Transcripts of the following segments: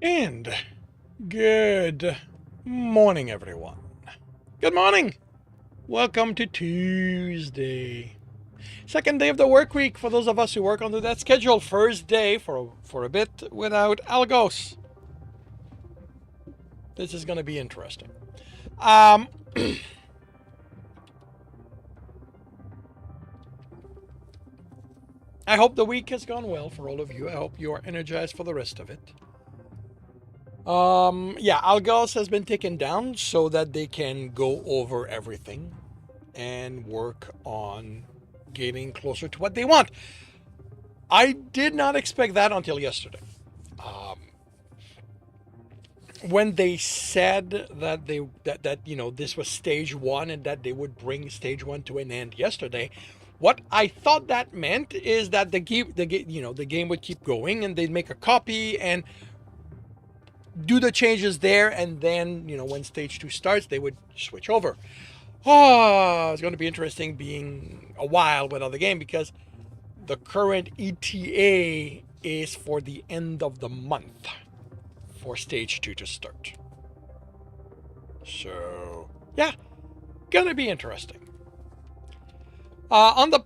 And good morning, everyone. Good morning. Welcome to Tuesday. Second day of the work week for those of us who work under that schedule. First day for a bit without Algos. This is going to be interesting. Um, I hope the week has gone well for all of you. I hope you are energized for the rest of it. Yeah, Algos has been taken down so that they can go over everything and work on getting closer to what they want. I did not expect that until yesterday. Um, when they said that this was stage one and that they would bring stage one to an end yesterday, what I thought that meant is that the game would keep going and they'd make a copy and do the changes there, and then when stage two starts, they would switch over. Oh, it's going to be interesting being a while without the game because the current ETA is for the end of the month for stage two to start. So, yeah, gonna be interesting. On the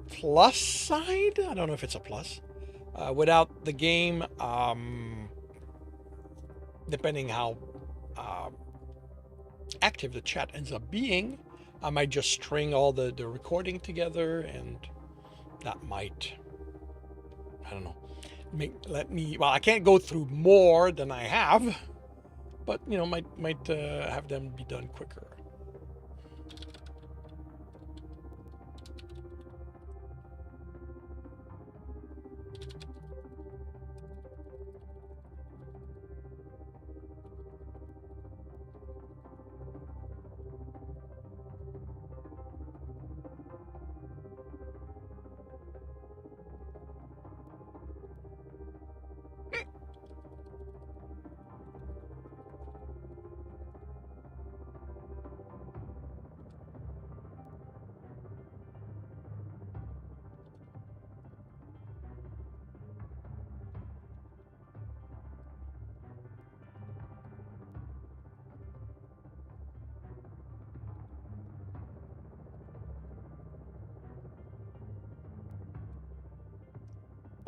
plus side, I don't know if it's a plus. Without the game, depending how uh, active the chat ends up being, I might just string all the recording together, and that might, I don't know, well, I can't go through more than I have, but might have them be done quicker.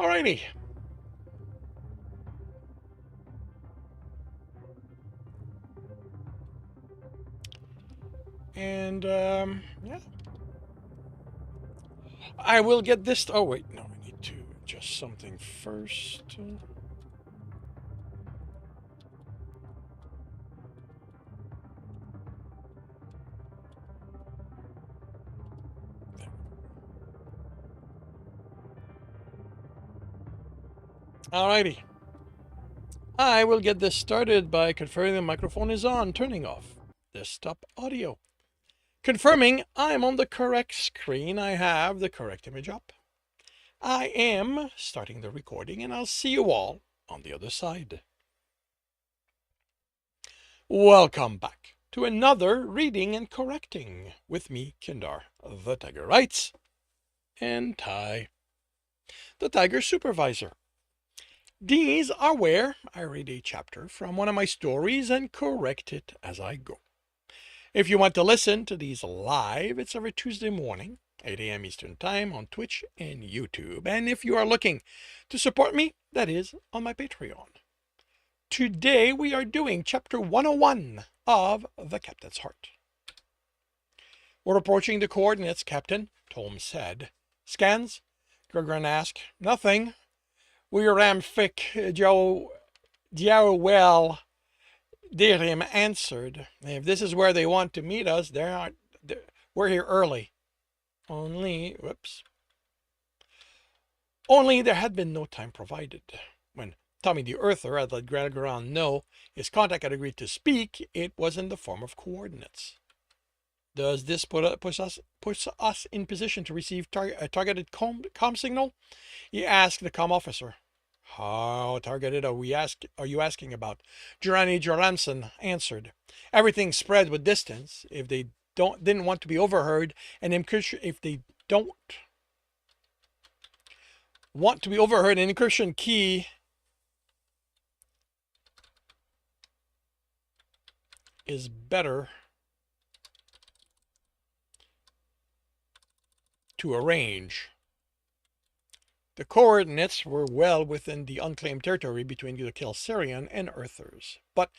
Alrighty. And yeah, I will get this. Oh wait, no, I need to adjust something first. Alrighty. I will get this started by confirming the microphone is on, turning off desktop audio. Confirming I'm on the correct screen. I have the correct image up. I am starting the recording, and I'll see you all on the other side. Welcome back to another Reading and Correcting with me, Kindar, the Tiger Writes, and Ty, the Tiger Supervisor. These are where I read a chapter from one of my stories and correct it as I go. If you want to listen to these live, it's every Tuesday morning, 8 a.m. Eastern Time on Twitch and YouTube. And if you are looking to support me, that is on my Patreon. Today we are doing chapter 101 of The Captain's Heart. We're approaching the coordinates, Captain, Tom said. Scans? Gregran asked. Nothing. We ram thick, Joe well, Dirim answered. If this is where they want to meet us, we're here early. Only there had been no time provided. When Tommy the Earther had let Gregran know his contact had agreed to speak, it was in the form of coordinates. Does this put us in position to receive a targeted comm signal? He asked the comm officer. How targeted are you asking about? Jorani Joranson answered. Everything spread with distance. If they didn't want to be overheard, and if they don't want to be overheard, an encryption key is better to arrange. The coordinates were well within the unclaimed territory between the Kelsarian and Earthers, but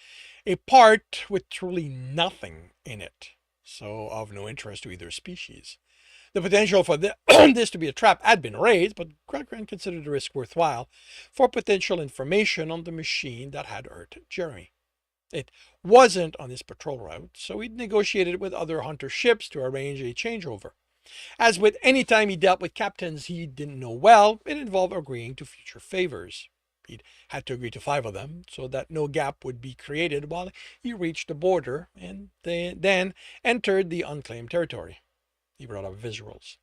a part with truly nothing in it, so of no interest to either species. The potential for this to be a trap had been raised, but Gregran considered the risk worthwhile for potential information on the machine that had hurt Jeremy. It wasn't on his patrol route, so he negotiated with other hunter ships to arrange a changeover. As with any time he dealt with captains he didn't know well, it involved agreeing to future favors. He'd had to agree to 5 of them so that no gap would be created while he reached the border and then entered the unclaimed territory. He brought up visuals.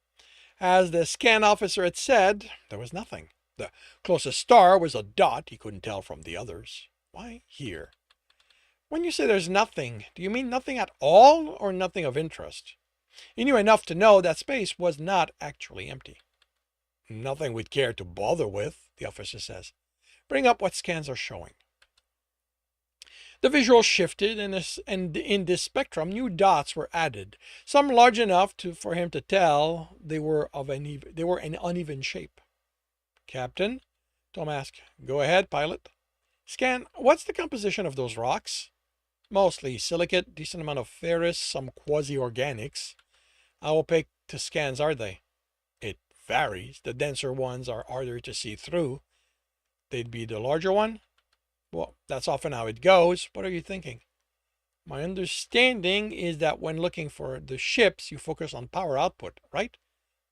As the scan officer had said, there was nothing. The closest star was a dot he couldn't tell from the others. Why here? When you say there's nothing, do you mean nothing at all or nothing of interest? He knew enough to know that space was not actually empty. Nothing we'd care to bother with, the officer says. Bring up what scans are showing. The visual shifted, and in this spectrum, new dots were added, some large enough for him to tell they were an uneven shape. Captain, Tom asked. Go ahead, pilot. Scan, what's the composition of those rocks? Mostly silicate, decent amount of ferrous, some quasi-organics. How opaque to scans are they? It varies. The denser ones are harder to see through. They'd be the larger one? Well, that's often how it goes. What are you thinking? My understanding is that when looking for the ships, you focus on power output, right?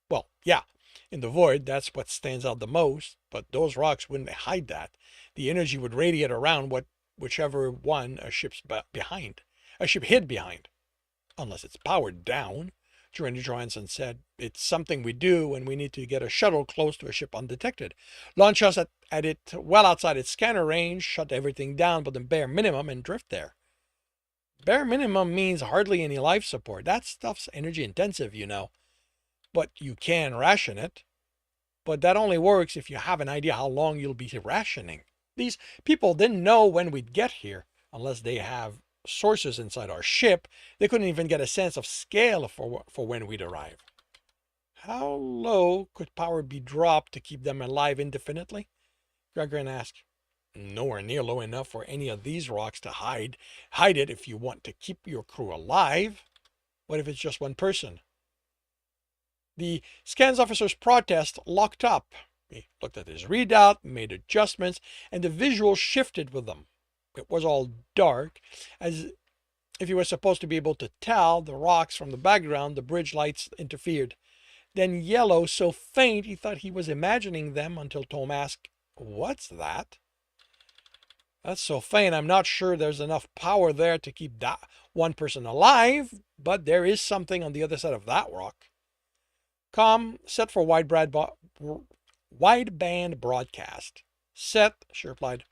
Well, yeah. In the void, that's what stands out the most, but those rocks wouldn't hide that. The energy would radiate around whichever one a ship hid behind. Unless it's powered down, Joanna Johansson said. It's something we do when we need to get a shuttle close to a ship undetected. Launch us at it well outside its scanner range, shut everything down but the bare minimum, and drift there. Bare minimum means hardly any life support. That stuff's energy intensive, you know. But you can ration it. But that only works if you have an idea how long you'll be rationing. These people didn't know when we'd get here, unless they have sources inside our ship. They couldn't even get a sense of scale for when we'd arrive. How low could power be dropped to keep them alive indefinitely? Gregran asked. Nowhere near low enough for any of these rocks to hide it if you want to keep your crew alive. What if it's just one person? The scans officer's protest locked up. He looked at his readout, made adjustments, and the visual shifted with them. It was all dark, as if he was supposed to be able to tell the rocks from the background. The bridge lights interfered. Then yellow, so faint he thought he was imagining them until Tom asked, What's that? That's so faint, I'm not sure there's enough power there to keep that one person alive, but there is something on the other side of that rock. Set for wideband broadcast. Set, she replied.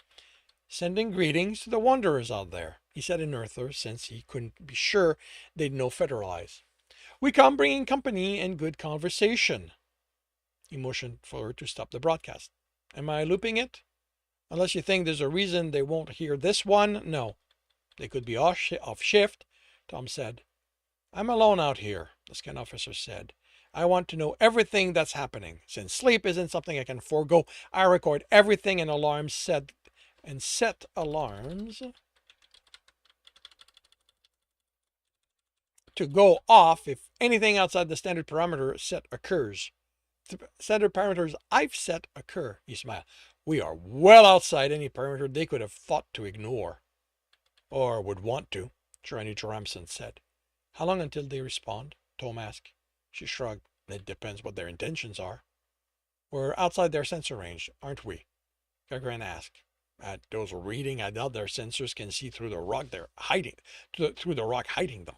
Sending greetings to the wanderers out there, he said in Earther, since he couldn't be sure they'd know Federalize. We come bringing company and good conversation. He motioned for her to stop the broadcast. Am I looping it? Unless you think there's a reason they won't hear this one, no. They could be off shift, Tom said. I'm alone out here, the scan officer said. I want to know everything that's happening. Since sleep isn't something I can forego, I record everything and set alarms to go off if anything outside the standard parameter set occurs. The standard parameters I've set occur, he smiled. We are well outside any parameter they could have thought to ignore. Or would want to, Joanna Johansson said. How long until they respond? Tom asked. She shrugged. It depends what their intentions are. We're outside their sensor range, aren't we? Gagran asked. At those reading, I doubt their sensors can see through the rock they're hiding, through the rock hiding them.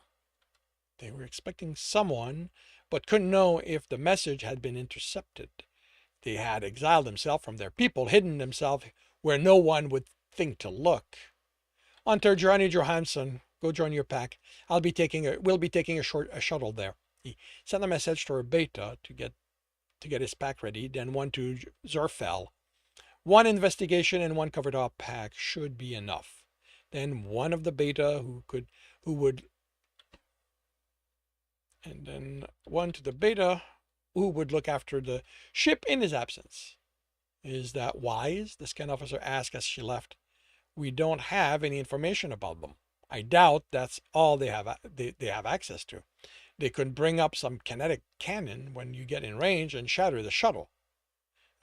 They were expecting someone, but couldn't know if the message had been intercepted. They had exiled themselves from their people, hidden themselves where no one would think to look. Hunter, Johnny Johansson, go join your pack. We'll be taking a shuttle there. He sent a message to her beta to get his pack ready, then one to Zorfel. One investigation and one covered up pack should be enough. Then one of the beta who would, and then one to the beta, who would look after the ship in his absence. Is that wise? The scan officer asked as she left. We don't have any information about them. I doubt that's all they have access to. They could bring up some kinetic cannon when you get in range and shatter the shuttle.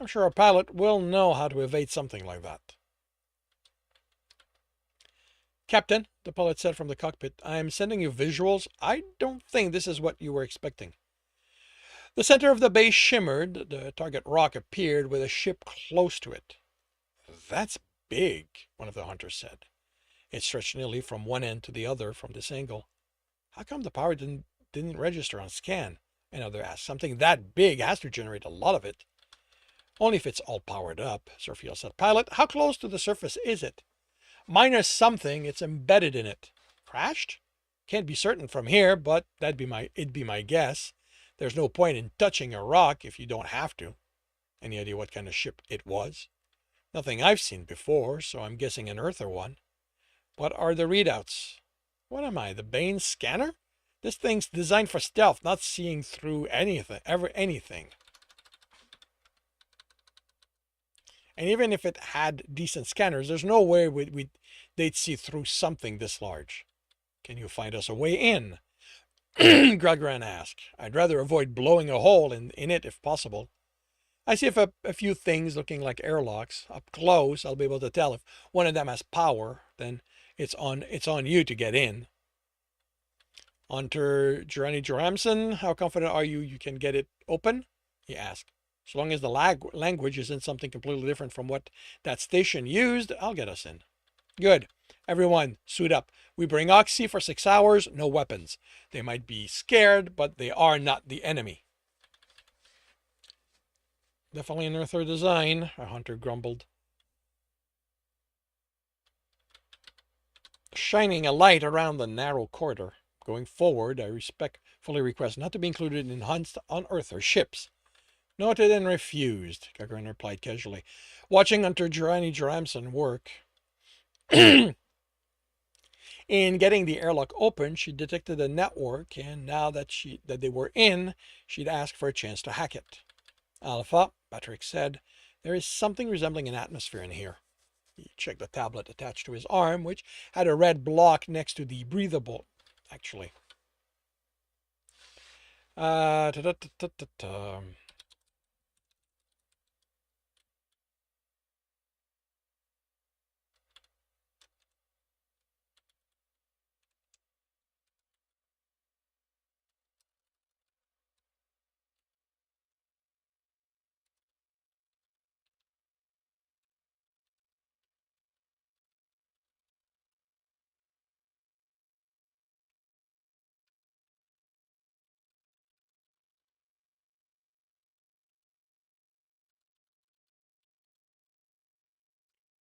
I'm sure a pilot will know how to evade something like that. Captain, the pilot said from the cockpit, I'm sending you visuals. I don't think this is what you were expecting. The center of the base shimmered. The target rock appeared with a ship close to it. That's big, one of the hunters said. It stretched nearly from one end to the other from this angle. How come the power didn't register on scan? Another asked. Something that big has to generate a lot of it. Only if it's all powered up, Sirfield said. Pilot, how close to the surface is it? Minus something, it's embedded in it. Crashed? Can't be certain from here, but it'd be my guess. There's no point in touching a rock if you don't have to. Any idea what kind of ship it was? Nothing I've seen before, so I'm guessing an Earther one. What are the readouts? What am I, the Bane scanner? This thing's designed for stealth, not seeing through anything. And even if it had decent scanners, there's no way they'd see through something this large. Can you find us a way in? Gregran asked. I'd rather avoid blowing a hole in it if possible. I see a few things looking like airlocks. Up close, I'll be able to tell if one of them has power. Then it's on you to get in. Hunter Jirani Joramson, how confident are you can get it open? He asked. So long as the language isn't something completely different from what that station used, I'll get us in. Good. Everyone, suit up. We bring Oxy for 6 hours, no weapons. They might be scared, but they are not the enemy. Definitely an Earther design, a hunter grumbled. Shining a light around the narrow corridor. Going forward, I respectfully request not to be included in hunts on Earther ships. Noted and refused, Gagarin replied casually. Watching Hunter Jirani Joramson work. In getting the airlock open, she detected a network, and now that they were in, she'd asked for a chance to hack it. Alpha, Patrick said, there is something resembling an atmosphere in here. He checked the tablet attached to his arm, which had a red block next to the breathable, actually.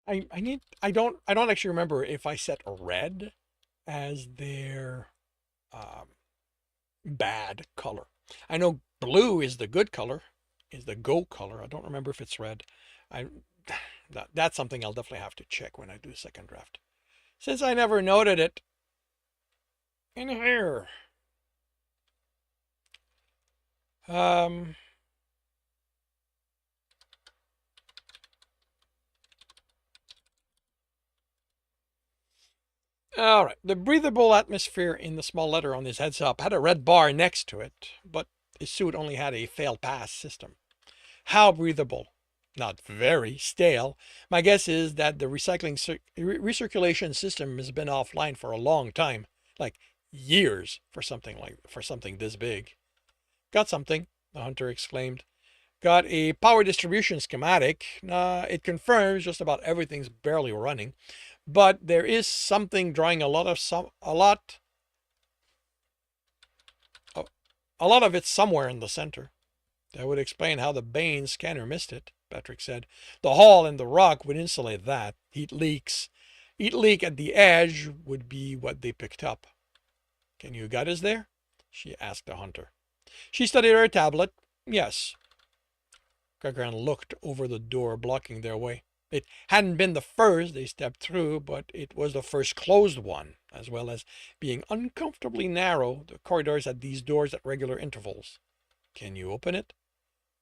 I don't actually remember if I set red as their bad color. I know blue is the good color, is the go color. I don't remember if it's red. That's something I'll definitely have to check when I do the second draft. Since I never noted it in here. All right, the breathable atmosphere in the small letter on his heads up had a red bar next to it, but his suit only had a fail pass system. How breathable? Not very. Stale. My guess is that the recirculation system has been offline for a long time, like years for something this big. Got something, the hunter exclaimed. Got a power distribution schematic. It confirms just about everything's barely running, but there is something drawing a lot of it somewhere in the center. That would explain how the Bane scanner missed it, Patrick said. The hull and the rock would insulate that. Heat leak at the edge would be what they picked up. Can you guide us there? She asked the hunter. She studied her tablet. Yes. Gagarin looked over the door blocking their way. It hadn't been the first they stepped through, but it was the first closed one. As well as being uncomfortably narrow, the corridors had these doors at regular intervals. Can you open it?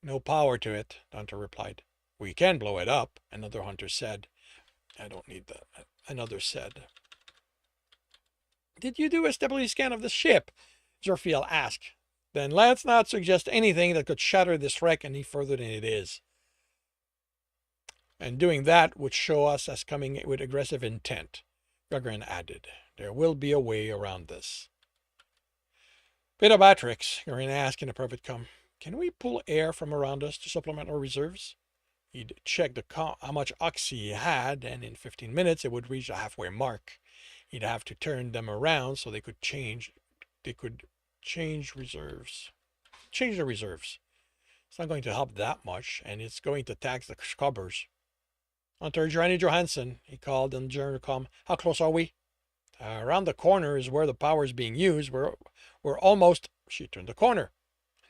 No power to it, the hunter replied. We can blow it up, another hunter said. I don't need that. Another said. Did you do a stability scan of the ship? Zorfiel asked. Then let's not suggest anything that could shatter this wreck any further than it is. And doing that would show us as coming with aggressive intent. Gagarin added. There will be a way around this. Peter Batrix, Gagarin asked in a perfect calm. Can we pull air from around us to supplement our reserves? He'd check how much oxy he had, and in 15 minutes it would reach the halfway mark. He'd have to turn them around so they could change reserves. Change the reserves. It's not going to help that much, and it's going to tax the scubbers. Hunter Johnny Johansson, he called on Jernicom. How close are we? Around the corner is where the power is being used. We're almost... She turned the corner.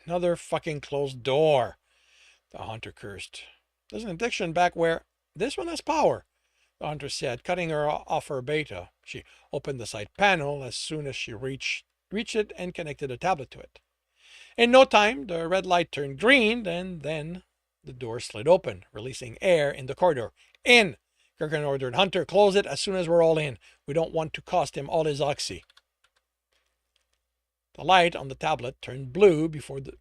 Another fucking closed door. The hunter cursed. There's an addiction back where... This one has power, the hunter said, cutting her off her beta. She opened the side panel as soon as she reached it and connected a tablet to it. In no time, the red light turned green, and then the door slid open, releasing air in the corridor. In! Gagarin ordered. Hunter, close it as soon as we're all in. We don't want to cost him all his oxy. The light on the tablet turned blue before the...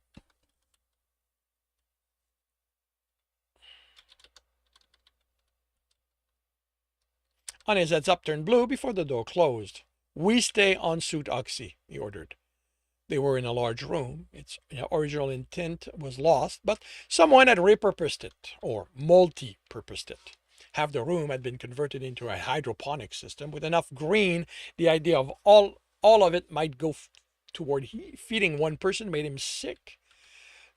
On his heads up turned blue before the door closed. We stay on suit oxy, he ordered. They were in a large room. Its original intent was lost, but someone had repurposed it, or multi-purposed it. Half the room had been converted into a hydroponic system with enough green. The idea of all of it might go toward feeding one person made him sick.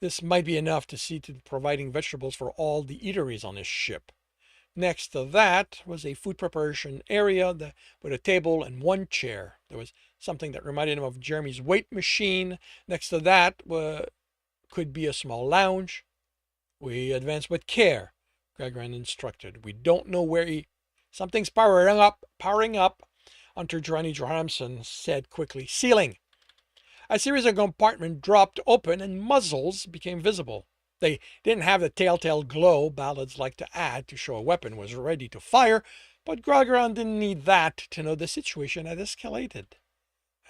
This might be enough to see to providing vegetables for all the eateries on his ship. Next to that was a food preparation area with a table and one chair. There was something that reminded him of Jeremy's weight machine. Next to that could be a small lounge. We advance with care, Gagarin instructed. We don't know where Something's powering up. Hunter Johnny Johansson said quickly. Ceiling. A series of compartments dropped open and muzzles became visible. They didn't have the telltale glow ballads like to add to show a weapon was ready to fire, but Gagarin didn't need that to know the situation had escalated.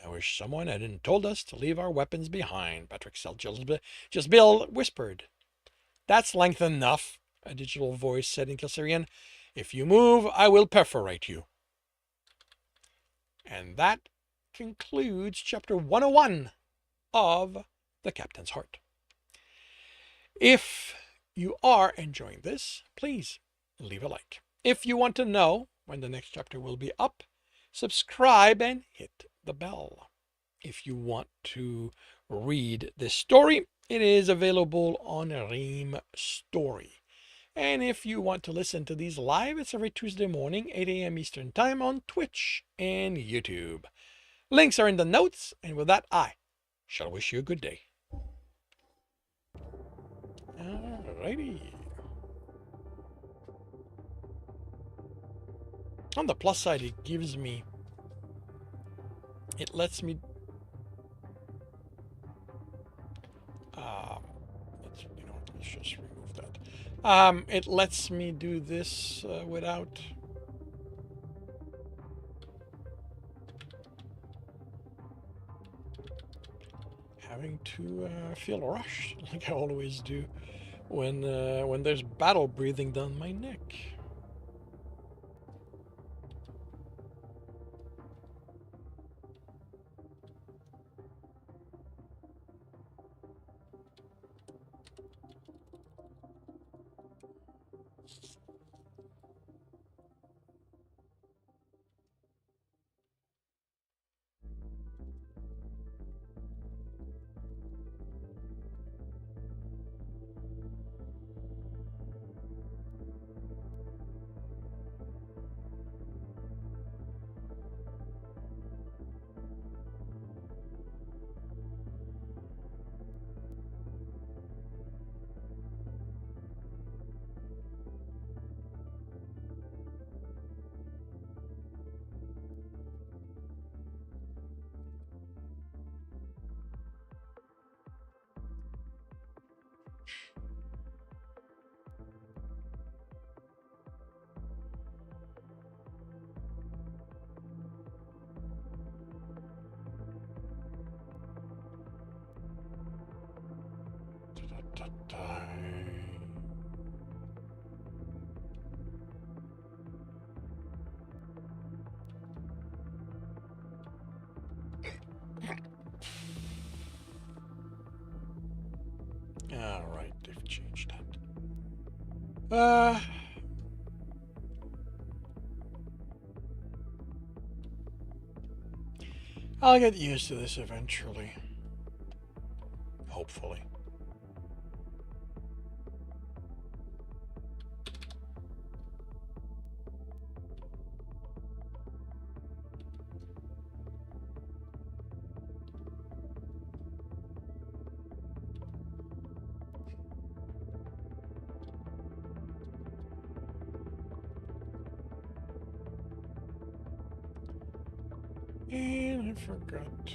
I wish someone hadn't told us to leave our weapons behind, Patrick Bill whispered. That's length enough, a digital voice said in Kassarian. If you move, I will perforate you. And that concludes chapter 101 of The Captain's Heart. If you are enjoying this, please leave a like. If you want to know when the next chapter will be up, subscribe and hit the bell. If you want to read this story, it is available on Ream Story. And if you want to listen to these live, it's every Tuesday morning, 8 a.m. Eastern Time on Twitch and YouTube. Links are in the notes, and with that, I shall wish you a good day. Alrighty. On the plus side, it lets me let's just remove that. It lets me do this without having to feel rushed like I always do when there's battle breathing down my neck. Alright, they've changed that. I'll get used to this eventually. Hopefully. And I forgot to.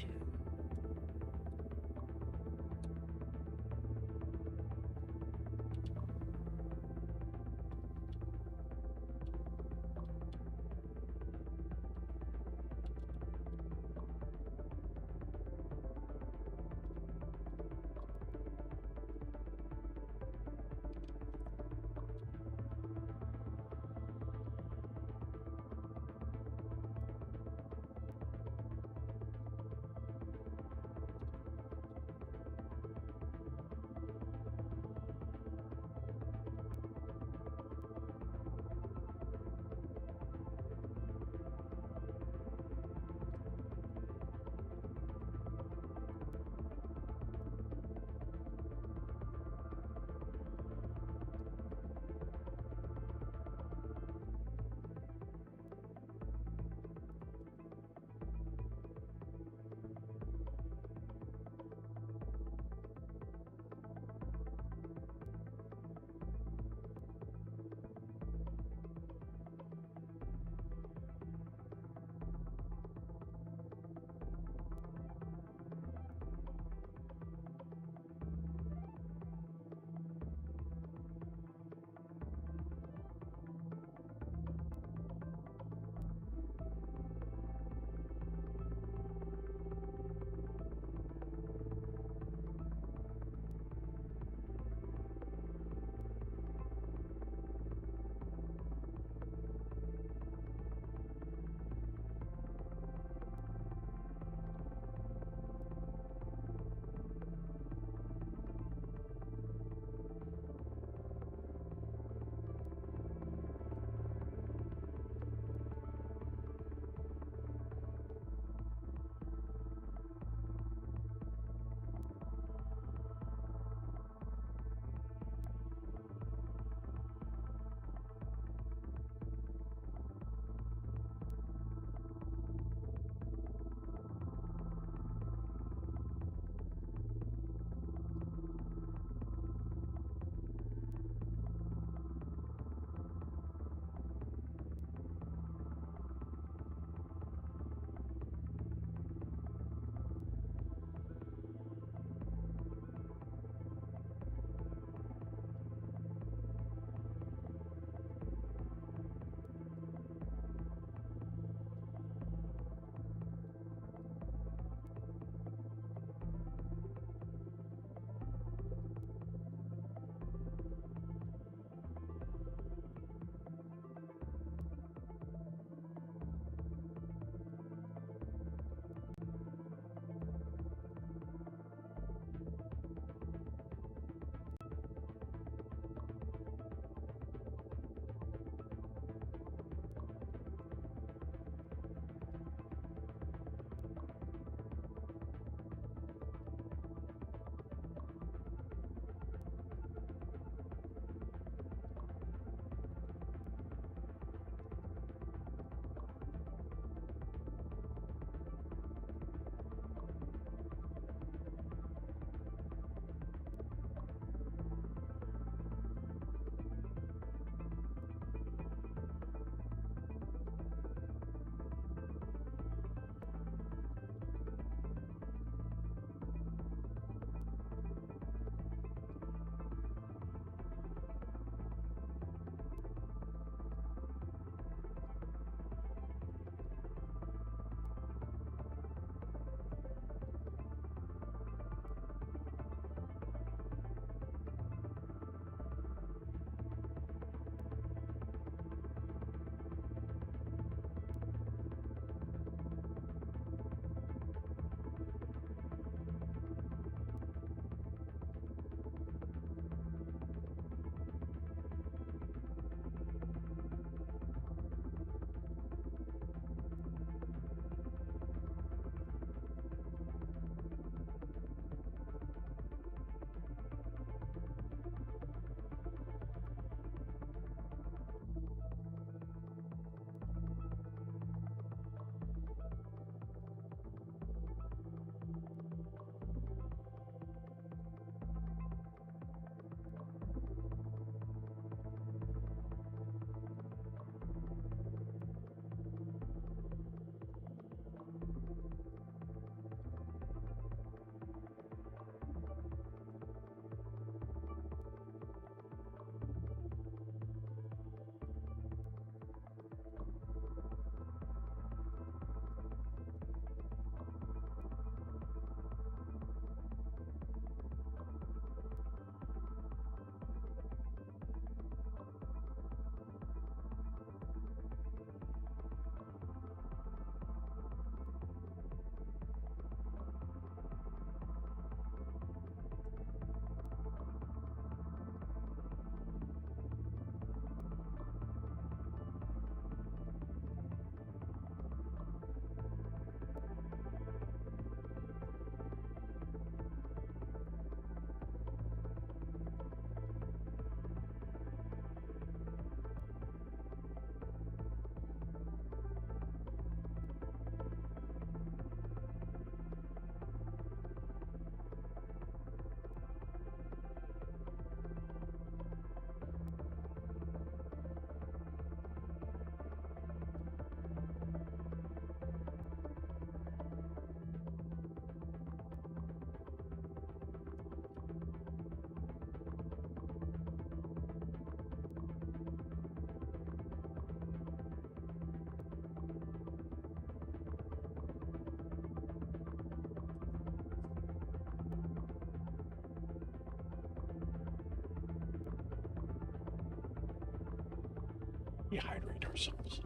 Dehydrate ourselves.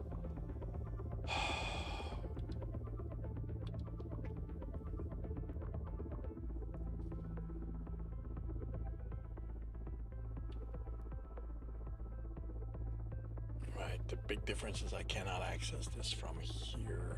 Right, the big difference is I cannot access this from here.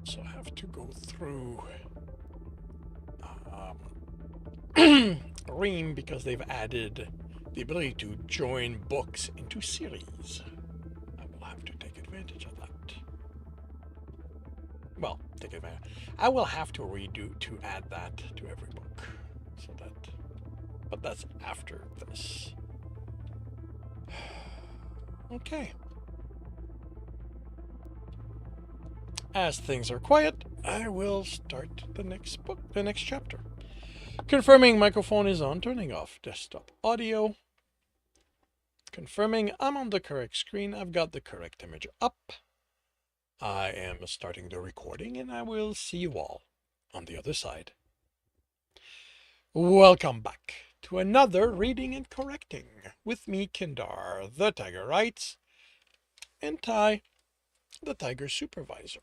So I have to go through Ream because they've added the ability to join books into series. I will have to take advantage of that. Well, take advantage. I will have to redo to add that to every book. So that, but that's after this. Okay. As things are quiet, I will start the next book, the next chapter. Confirming microphone is on, turning off desktop audio. Confirming I'm on the correct screen, I've got the correct image up. I am starting the recording and I will see you all on the other side. Welcome back to another reading and correcting with me, Kindar, the Tiger Writes, and Ty, the Tiger Supervisor.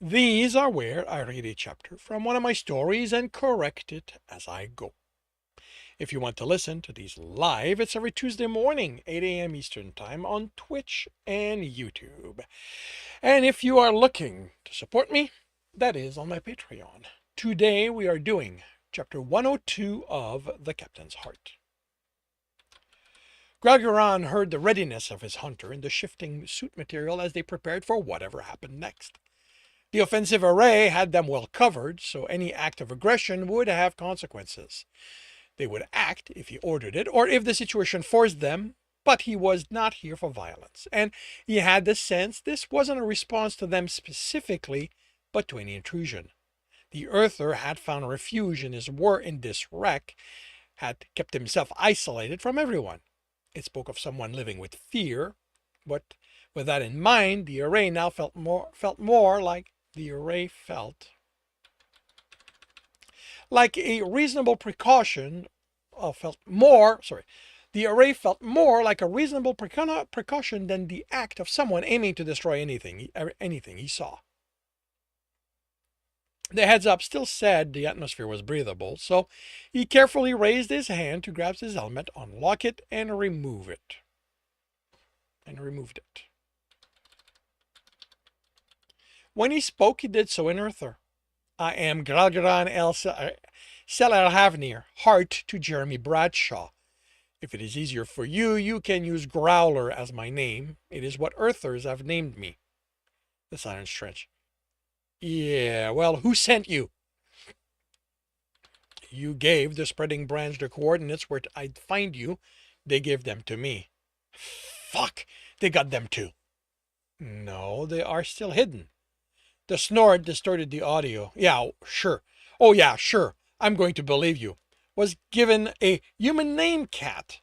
These are where I read a chapter from one of my stories and correct it as I go. If you want to listen to these live, it's every Tuesday morning, 8 a.m. Eastern Time on Twitch and YouTube. And if you are looking to support me, that is on my Patreon. Today we are doing chapter 102 of The Captain's Heart. Gralgaran heard the readiness of his hunter in the shifting suit material as they prepared for whatever happened next. The offensive array had them well covered, so any act of aggression would have consequences. They would act if he ordered it, or if the situation forced them, but he was not here for violence, and he had the sense this wasn't a response to them specifically, but to any intrusion. The Earther had found refuge in this wreck, had kept himself isolated from everyone. It spoke of someone living with fear, but with that in mind, the array now felt more like the array felt like a reasonable precaution. The array felt more like a reasonable precaution than the act of someone aiming to destroy anything he saw. The heads up still said the atmosphere was breathable, so he carefully raised his hand to grab his helmet, unlock it, and remove it. And removed it. When he spoke, he did so in Earther. I am Gralgaran El Selarhavnir, heart to Jeremy Bradshaw. If it is easier for you, you can use Growler as my name. It is what Earthers have named me. The silence stretched. Yeah, well, who sent you? You gave the spreading branch the coordinates where I'd find you. They gave them to me. Fuck, they got them too. No, they are still hidden. The snort distorted the audio. Yeah, sure. Oh yeah, sure. I'm going to believe you. Was given a human name, Cat.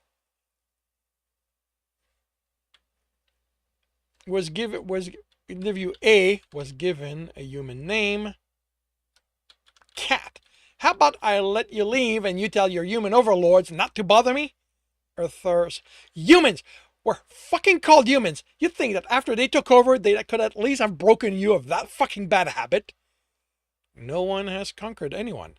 Interview A was given a human name, Cat. How about I let you leave and you tell your human overlords not to bother me? Earthers. Humans! We're fucking called humans. You'd think that after they took over, they could at least have broken you of that fucking bad habit. No one has conquered anyone.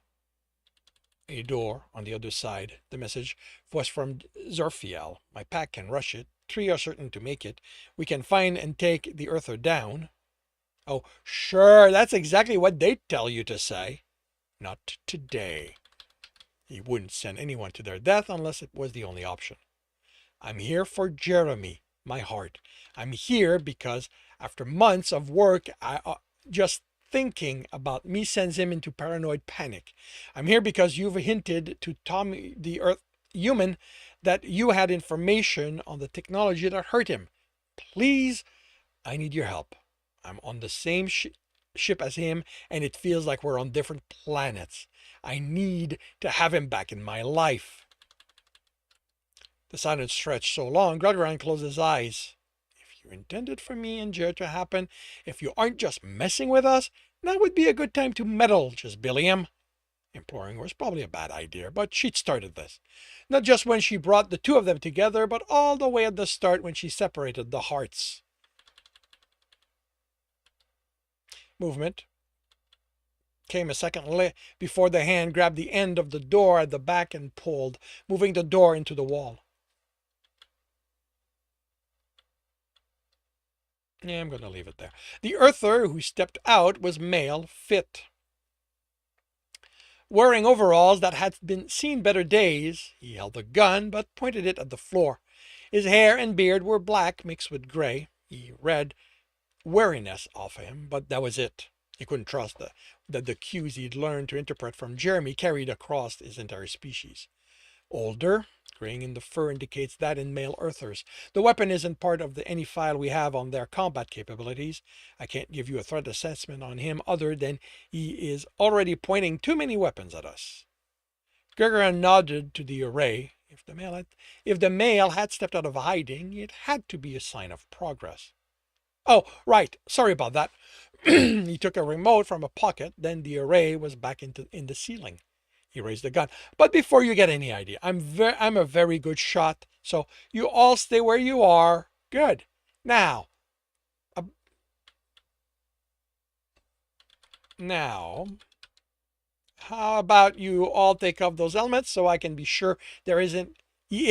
A door on the other side. The message was from Zorfiel. My pack can rush it. 3 are certain to make it. We can find and take the Earther down. Oh, sure, that's exactly what they'd tell you to say. Not today. He wouldn't send anyone to their death unless it was the only option. I'm here for Jeremy, my heart. I'm here because after months of work, just thinking about me sends him into paranoid panic. I'm here because you've hinted to Tommy, the Earth human, that you had information on the technology that hurt him. Please, I need your help. I'm on the same ship as him, and it feels like we're on different planets. I need to have him back in my life. The silence stretched so long, Gregorian closed his eyes. If you intended for me and Jer to happen, if you aren't just messing with us, now would be a good time to meddle, just Billiam. Imploring was probably a bad idea, but she'd started this. Not just when she brought the two of them together, but all the way at the start when she separated the hearts. Movement came a second before the hand grabbed the end of the door at the back and pulled, moving the door into the wall. Yeah, I'm going to leave it there. The Earther who stepped out was male, fit. Wearing overalls that had seen better days, he held a gun but pointed it at the floor. His hair and beard were black mixed with gray. He read wariness off him, but that was it. He couldn't trust that the cues he'd learned to interpret from Jeremy carried across his entire species. Older, graying in the fur indicates that in male Earthers. The weapon isn't part of any file we have on their combat capabilities. I can't give you a threat assessment on him other than he is already pointing too many weapons at us. Gregorian nodded to the array. If the male had stepped out of hiding, it had to be a sign of progress. Oh, right. Sorry about that. He took a remote from a pocket, then the array was back in the ceiling. He raised the gun. But before you get any idea, I'm a very good shot, so you all stay where you are. Good. Now, how about you all take off those helmets so I can be sure he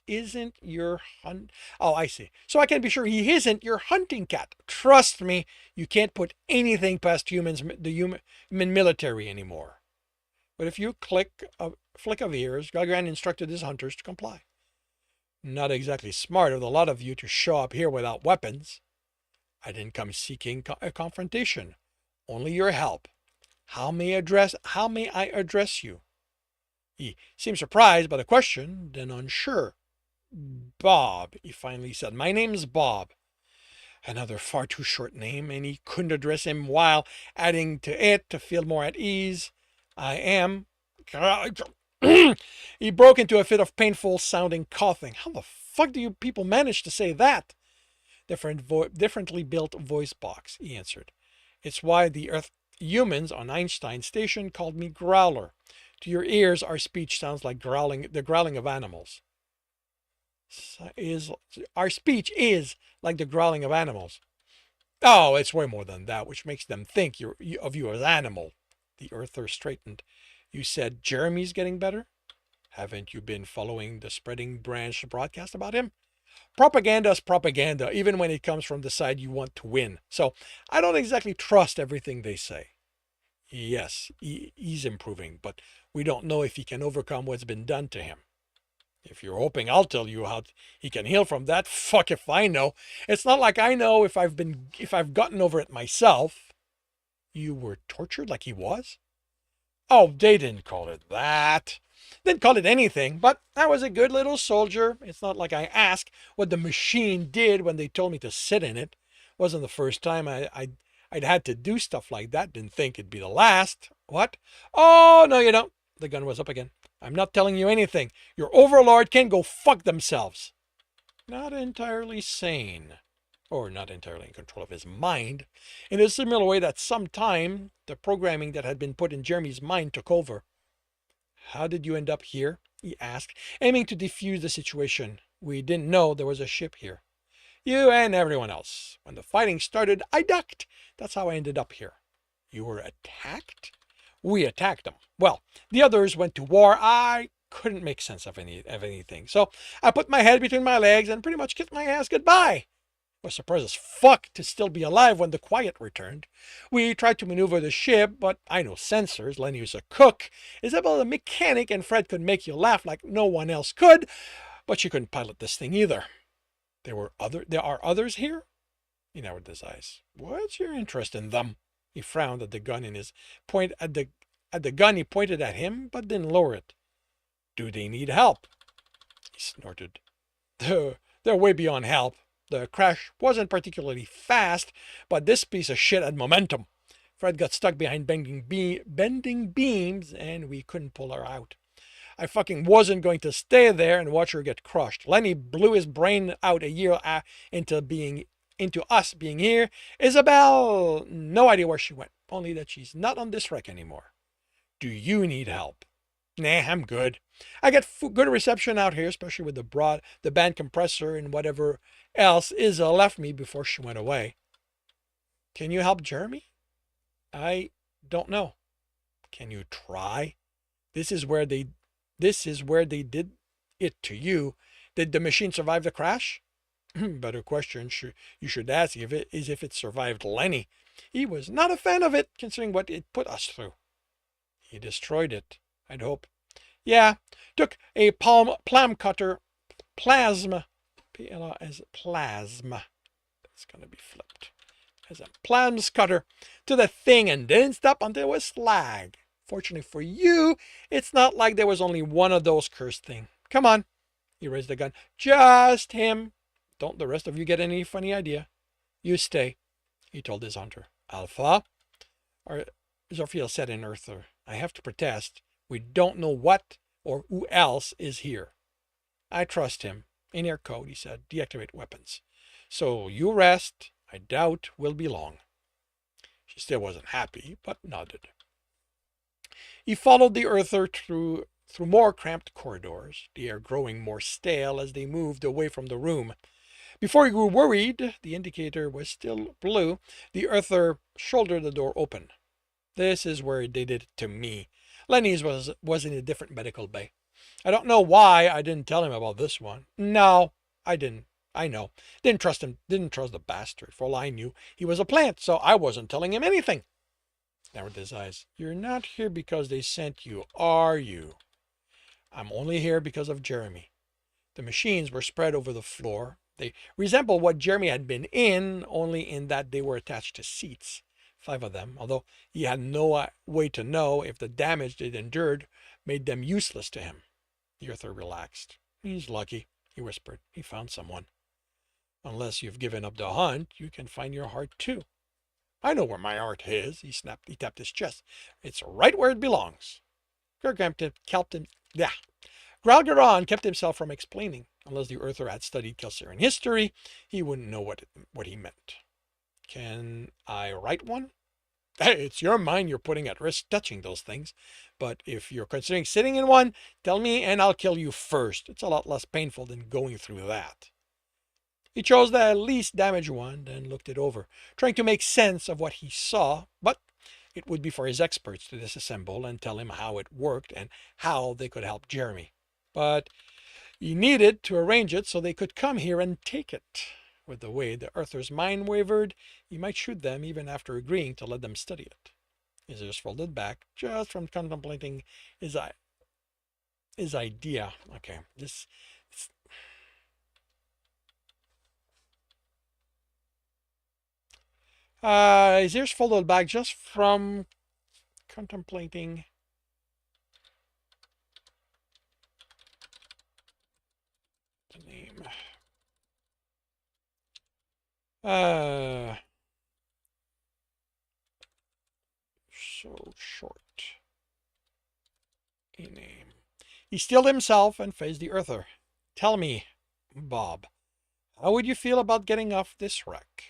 isn't your hunt. Oh, I see. So I can be sure he isn't your hunting cat. Trust me, you can't put anything past the human military anymore. But if you click a flick of ears, Gregorian instructed his hunters to comply. Not exactly smart of the lot of you to show up here without weapons. I didn't come seeking a confrontation, only your help. How may I address you? He seemed surprised by the question, then unsure. Bob, he finally said. My name's Bob. Another far too short name, and he couldn't address him while adding to it to feel more at ease. I am. He broke into a fit of painful sounding coughing. How the fuck do you people manage to say that? Differently built voice box, he answered. It's why the Earth humans on Einstein Station called me Growler. To your ears, our speech sounds like the growling of animals. Our speech is like the growling of animals. Oh, it's way more than that, which makes them think of you as animal. The Earther straightened. You said Jeremy's getting better? Haven't you been following the spreading branch broadcast about him? Propaganda's propaganda, even when it comes from the side you want to win. So I don't exactly trust everything they say. Yes, he's improving, but we don't know if he can overcome what's been done to him. If you're hoping I'll tell you how he can heal from that, fuck if I know. It's not like I know if I've gotten over it myself. You were tortured like he was? Oh, they didn't call it that. Didn't call it anything, but I was a good little soldier. It's not like I asked what the machine did when they told me to sit in it. Wasn't the first time I'd had to do stuff like that. Didn't think it'd be the last. What? Oh, no, you don't. The gun was up again. I'm not telling you anything. Your overlord can go fuck themselves. Not entirely sane. Or not entirely in control of his mind. In a similar way that sometime the programming that had been put in Jeremy's mind took over. How did you end up here? He asked, aiming to defuse the situation. We didn't know there was a ship here. You and everyone else. When the fighting started, I ducked. That's how I ended up here. You were attacked? We attacked them. Well, the others went to war. I couldn't make sense of anything. So I put my head between my legs and pretty much kissed my ass goodbye. I was surprised as fuck to still be alive when the quiet returned. We tried to maneuver the ship, but I know sensors. Lenny was a cook, Isabel a mechanic, and Fred could make you laugh like no one else could, but she couldn't pilot this thing either. There are others here? He narrowed his eyes. What's your interest in them? He frowned at the gun in his point at the gun he pointed at him, but didn't lower it. Do they need help? He snorted. They're way beyond help. The crash wasn't particularly fast, but this piece of shit had momentum. Fred got stuck behind bending beams, and we couldn't pull her out. I fucking wasn't going to stay there and watch her get crushed. Lenny blew his brain out a year into us being here. Isabel, no idea where she went, only that she's not on this wreck anymore. Do you need help? Nah, I'm good. I get good reception out here, especially with the band compressor and whatever else Isa left me before she went away. Can you help Jeremy? I don't know. Can you try? This is where they did it to you. Did the machine survive the crash? Better question you should ask if it survived Lenny. He was not a fan of it, considering what it put us through. He destroyed it, I'd hope. Yeah, took a plasma cutter, plasma, as plasma. That's going to be flipped. As a plasma cutter to the thing and didn't stop until it was slag. Fortunately for you, it's not like there was only one of those cursed things. Come on. He raised the gun. Just him. Don't the rest of you get any funny idea? You stay, he told his hunter. Alpha? Zorfiel said in Earther. I have to protest. We don't know what or who else is here. I trust him. In air code, he said. Deactivate weapons. So you rest. I doubt we'll be long. She still wasn't happy, but nodded. He followed the Earther through more cramped corridors, the air growing more stale as they moved away from the room. Before he grew worried, the indicator was still blue, the Earther shouldered the door open. This is where they did it to me. Lenny's was in a different medical bay. I don't know why I didn't tell him about this one. No, I didn't. I know. Didn't trust him. Didn't trust the bastard. For all I knew, he was a plant, so I wasn't telling him anything. Narrowed his eyes. You're not here because they sent you, are you? I'm only here because of Jeremy. The machines were spread over the floor. They resembled what Jeremy had been in, only in that they were attached to seats. 5 of them, although he had no way to know if the damage they'd endured made them useless to him. The Earther relaxed. He's lucky, he whispered. He found someone. Unless you've given up the hunt, you can find your heart too. I know where my heart is, he snapped. He tapped his chest. It's right where it belongs. Gralgaron kept himself from explaining. Unless the Earther had studied Kelsiran history, he wouldn't know what he meant. Can I write one? Hey, it's your mind you're putting at risk touching those things. But if you're considering sitting in one, tell me and I'll kill you first. It's a lot less painful than going through that. He chose the least damaged one, then looked it over, trying to make sense of what he saw, but it would be for his experts to disassemble and tell him how it worked and how they could help Jeremy. But he needed to arrange it so they could come here and take it. With the way the Earther's mind wavered, he might shoot them even after agreeing to let them study it. His ears folded back, just from contemplating his idea. Okay, his ears folded back just from contemplating the name. So short. A name. He steeled himself and faced the Earther. Tell me, Bob, how would you feel about getting off this wreck?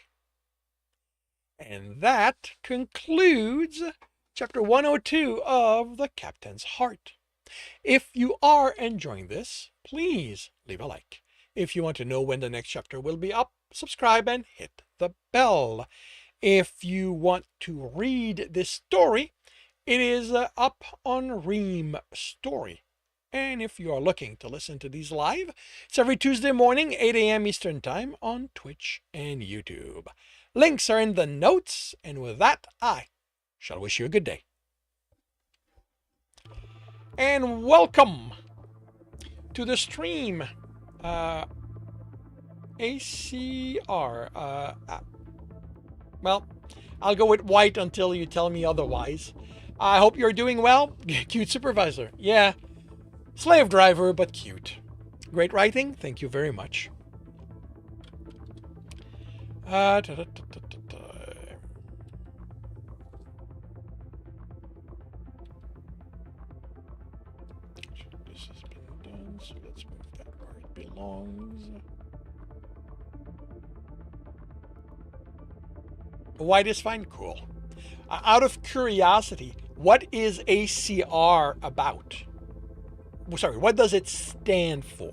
And that concludes chapter 102 of The Captain's Heart. If you are enjoying this, please leave a like. If you want to know when the next chapter will be up, subscribe and hit the bell. If you want to read this story, it is up on Ream Story. And if you are looking to listen to these live, it's every Tuesday morning, 8 a.m. Eastern Time on Twitch and YouTube. Links are in the notes, and with that, I shall wish you a good day. And welcome to the stream. ACR. Well, I'll go with white until you tell me otherwise. I hope you're doing well. Cute supervisor. Yeah. Slave driver, but cute. Great writing. Thank you very much. This has been done, so let's move that where it belongs. White is fine? Cool. Out of curiosity, what is ACR about? Sorry, what does it stand for?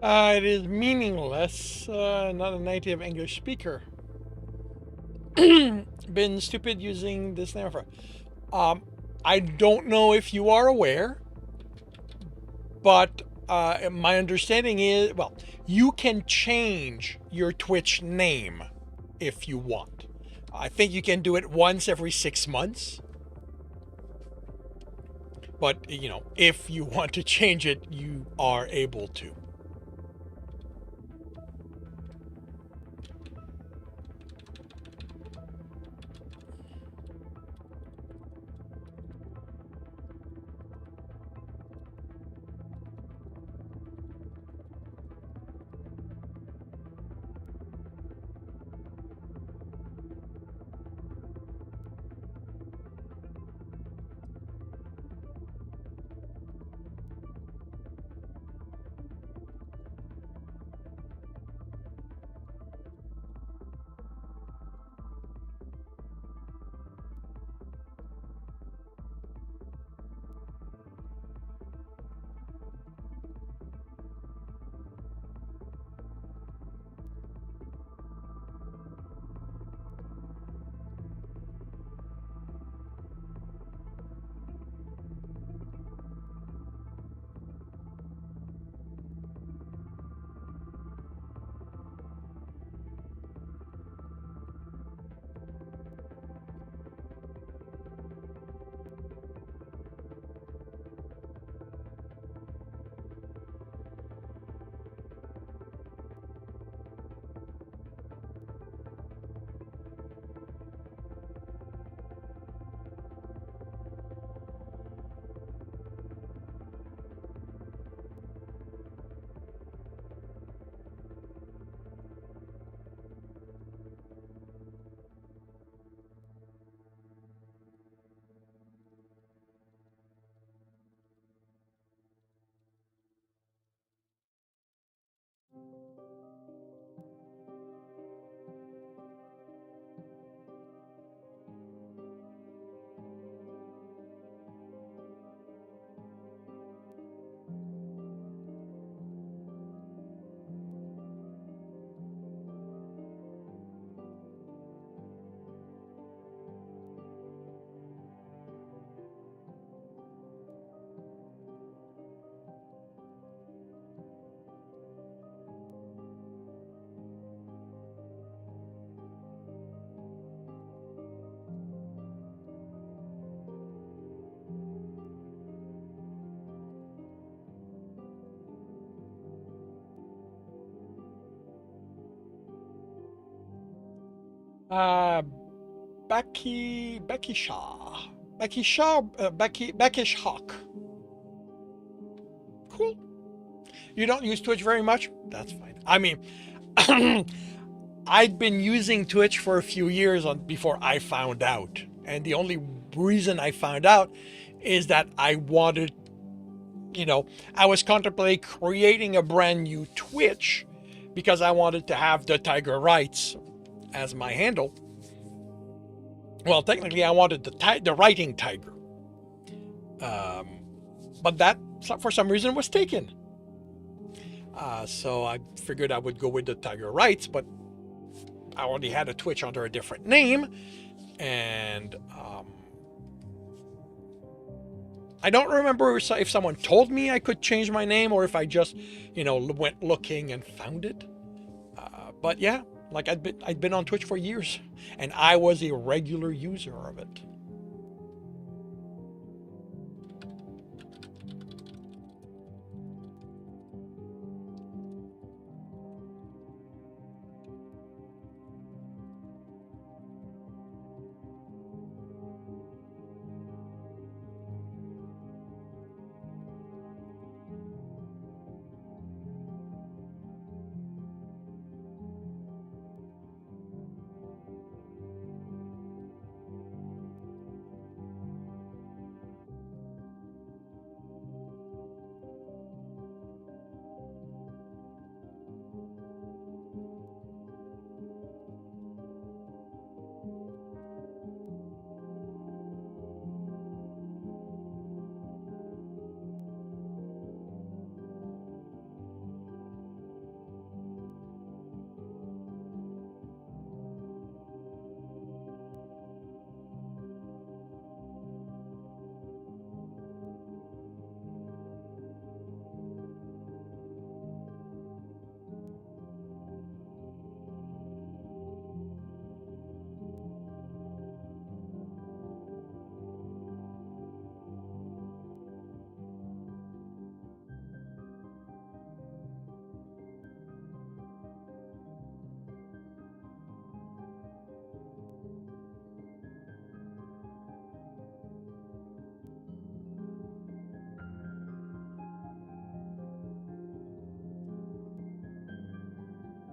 It is meaningless. Not a native English speaker. Been stupid using this name for. I don't know if you are aware, but my understanding is, well, you can change your Twitch name if you want. I think you can do it once every 6 months. But, you know, if you want to change it, you are able to. Uh, Becky Shaw. Becky Shaw, Beckish Hawk. Cool. You don't use Twitch very much? That's fine. I mean, I'd been using Twitch for a few years before I found out. And the only reason I found out is that I wanted, I was contemplating creating a brand new Twitch because I wanted to have the Tiger Rights as my handle. Well, technically, I wanted the writing Tiger. But that, for some reason, was taken. So I figured I would go with the Tiger Rights, but I already had a Twitch under a different name, and I don't remember if someone told me I could change my name or if I just, went looking and found it. But yeah, like I'd been on Twitch for years, and I was a regular user of it.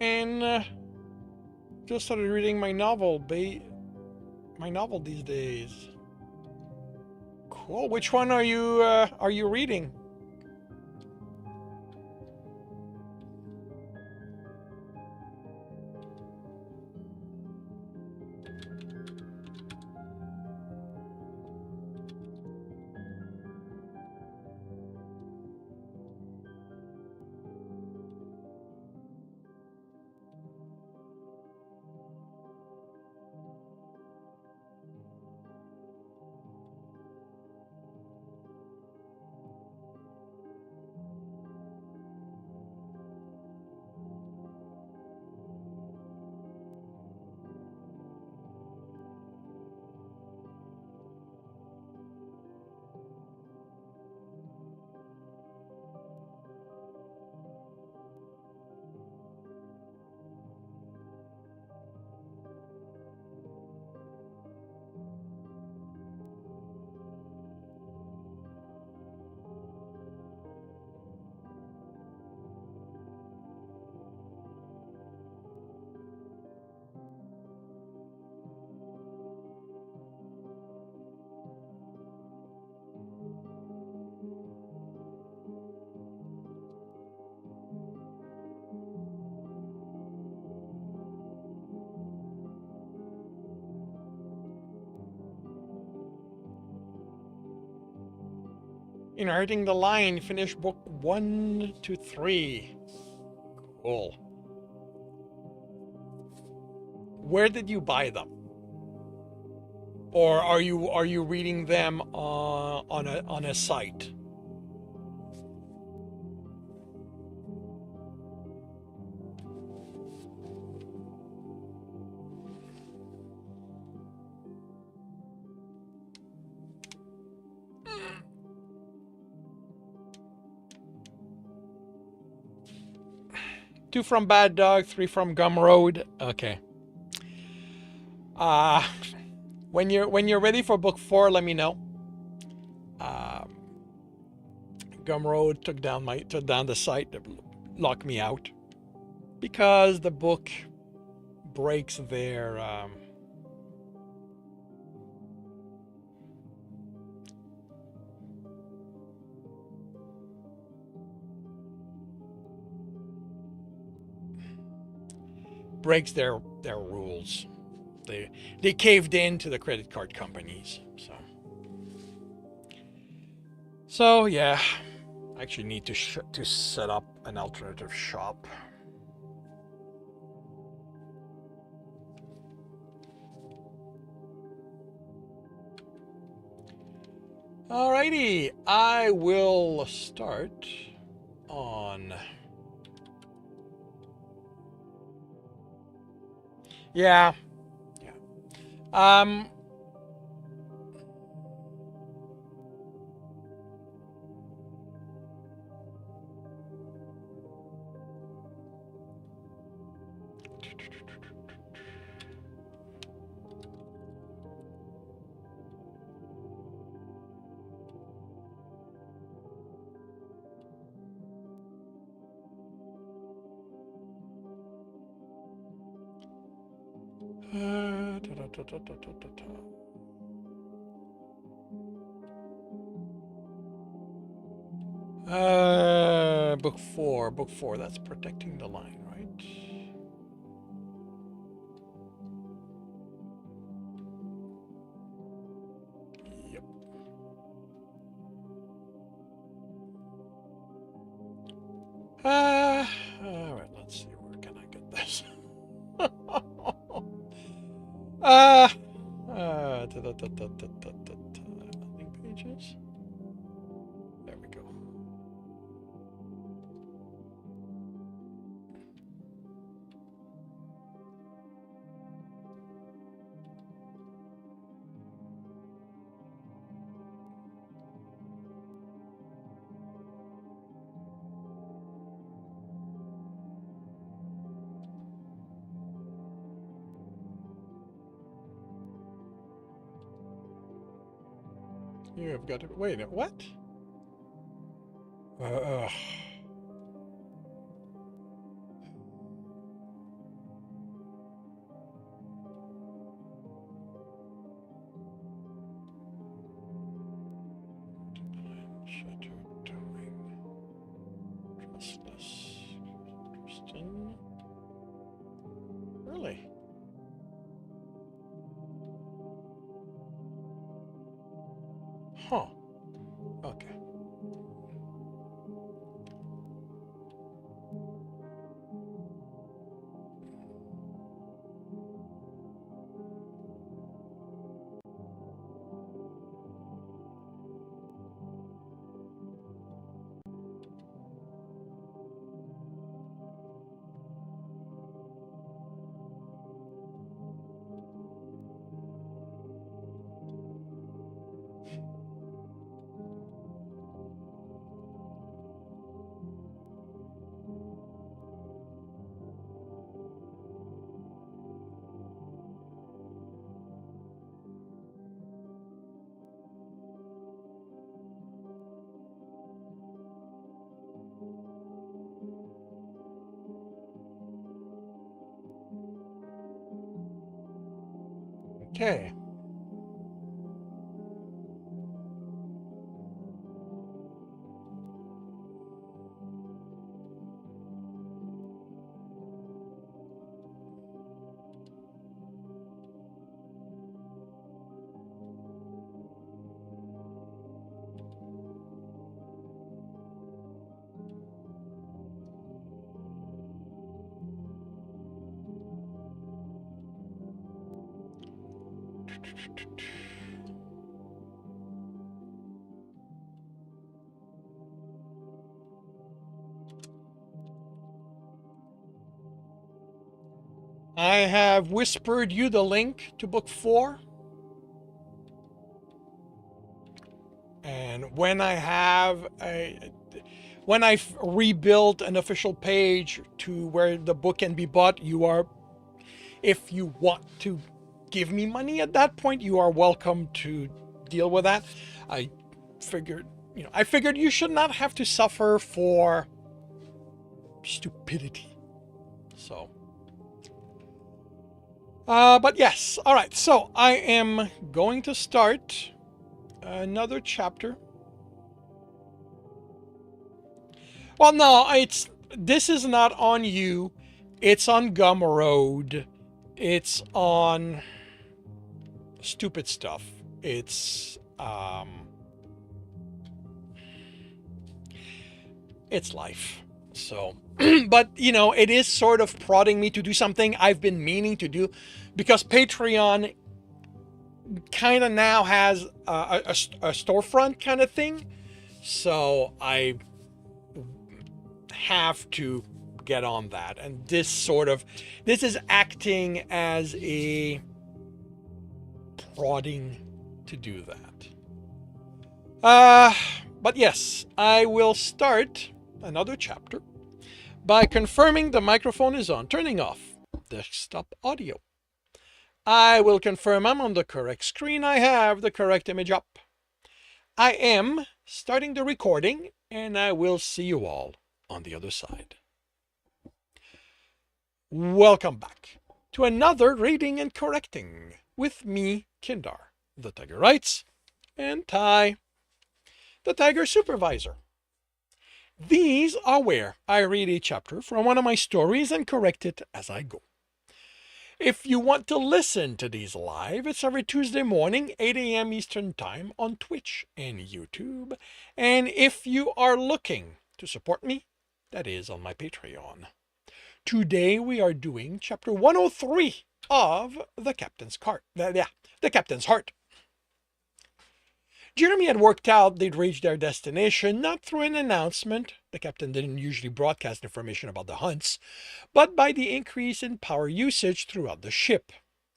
And just started reading my novel, these days. Cool. Which one are you reading? Inheriting the Line. Finish book 1 to 3. Cool. Where did you buy them? Or are you reading them on a site? Two from Bad Dog, 3 from Gumroad. Okay. When you're ready for book 4, let me know. Gumroad took down the site, locked me out because the book breaks their rules. They caved in to the credit card companies. So yeah, I actually need to set up an alternative shop. Alrighty, I will start on. Yeah. Book 4, that's Protecting the Line, right? Yep. Alright, let's see, where can I get this? Link pages. There we go. You have got to wait. What? Trustless. Interesting. Really? Huh. Okay. Okay. I have whispered you the link to book 4. And when I've rebuilt an official page to where the book can be bought, if you want to give me money at that point, you are welcome to deal with that. I figured you should not have to suffer for stupidity. So, but yes, all right. So I am going to start another chapter. Well, no, this is not on you. It's on Gumroad. It's on stupid stuff. It's life. So, but it is sort of prodding me to do something I've been meaning to do, because Patreon kind of now has a storefront kind of thing. So I have to get on that, and this is acting as a prodding to do that. But yes, I will start another chapter by confirming the microphone is on, turning off desktop audio. I will confirm I'm on the correct screen. I have the correct image up. I am starting the recording, and I will see you all on the other side. Welcome back to another Reading and Correcting with me, Kindar, the Tiger Writes, and Ty, the Tiger Supervisor. These are where I read a chapter from one of my stories and correct it as I go. If you want to listen to these live, it's every Tuesday morning, 8 a.m. Eastern Time on Twitch and YouTube. And if you are looking to support me, that is on my Patreon. Today we are doing chapter 103 of The Captain's Heart. The Captain's Heart. Jeremy had worked out they'd reached their destination not through an announcement. The captain didn't usually broadcast information about the hunts, but by the increase in power usage throughout the ship.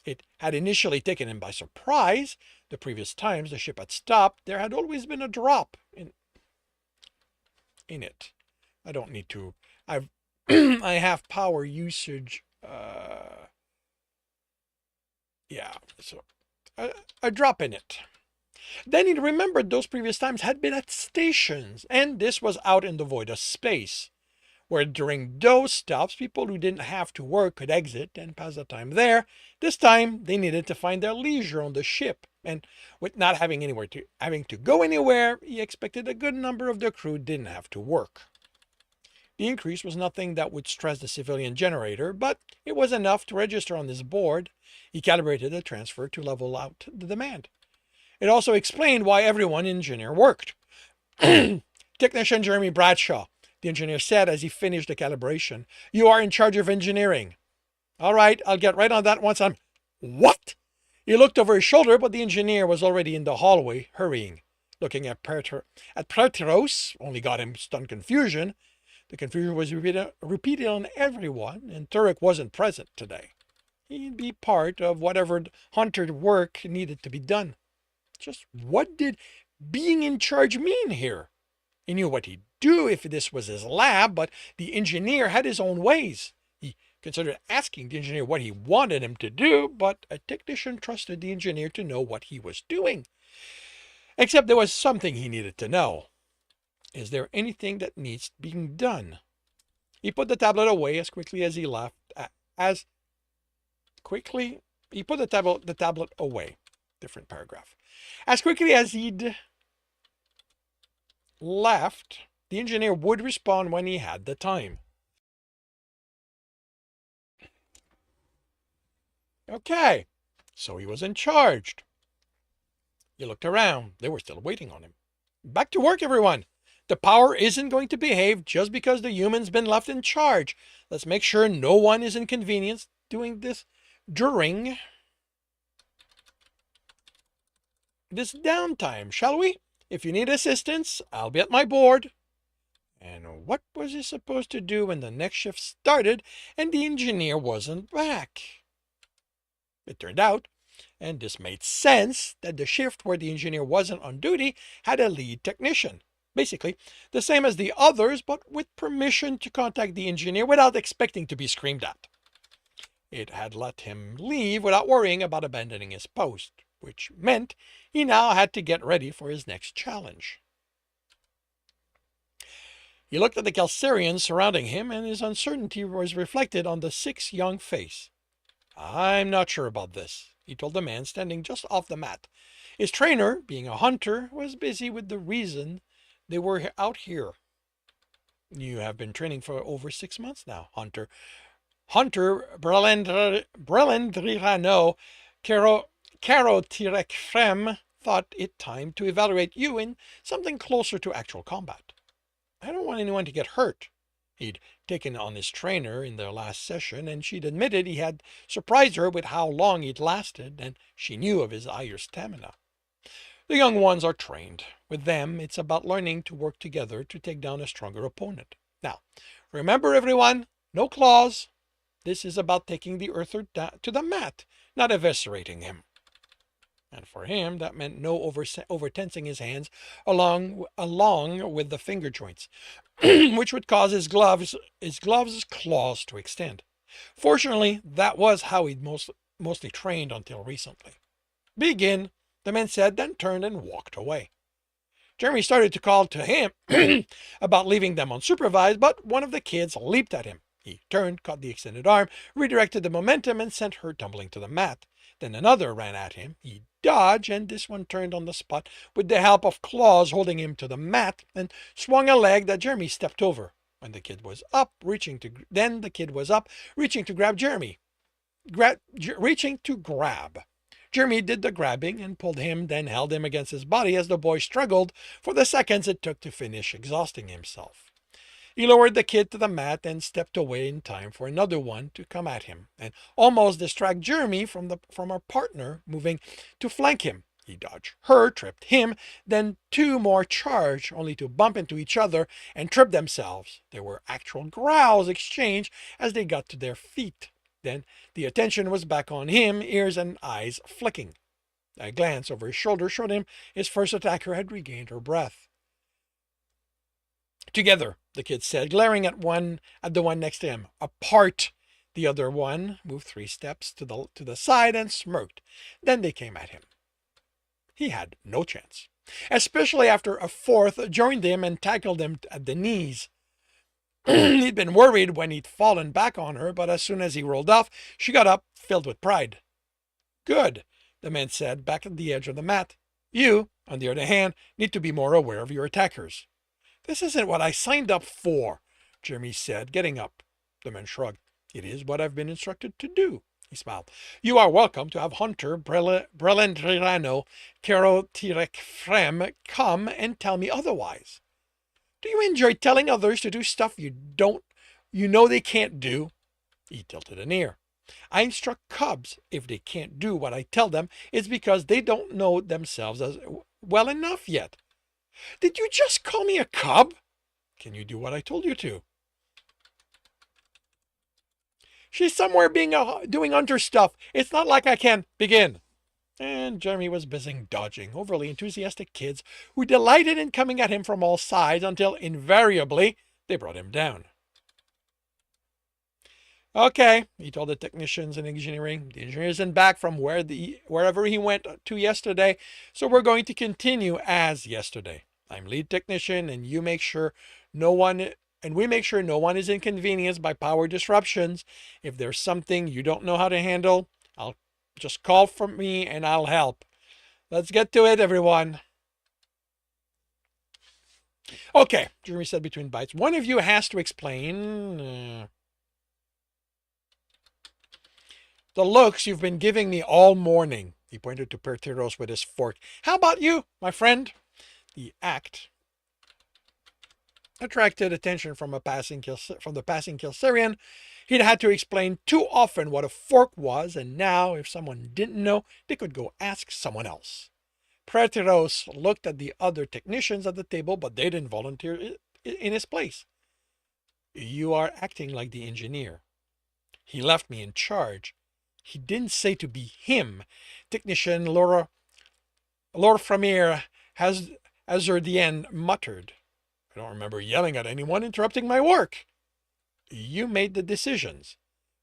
It had initially taken him by surprise. The previous times the ship had stopped, there had always been a drop in it. I don't need to. I have power usage. So a drop in it. Then he remembered those previous times had been at stations, and this was out in the void of space, where during those stops, people who didn't have to work could exit and pass the time there. This time, they needed to find their leisure on the ship, and with not having to go anywhere, he expected a good number of the crew didn't have to work. The increase was nothing that would stress the civilian generator, but it was enough to register on his board. He calibrated the transfer to level out the demand. It also explained why everyone in engineer worked. Technician Jeremy Bradshaw, the engineer said as he finished the calibration. You are in charge of engineering. All right, I'll get right on that once I'm... What? He looked over his shoulder, but the engineer was already in the hallway, hurrying. Looking at Prateros only got him stunned confusion. The confusion was repeated on everyone, and Turek wasn't present today. He'd be part of whatever hunter work needed to be done. Just what did being in charge mean here? He knew what he'd do if this was his lab, but the engineer had his own ways. He considered asking the engineer what he wanted him to do, but a technician trusted the engineer to know what he was doing. Except there was something he needed to know. Is there anything that needs being done? He put the tablet away as quickly as he left. He put the tablet away. Different paragraph. As quickly as he'd left, the engineer would respond when he had the time. Okay, so he was in charge. He looked around. They were still waiting on him. Back to work, everyone. The power isn't going to behave just because the human's been left in charge. Let's make sure no one is inconvenienced doing this during this downtime, shall we? If you need assistance, I'll be at my board." And what was he supposed to do when the next shift started and the engineer wasn't back? It turned out, and this made sense, that the shift where the engineer wasn't on duty had a lead technician. Basically, the same as the others, but with permission to contact the engineer without expecting to be screamed at. It had let him leave without worrying about abandoning his post, which meant he now had to get ready for his next challenge. He looked at the Calcarians surrounding him, and his uncertainty was reflected on the 6 young face. "I'm not sure about this," he told the man standing just off the mat. His trainer, being a hunter, was busy with the reason they were out here. "You have been training for over 6 months now, Hunter. Hunter Brelendrirano Carotirecfrem thought it time to evaluate you in something closer to actual combat. I don't want anyone to get hurt." He'd taken on his trainer in their last session, and she'd admitted he had surprised her with how long he'd lasted, and she knew of his higher stamina. "The young ones are trained. With them, it's about learning to work together to take down a stronger opponent. Now, remember everyone, no claws. This is about taking the earther to the mat, not eviscerating him." And for him, that meant no over-tensing his hands along with the finger joints, which would cause his gloves' claws to extend. Fortunately, that was how he'd mostly trained until recently. "Begin," the man said, then turned and walked away. Jeremy started to call to him about leaving them unsupervised, but one of the kids leaped at him. He turned, caught the extended arm, redirected the momentum, and sent her tumbling to the mat. Then another ran at him. He dodged, and this one turned on the spot with the help of claws holding him to the mat, and swung a leg that Jeremy stepped over. When the kid was up, reaching to grab Jeremy. Reaching to grab. Jeremy did the grabbing and pulled him, then held him against his body as the boy struggled for the seconds it took to finish exhausting himself. He lowered the kid to the mat and stepped away in time for another one to come at him and almost distract Jeremy from our partner moving to flank him. He dodged her, tripped him, then 2 more charged, only to bump into each other and trip themselves. There were actual growls exchanged as they got to their feet. Then the attention was back on him, ears and eyes flicking. A glance over his shoulder showed him his first attacker had regained her breath. "Together," the kid said, glaring at the one next to him. "Apart." The other one moved 3 steps to the side and smirked. Then they came at him. He had no chance, especially after a 4th joined him and tackled him at the knees. He'd been worried when he'd fallen back on her, but as soon as he rolled off, she got up, filled with pride. "Good," the man said, back at the edge of the mat. "You, on the other hand, need to be more aware of your attackers." "This isn't what I signed up for," Jeremy said, getting up. The man shrugged. "It is what I've been instructed to do." He smiled. "You are welcome to have Hunter Brelendrirano Carotirecfrem come and tell me otherwise." "Do you enjoy telling others to do stuff you know they can't do?" He tilted an ear. "I instruct cubs. If they can't do what I tell them, it's because they don't know themselves as well enough yet." "Did you just call me a cub?" "Can you do what I told you to?" "She's somewhere doing hunter stuff. It's not like I can begin." And Jeremy was busy dodging overly enthusiastic kids who delighted in coming at him from all sides until invariably they brought him down. "Okay," he told the technicians in engineering. "The engineer isn't back from wherever he went to yesterday, so we're going to continue as yesterday. I'm lead technician, and we make sure no one is inconvenienced by power disruptions. If there's something you don't know how to handle, I'll just call for me and I'll help. Let's get to it, everyone." "Okay," Jeremy said between bites. "One of you has to explain the looks you've been giving me all morning." He pointed to Pertiros with his fork. "How about you, my friend?" The act attracted attention from the passing Calcarian. He'd had to explain too often what a fork was, and now, if someone didn't know, they could go ask someone else. Prateros looked at the other technicians at the table, but they didn't volunteer in his place. You are acting like the engineer. He left me in charge. He didn't say to be him. Technician Lord Framier has Azurdien muttered. I don't remember yelling at anyone interrupting my work. You made the decisions,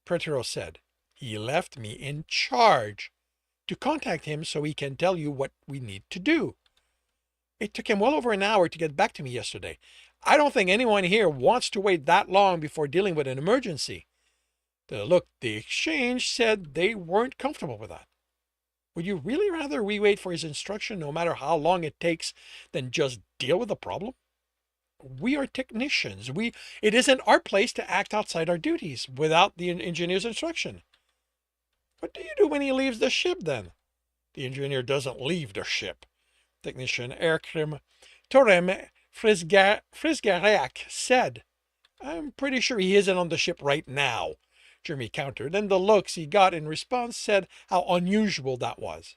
Prateros said. He left me in charge to contact him so he can tell you what we need to do. It took him well over an hour to get back to me yesterday. I don't think anyone here wants to wait that long before dealing with an emergency. The look they exchanged said they weren't comfortable with that. Would you really rather we wait for his instruction no matter how long it takes than just deal with the problem? We are technicians. It isn't our place to act outside our duties without the engineer's instruction. What do you do when he leaves the ship then? The engineer doesn't leave the ship. Technician Erkrim Torem Frisgariak said. I'm pretty sure he isn't on the ship right now, Jeremy countered, and the looks he got in response said how unusual that was.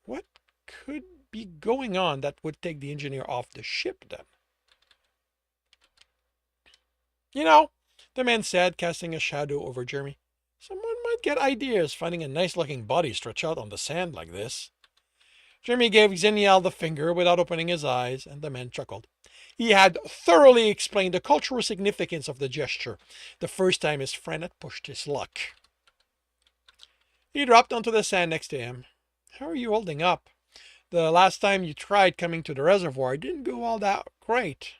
What could be going on that would take the engineer off the ship then? You know, the man said, casting a shadow over Jeremy. Someone might get ideas finding a nice-looking body stretched out on the sand like this. Jeremy gave Xenial the finger without opening his eyes, and the man chuckled. He had thoroughly explained the cultural significance of the gesture the first time his friend had pushed his luck. He dropped onto the sand next to him. How are you holding up? The last time you tried coming to the reservoir didn't go all that great.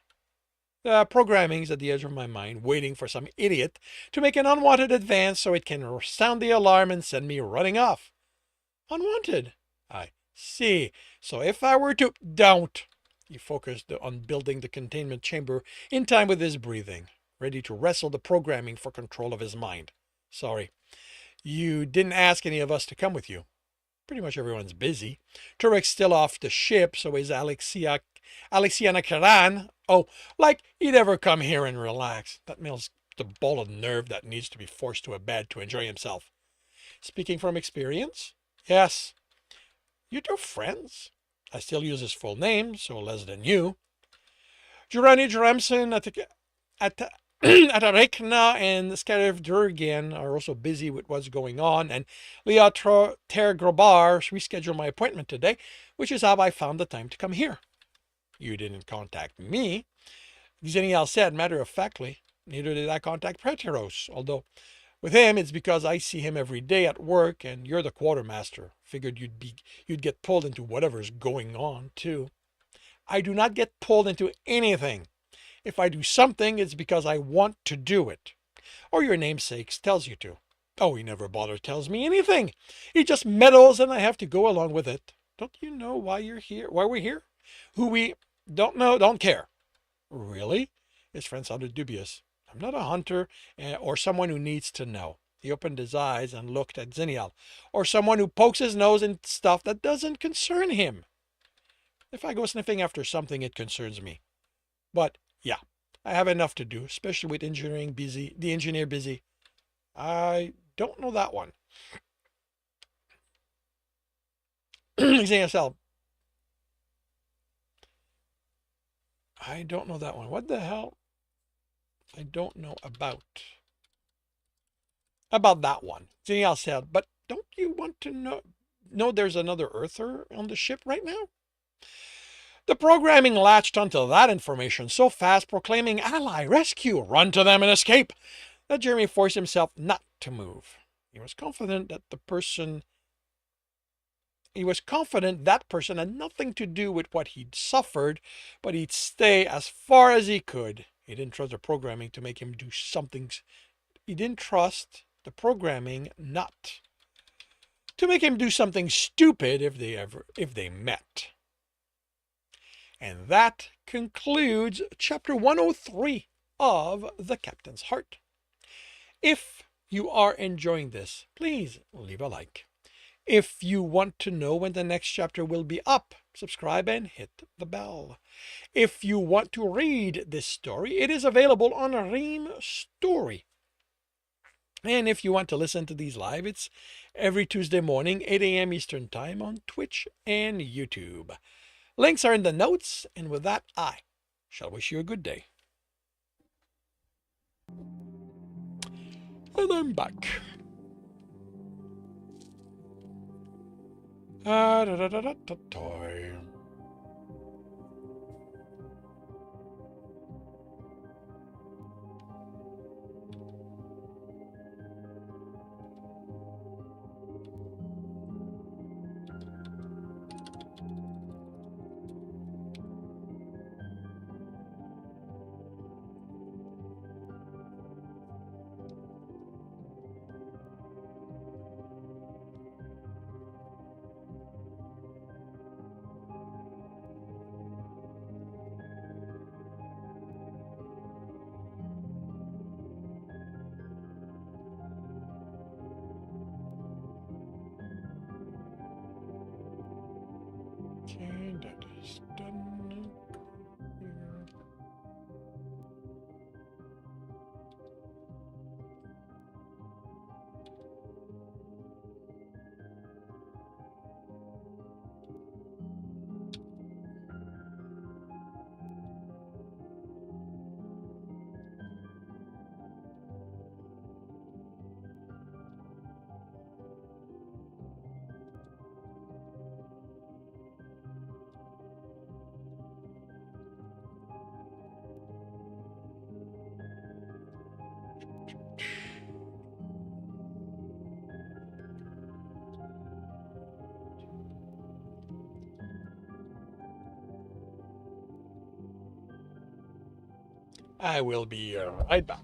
The programming's at the edge of my mind, waiting for some idiot to make an unwanted advance so it can sound the alarm and send me running off. Unwanted? I see. So if I were to... Don't! He focused on building the containment chamber in time with his breathing, ready to wrestle the programming for control of his mind. Sorry. You didn't ask any of us to come with you. Pretty much everyone's busy. Turek's still off the ship, so is Alexiana Karan. Oh, like he'd ever come here and relax. That man's the ball of nerve that needs to be forced to a bed to enjoy himself. Speaking from experience? Yes. You two friends? I still use his full name, so less than you. Jurani Juremson at Atarekna and Skariv Durgan are also busy with what's going on, and Leah Tergrobar rescheduled my appointment today, which is how I found the time to come here. You didn't contact me. Xenial said matter-of-factly. Neither did I contact Prateros, although with him it's because I see him every day at work and you're the quartermaster. Figured you'd get pulled into whatever's going on, too. I do not get pulled into anything. If I do something, it's because I want to do it. Or your namesake tells you to. Oh, he never bothers tells me anything. He just meddles and I have to go along with it. Don't you know why you're here? Why we're here? Who we don't know, don't care. Really? His friend sounded dubious. I'm not a hunter or someone who needs to know. He opened his eyes and looked at Xenial. Or someone who pokes his nose in stuff that doesn't concern him. If I go sniffing after something, it concerns me. But, yeah, I have enough to do, especially with the engineer busy. I don't know that one. Xenial. I don't know that one. What the hell? I don't know about that one. Xenial said, but don't you want to know there's another Earther on the ship right now? The programming latched onto that information so fast, proclaiming ally, rescue, run to them and escape, that Jeremy forced himself not to move. He was confident that person had nothing to do with what he'd suffered, but he'd stay as far as he could. He didn't trust the programming to make him do something. He didn't trust the programming not to make him do something stupid if they met. And that concludes chapter 103 of The Captain's Heart. If you are enjoying this, please leave a like. If you want to know when the next chapter will be up, subscribe and hit the bell. If you want to read this story, it is available on Ream Story. And if you want to listen to these live, it's every Tuesday morning, 8 a.m. Eastern Time on Twitch and YouTube. Links are in the notes, and with that, I shall wish you a good day. And I'm back. Toy. Okay, that is done. I will be right back.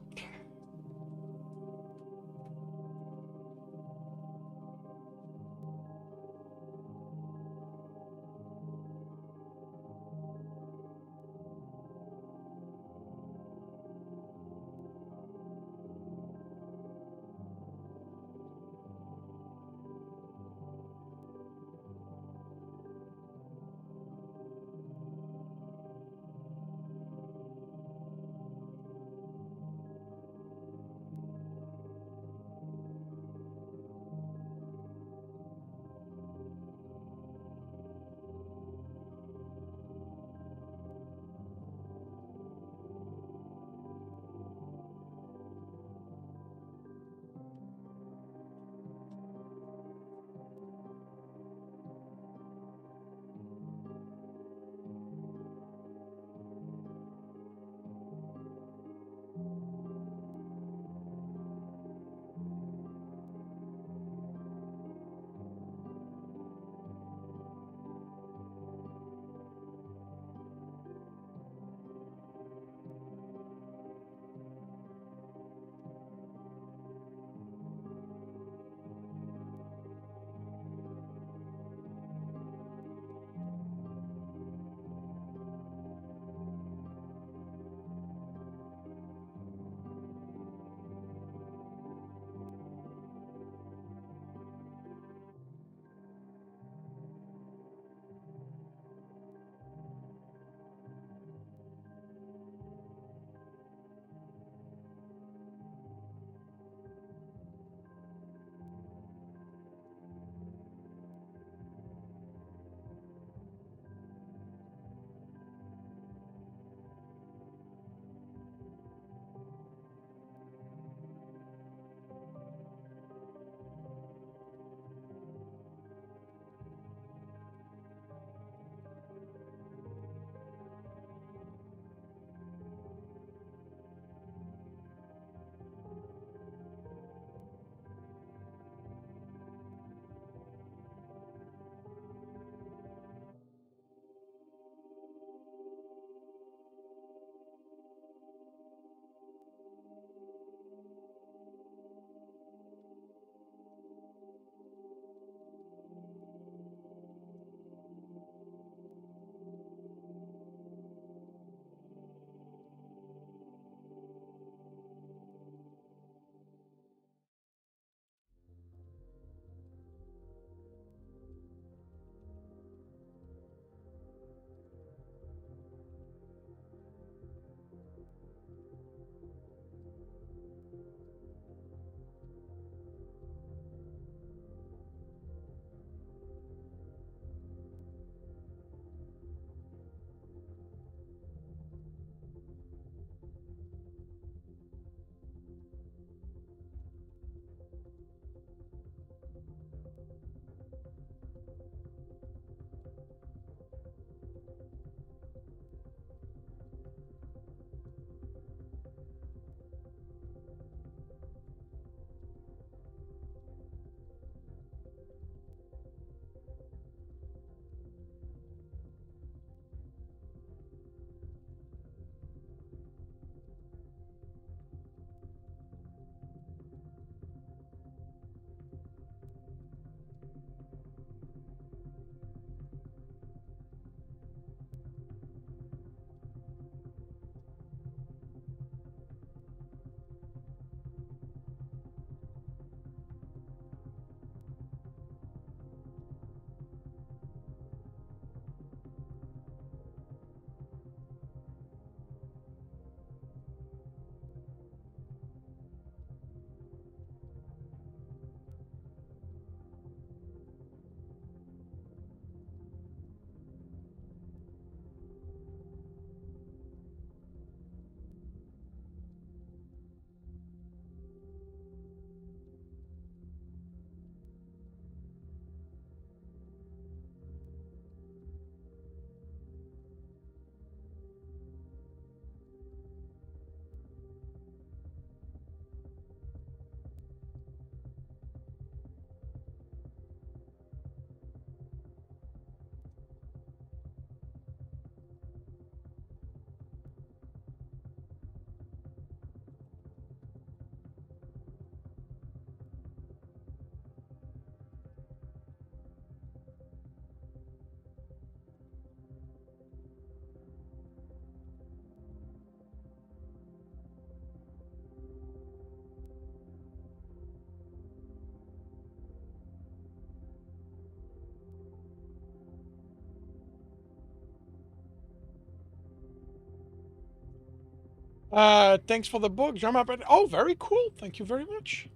Thanks for the book, Drum Up. Oh, very cool. Thank you very much.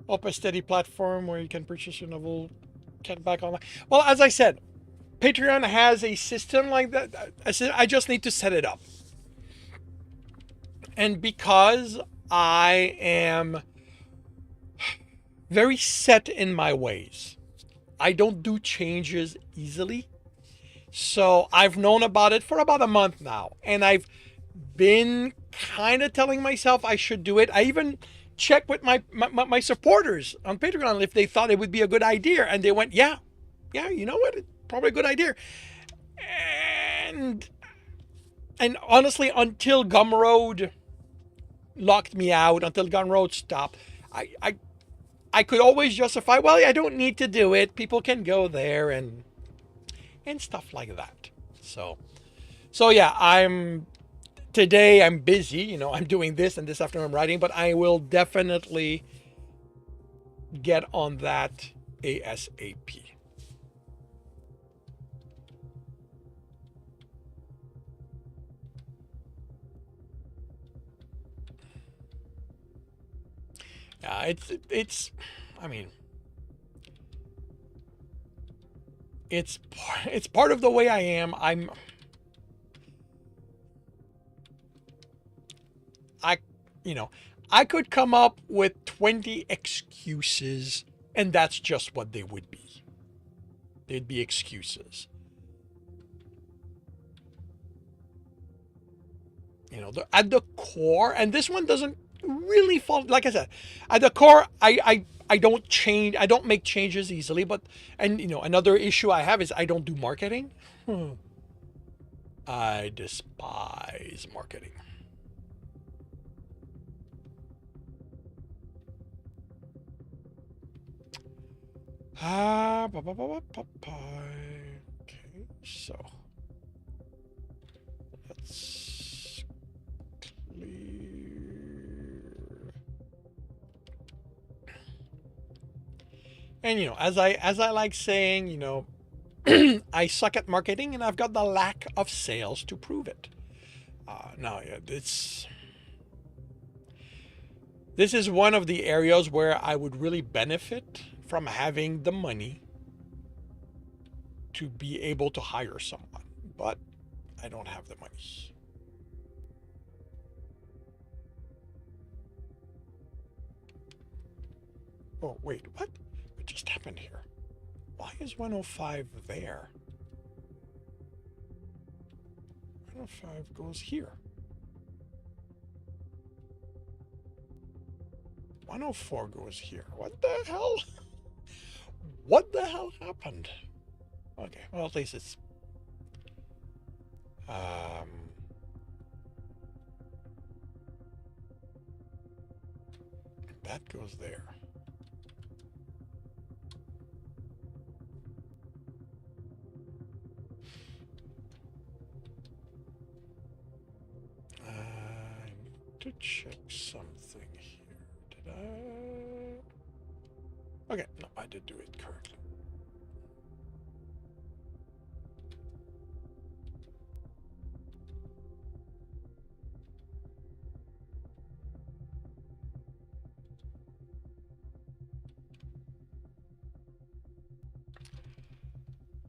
Up a steady platform where you can purchase your novel, get back online. Well, as I said, Patreon has a system like that. I just need to set it up. And because I am very set in my ways, I don't do changes easily. So I've known about it for about a month now, and I've been kind of telling myself I should do it. I even checked with my supporters on Patreon if they thought it would be a good idea, and they went, "Yeah, yeah, you know what? It's probably a good idea." And honestly, until Gumroad locked me out, until Gumroad stopped, I could always justify, well, I don't need to do it. People can go there and stuff like that. So yeah, today I'm busy, I'm doing this, and this afternoon I'm writing, but I will definitely get on that ASAP. Yeah, I mean, it's part of the way I am. I you know, I could come up with 20 excuses, and that's just what they would be. They'd be excuses. At the core, and this one doesn't really fall, like I said, at the core, I don't change, I don't make changes easily, but, and another issue I have is I don't do marketing. I despise marketing. Okay, so let's clear. And as I like saying, I suck at marketing, and I've got the lack of sales to prove it. Now, yeah, this is one of the areas where I would really benefit from having the money to be able to hire someone, but I don't have the money. Oh, wait, what just happened here? Why is 105 there? 105 goes here. 104 goes here. What the hell? What the hell happened? Okay, well, at least it's that goes there. I need to check something here. Did I? Okay, no, I did do it correctly.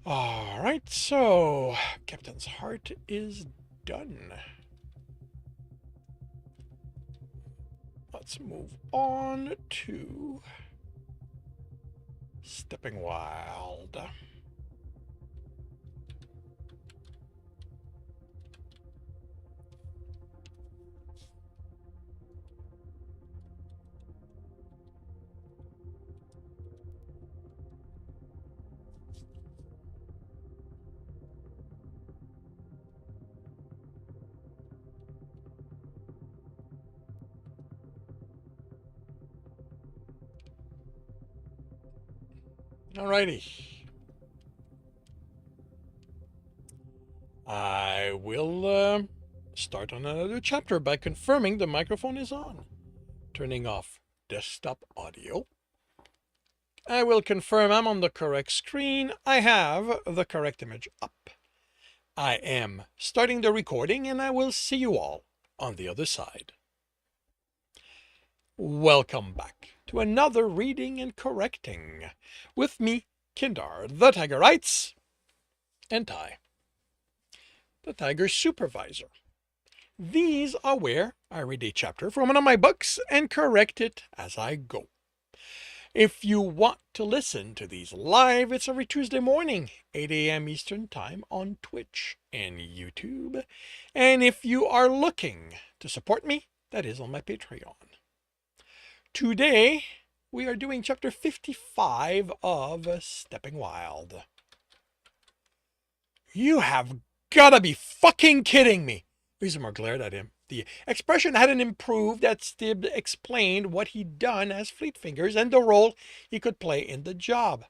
All right, so Captain's Heart is done. Let's move on to Stepping Wild. Alrighty. I will start on another chapter by confirming the microphone is on. Turning off desktop audio. I will confirm I'm on the correct screen. I have the correct image up. I am starting the recording, and I will see you all on the other side. Welcome back to another reading and correcting with me, Kindar, the Tiger Writes, and Ty, the Tiger Supervisor. These are where I read a chapter from one of my books and correct it as I go. If you want to listen to these live, it's every Tuesday morning, 8 a.m. Eastern Time on Twitch and YouTube. And if you are looking to support me, that is on my Patreon. Today, we are doing chapter 55 of Stepping Wild. You have gotta be fucking kidding me! Uzumar glared at him. The expression hadn't improved as Stib explained what he'd done as Fleet Fingers and the role he could play in the job.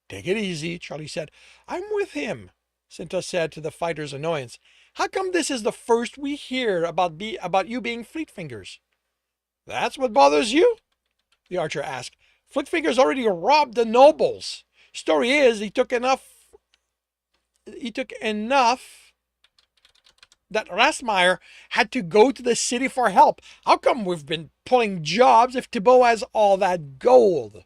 Take it easy, Charlie said. I'm with him, Cinta said to the fighter's annoyance. How come this is the first we hear about you being Fleet Fingers? That's what bothers you? The archer asked. Fleet Fingers already robbed the nobles. Story is, he took enough that Rasmeyer had to go to the city for help. How come we've been pulling jobs if Thibault has all that gold?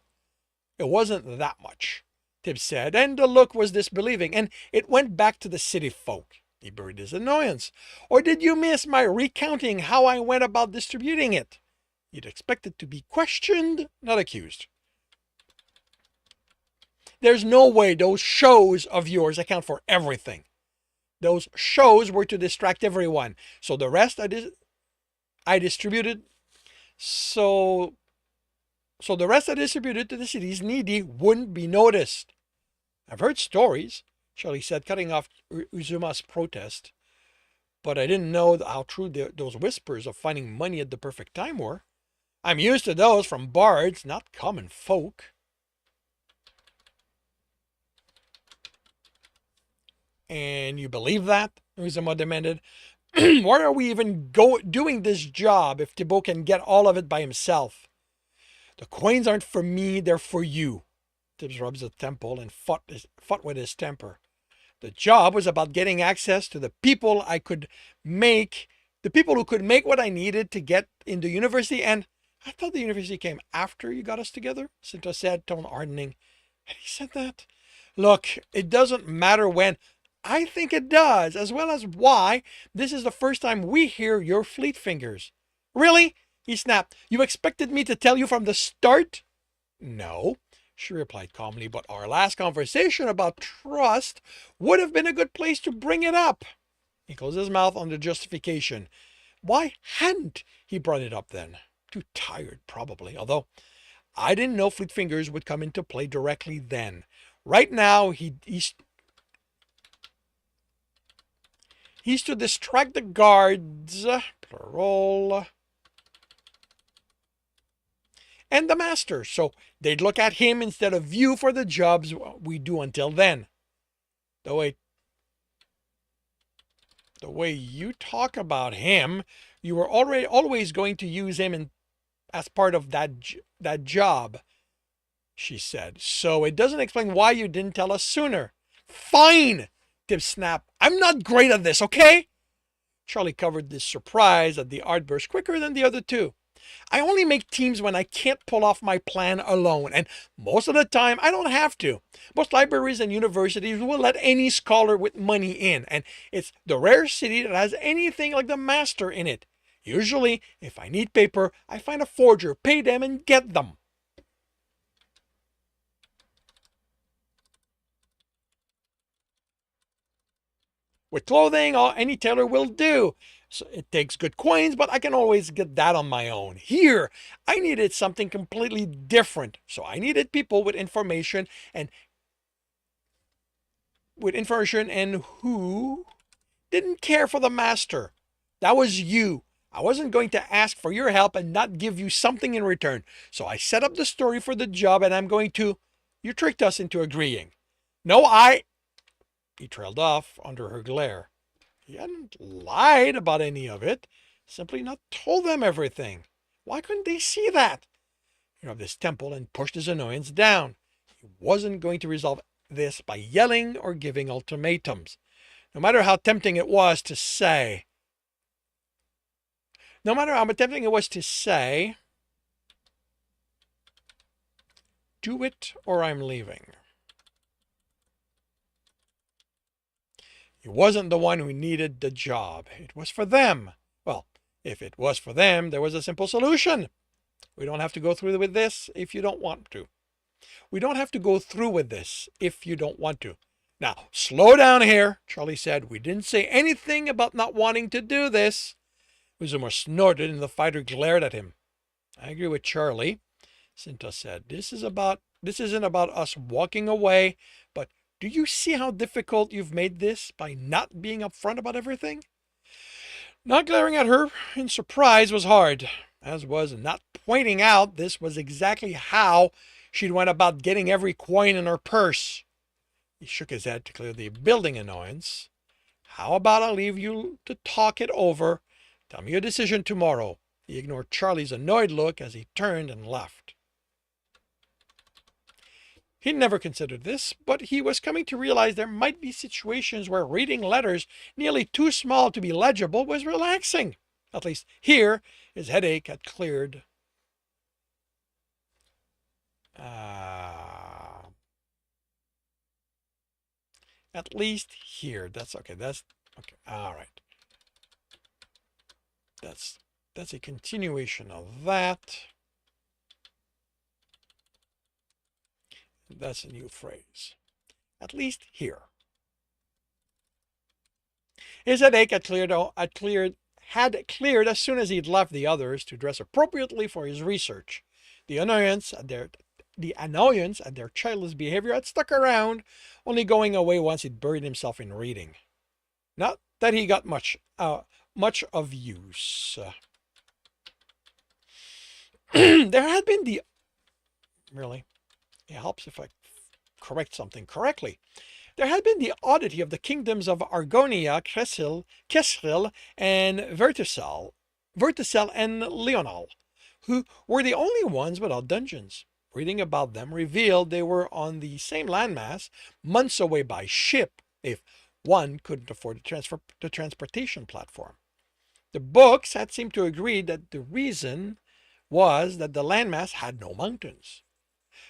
It wasn't that much, Tibbs said, and the look was disbelieving, and it went back to the city folk. He buried his annoyance. Or did you miss my recounting how I went about distributing it? You'd expect it to be questioned, not accused. There's no way those shows of yours account for everything. Those shows were to distract everyone. So the rest I distributed. So the rest I distributed to the cities needy wouldn't be noticed. I've heard stories, Charlie said, cutting off Uzuma's protest. But I didn't know how true those whispers of finding money at the perfect time were. I'm used to those from bards, not common folk. And you believe that? Uzuma demanded. Why are we even doing this job if Thibault can get all of it by himself? The coins aren't for me, they're for you. Tibbs rubs the temple and fought with his temper. The job was about getting access to the people who could make what I needed to get into university, and I thought the university came after you got us together, Cinta said, tone hardening. Had he said that? Look, it doesn't matter when. I think it does, as well as why this is the first time we hear your Fleet Fingers. Really? He snapped. You expected me to tell you from the start? No, she replied calmly, but our last conversation about trust would have been a good place to bring it up. He closed his mouth on the justification. Why hadn't he brought it up then? Too tired, probably, although I didn't know Fleet Fingers would come into play directly then. Right now, he's to distract the guards, plural, and the master, so they'd look at him instead of you for the jobs we do until then. The way you talk about him, you were always going to use him as part of that job, she said. So it doesn't explain why you didn't tell us sooner. Fine! Tibbs snapped. I'm not great at this, okay? Charlie covered this surprise at the outburst quicker than the other two. I only make teams when I can't pull off my plan alone, and most of the time I don't have to. Most libraries and universities will let any scholar with money in, and it's the rare city that has anything like the master in it. Usually, if I need paper, I find a forger, pay them, and get them. With clothing, any tailor will do. So it takes good coins, but I can always get that on my own. Here, I needed something completely different. So I needed people with information and who didn't care for the master. That was you. I wasn't going to ask for your help and not give you something in return. So I set up the story for the job, and I'm going to... You tricked us into agreeing. No, He trailed off under her glare. He hadn't lied about any of it, simply not told them everything. Why couldn't they see that? He rubbed his temple and pushed his annoyance down. He wasn't going to resolve this by yelling or giving ultimatums, no matter how tempting it was to say. No matter how tempting it was to say, do it or I'm leaving. He wasn't the one who needed the job. It was for them. Well, if it was for them, there was a simple solution. We don't have to go through with this if you don't want to. We don't have to go through with this if you don't want to. Now, slow down here, Charlie said. We didn't say anything about not wanting to do this. Uzuma snorted and the fighter glared at him. I agree with Charlie, Cinta said. This isn't about us walking away, but do you see how difficult you've made this by not being upfront about everything? Not glaring at her in surprise was hard, as was not pointing out this was exactly how she'd went about getting every coin in her purse. He shook his head to clear the building annoyance. How about I leave you to talk it over? Tell me your decision tomorrow. He ignored Charlie's annoyed look as he turned and left. He'd never considered this, but he was coming to realize there might be situations where reading letters nearly too small to be legible was relaxing. At least here, his headache had cleared. At least here. That's okay. That's okay. All right. That's a continuation of that. That's a new phrase. At least here. His headache had cleared as soon as he'd left the others to dress appropriately for his research. The annoyance at their childless behavior had stuck around, only going away once he'd buried himself in reading. Not that he got much of use. There had been the... Really? It helps if I correct something correctly. There had been the oddity of the kingdoms of Argonia, Kesril, and Verticel and Leonal, who were the only ones without dungeons. Reading about them revealed they were on the same landmass, months away by ship, if one couldn't afford the transportation platform. The books had seemed to agree that the reason was that the landmass had no mountains.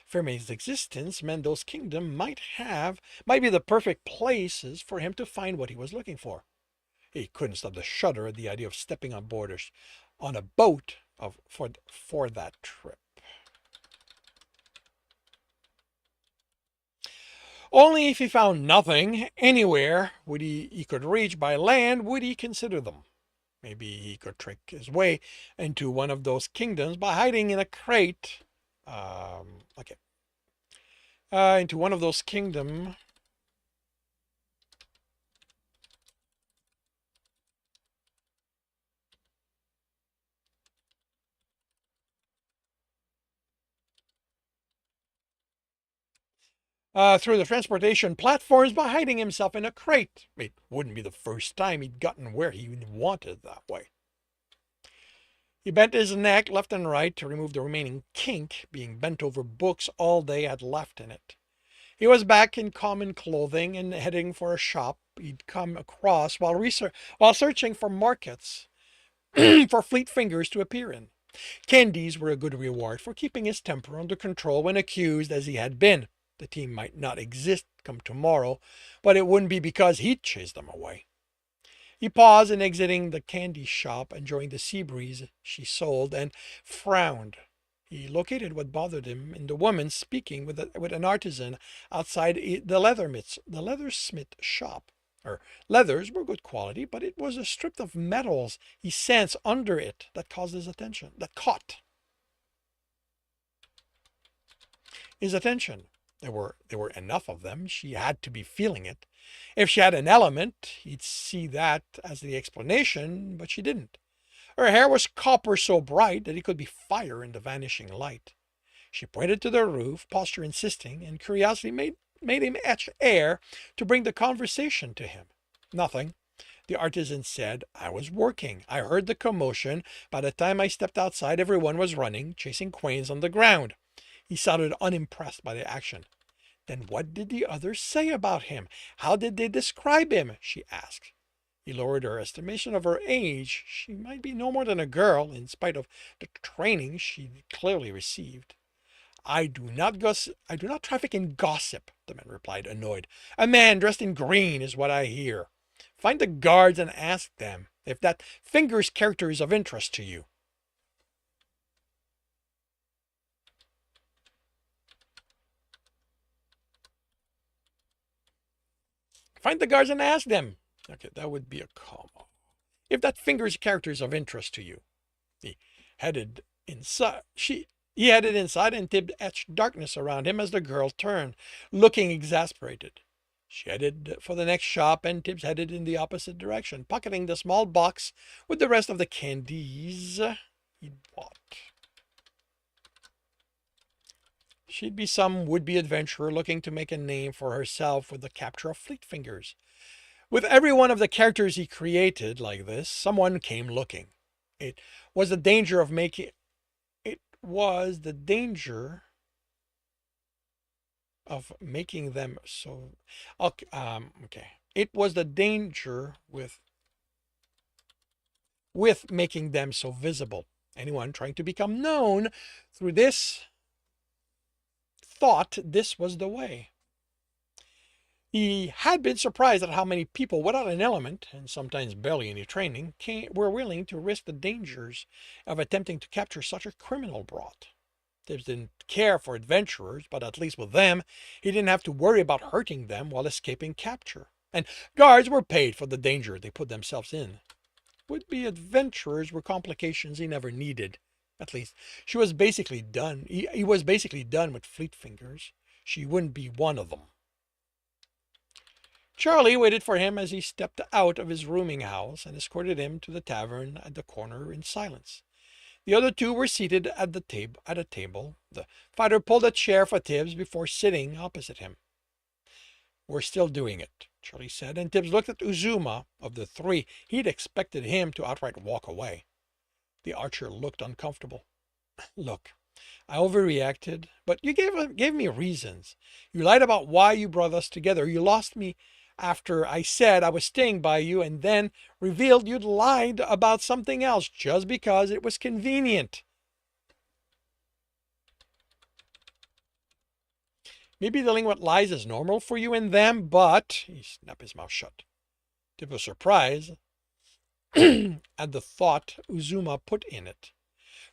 Fermi's existence meant those kingdoms might be the perfect places for him to find what he was looking for. He couldn't stop to shudder at the idea of stepping on board on a boat for that trip. Only if he found nothing anywhere he could reach by land would he consider them. Maybe he could trick his way into one of those kingdoms by hiding in a crate. Into one of those kingdoms. Through the transportation platforms by hiding himself in a crate. It wouldn't be the first time he'd gotten where he wanted that way. He bent his neck left and right to remove the remaining kink, being bent over books all day had left in it. He was back in common clothing and heading for a shop he'd come across while searching for markets for fleet fingers to appear in. Candies were a good reward for keeping his temper under control when accused as he had been. The team might not exist come tomorrow, but it wouldn't be because he'd chased them away. He paused in exiting the candy shop, enjoying the sea breeze she sold, and frowned. He located what bothered him in the woman speaking with an artisan outside the leathersmith shop. Her leathers were good quality, but it was a strip of metals he sensed under it that caught his attention. There were enough of them. She had to be feeling it. If she had an element, he'd see that as the explanation, but she didn't. Her hair was copper so bright that it could be fire in the vanishing light. She pointed to the roof, posture insisting, and curiosity made him etch air to bring the conversation to him. Nothing. The artisan said, I was working. I heard the commotion. By the time I stepped outside, everyone was running, chasing queens on the ground. He sounded unimpressed by the action. Then what did the others say about him? How did they describe him? She asked. He lowered her estimation of her age. She might be no more than a girl, in spite of the training she clearly received. I do not traffic in gossip, the man replied, annoyed. A man dressed in green is what I hear. Find the guards and ask them if that finger's character is of interest to you. Find the guards and ask them. Okay, that would be a comma. If that finger's character is of interest to you. He headed inside. He headed inside, and Tibbs etched darkness around him as the girl turned, looking exasperated. She headed for the next shop, and Tibbs headed in the opposite direction, pocketing the small box with the rest of the candies he'd bought. She'd be some would-be adventurer looking to make a name for herself with the capture of Fleet Fingers. With every one of the characters he created like this, someone came looking. It was the danger of making them so okay. It was the danger with making them so visible. Anyone trying to become known through this thought this was the way. He had been surprised at how many people without an element, and sometimes barely any training, were willing to risk the dangers of attempting to capture such a criminal brought. Tibbs didn't care for adventurers, but at least with them, he didn't have to worry about hurting them while escaping capture. And guards were paid for the danger they put themselves in. Would-be adventurers were complications he never needed. At least, she was basically done. He was basically done with Fleet Fingers. She wouldn't be one of them. Charlie waited for him as he stepped out of his rooming house and escorted him to the tavern at the corner in silence. The other two were seated at a table. The fighter pulled a chair for Tibbs before sitting opposite him. We're still doing it, Charlie said, and Tibbs looked at Uzuma. Of the three, he'd expected him to outright walk away. The archer looked uncomfortable. Look, I overreacted, but you gave me reasons. You lied about why you brought us together. You lost me after I said I was staying by you, and then revealed you'd lied about something else just because it was convenient. Maybe dealing with lies is normal for you and them, but he snapped his mouth shut. Tibbs was surprised at the thought Uzuma put in it.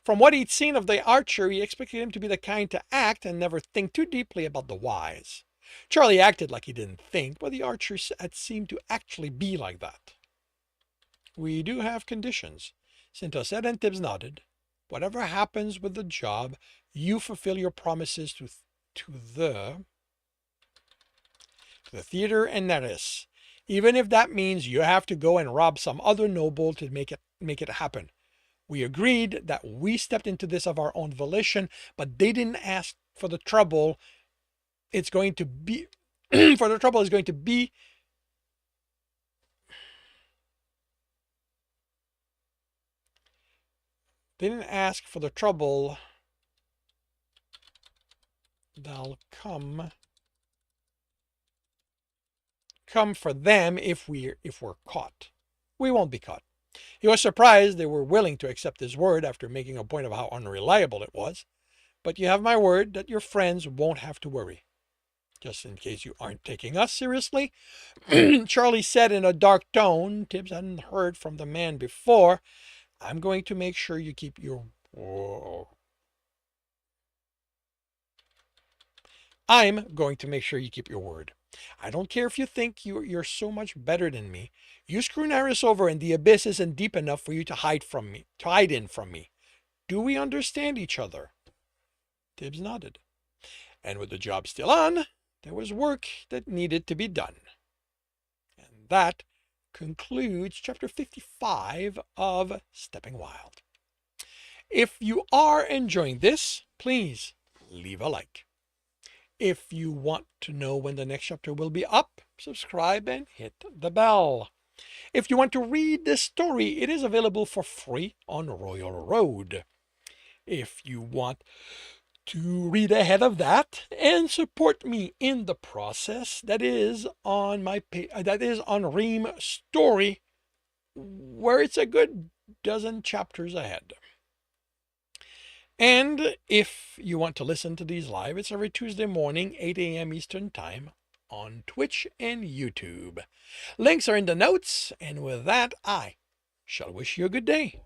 From what he'd seen of the archer, he expected him to be the kind to act and never think too deeply about the whys. Charlie acted like he didn't think, but the archer had seemed to actually be like that. We do have conditions, Cinta said, and Tibbs nodded. Whatever happens with the job, you fulfill your promises to the theater and Neris, even if that means you have to go and rob some other noble to make it happen. We agreed that we stepped into this of our own volition, but they didn't ask for the trouble. It's going to be for the trouble is going to be they didn't ask for the trouble that'll come for them if we're caught. We won't be caught. He was surprised they were willing to accept his word after making a point of how unreliable it was. But you have my word that your friends won't have to worry. Just in case you aren't taking us seriously, Charlie said in a dark tone Tibbs hadn't heard from the man before, I'm going to make sure you keep your word. I'm going to make sure you keep your word. I don't care if you think you're so much better than me. You screw Naris over and the abyss isn't deep enough for you to hide in from me. Do we understand each other? Tibbs nodded. And with the job still on, there was work that needed to be done. And that concludes chapter 55 of Stepping Wild. If you are enjoying this, please leave a like. If you want to know when the next chapter will be up, subscribe and hit the bell. If you want to read this story, it is available for free on Royal Road. If you want to read ahead of that and support me in the process, that is on Ream Story where it's a good dozen chapters ahead. And if you want to listen to these live, it's every Tuesday morning, 8 a.m. Eastern Time on Twitch and YouTube. Links are in the notes, and with that, I shall wish you a good day.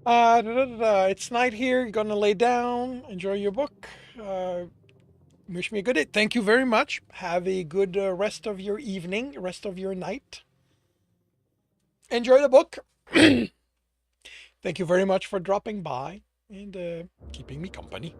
It's night here. You're gonna lay down, enjoy your book. Wish me a good day. Thank you very much. Have a good rest of your evening, rest of your night. Enjoy the book. Thank you very much for dropping by and keeping me company.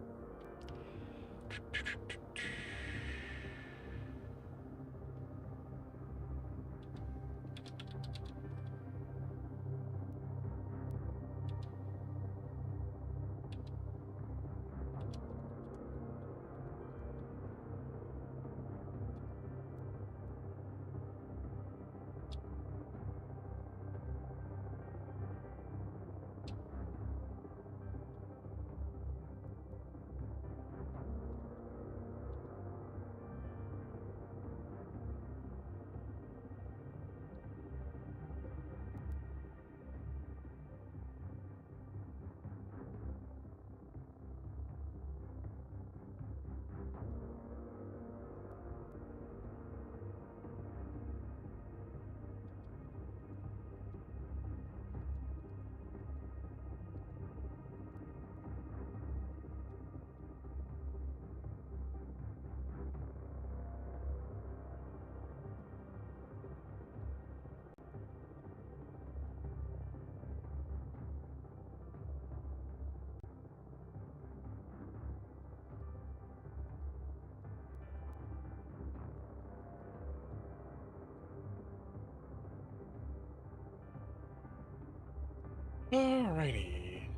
Alrighty.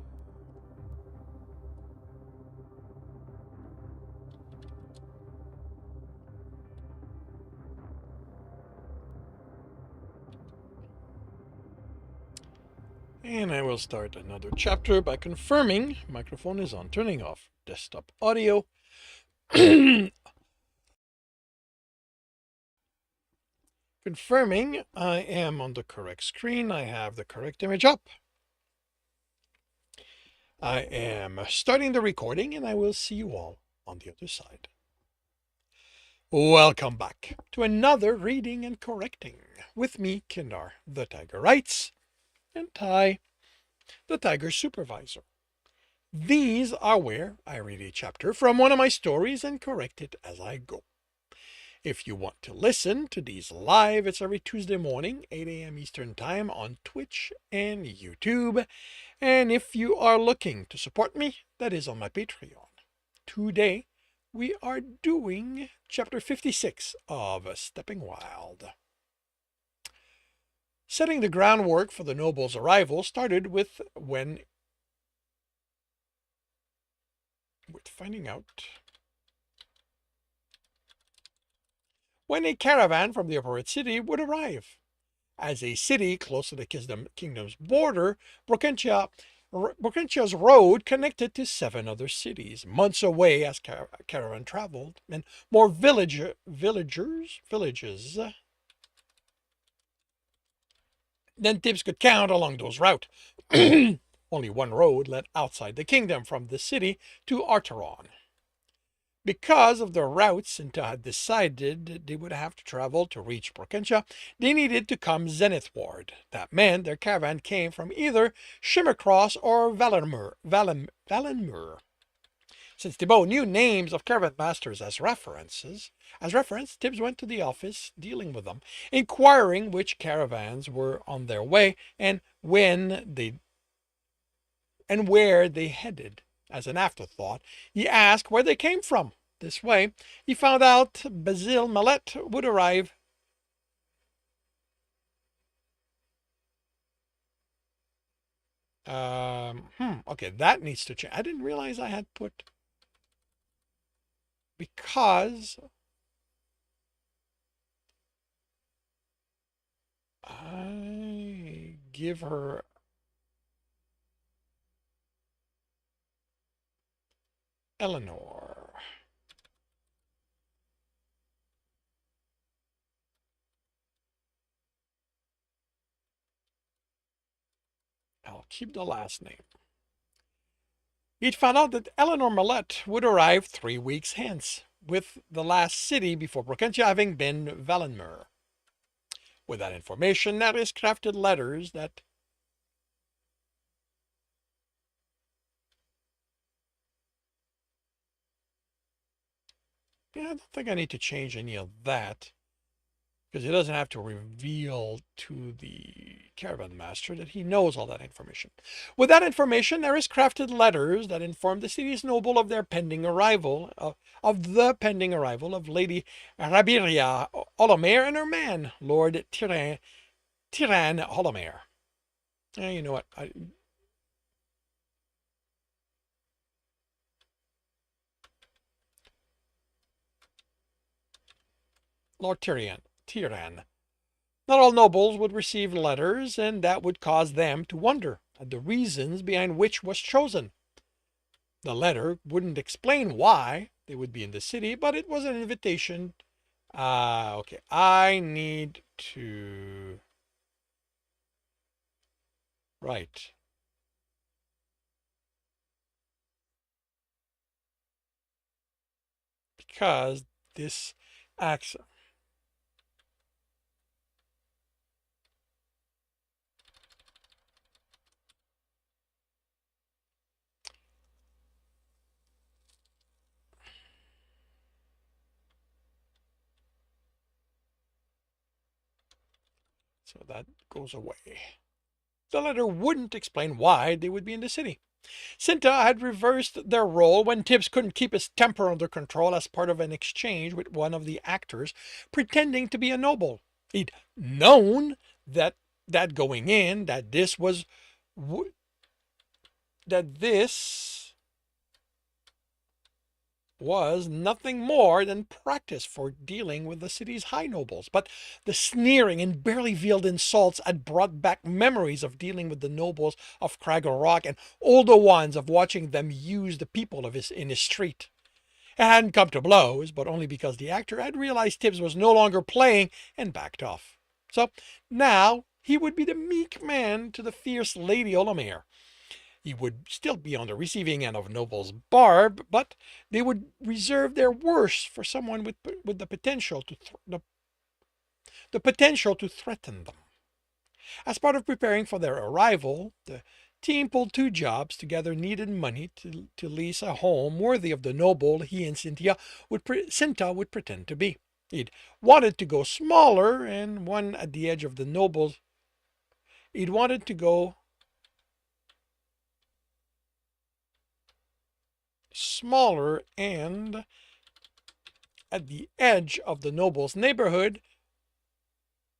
And I will start another chapter by confirming microphone is on, turning off desktop audio. Confirming I am on the correct screen. I have the correct image up. I am starting the recording and I will see you all on the other side. Welcome back to another reading and correcting with me, Kindar, the Tiger Writes, and Ty, the Tiger Supervisor. These are where I read a chapter from one of my stories and correct it as I go. If you want to listen to these live, it's every Tuesday morning, 8 a.m. Eastern Time on Twitch and YouTube. And if you are looking to support me, that is on my Patreon. Today, we are doing chapter 56 of Stepping Wild. Setting the groundwork for the noble's arrival started with finding out when a caravan from the Upper City would arrive. As a city close to the kingdom's border, Brokentia's road connected to 7 other cities, months away as caravan traveled, and more villages than Tibbs could count along those routes. Only one road led outside the kingdom from the city to Arteron. Because of the routes Sinta had decided they would have to travel to reach Brokentia, they needed to come zenithward. That meant their caravan came from either Shimmercross or Valenmur. Since Thibault knew names of caravan masters as reference, Tibbs went to the office dealing with them, inquiring which caravans were on their way and where they headed. As an afterthought, he asked where they came from. This way, he found out Basil Mallet would arrive. Okay, that needs to change. I didn't realize I had put... Because I give her Eleanor. I'll keep the last name. He'd found out that Eleanor Mallet would arrive 3 weeks hence, with the last city before Brokentia having been Valenmur. With that information, Naris crafted letters that Yeah, I don't think I need to change any of that, because he doesn't have to reveal to the caravan master that he knows all that information. With that information, there is crafted letters that inform the city's noble of their pending arrival, of the pending arrival of Lady Rabiria Holomer and her man, Lord Tiran Holomer. You know what? Lord Tiran. Not all nobles would receive letters, and that would cause them to wonder at the reasons behind which was chosen. The letter wouldn't explain why they would be in the city, but it was an invitation. Okay, I need to write. Because this acts. So that goes away. The letter wouldn't explain why they would be in the city. Cinta had reversed their role when Tibbs couldn't keep his temper under control as part of an exchange with one of the actors pretending to be a noble. He'd known that going in that this was nothing more than practice for dealing with the city's high nobles. But the sneering and barely veiled insults had brought back memories of dealing with the nobles of Craggle Rock and older ones of watching them use the people in his street. It hadn't come to blows, but only because the actor had realized Tibbs was no longer playing and backed off. So now he would be the meek man to the fierce Lady Olamere. He would still be on the receiving end of Noble's barb, but they would reserve their worst for someone with the potential the potential to threaten them. As part of preparing for their arrival, the team pulled two jobs to gather needed money to lease a home worthy of the noble he and Cinta would pretend to be. He'd wanted to go smaller and one at the edge of the nobles. He'd wanted to go smaller and at the edge of the noble's neighborhood.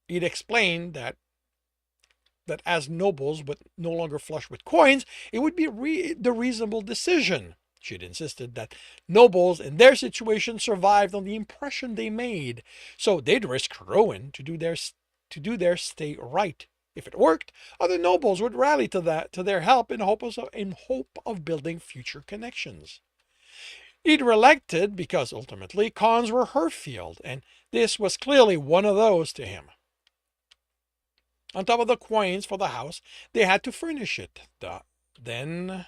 He'd explained that as nobles would no longer flush with coins, it would be the reasonable decision. She'd insisted that nobles in their situation survived on the impression they made, so they'd risk ruin to do their stay right. If it worked, other nobles would rally to their help in hope of building future connections. He'd reelected because ultimately cons were her field, and this was clearly one of those to him. On top of the coins for the house, they had to furnish it. Then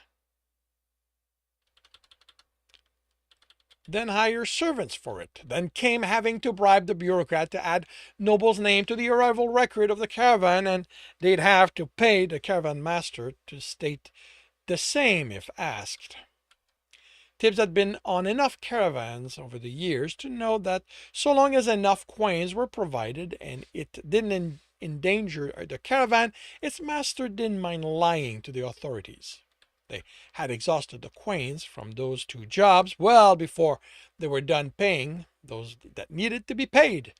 hire servants for it. Then came having to bribe the bureaucrat to add Noble's name to the arrival record of the caravan, and they'd have to pay the caravan master to state the same if asked. Tibbs had been on enough caravans over the years to know that so long as enough coins were provided and it didn't endanger the caravan, its master didn't mind lying to the authorities. They had exhausted the coins from those two jobs well before they were done paying those that needed to be paid.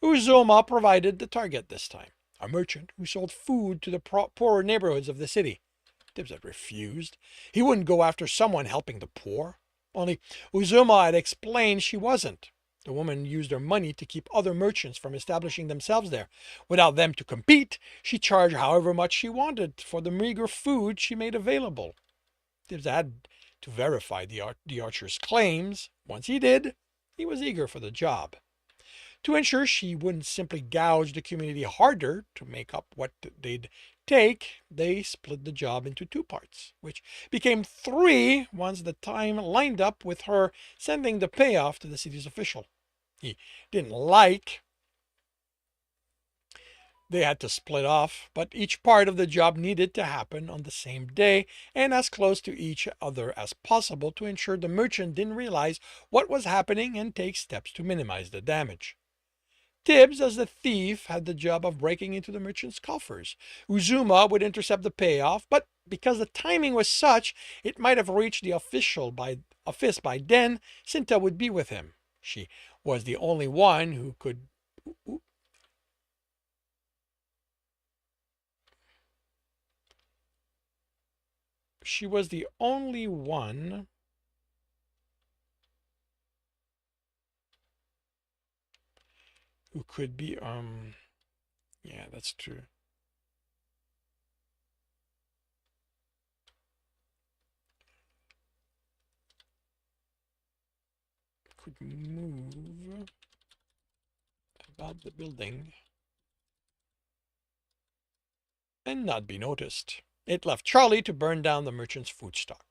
Uzoma provided the target this time, a merchant who sold food to the poorer neighborhoods of the city. Tibbs had refused. He wouldn't go after someone helping the poor. Only Uzuma had explained she wasn't. The woman used her money to keep other merchants from establishing themselves there. Without them to compete, she charged however much she wanted for the meager food she made available. Tibbs had to verify the archer's claims. Once he did, he was eager for the job. To ensure she wouldn't simply gouge the community harder to make up what they'd take, they split the job into two parts, which became three once the time lined up with her sending the payoff to the city's official. He didn't like They had to split off, but each part of the job needed to happen on the same day and as close to each other as possible to ensure the merchant didn't realize what was happening and take steps to minimize the damage. Tibbs, as the thief, had the job of breaking into the merchant's coffers. Uzuma would intercept the payoff, but because the timing was such, it might have reached the office by then. Cinta would be with him. She was the only one who could. She was the only one who could be. Yeah, that's true. Could move about the building and not be noticed. It left Charlie to burn down the merchant's food stock.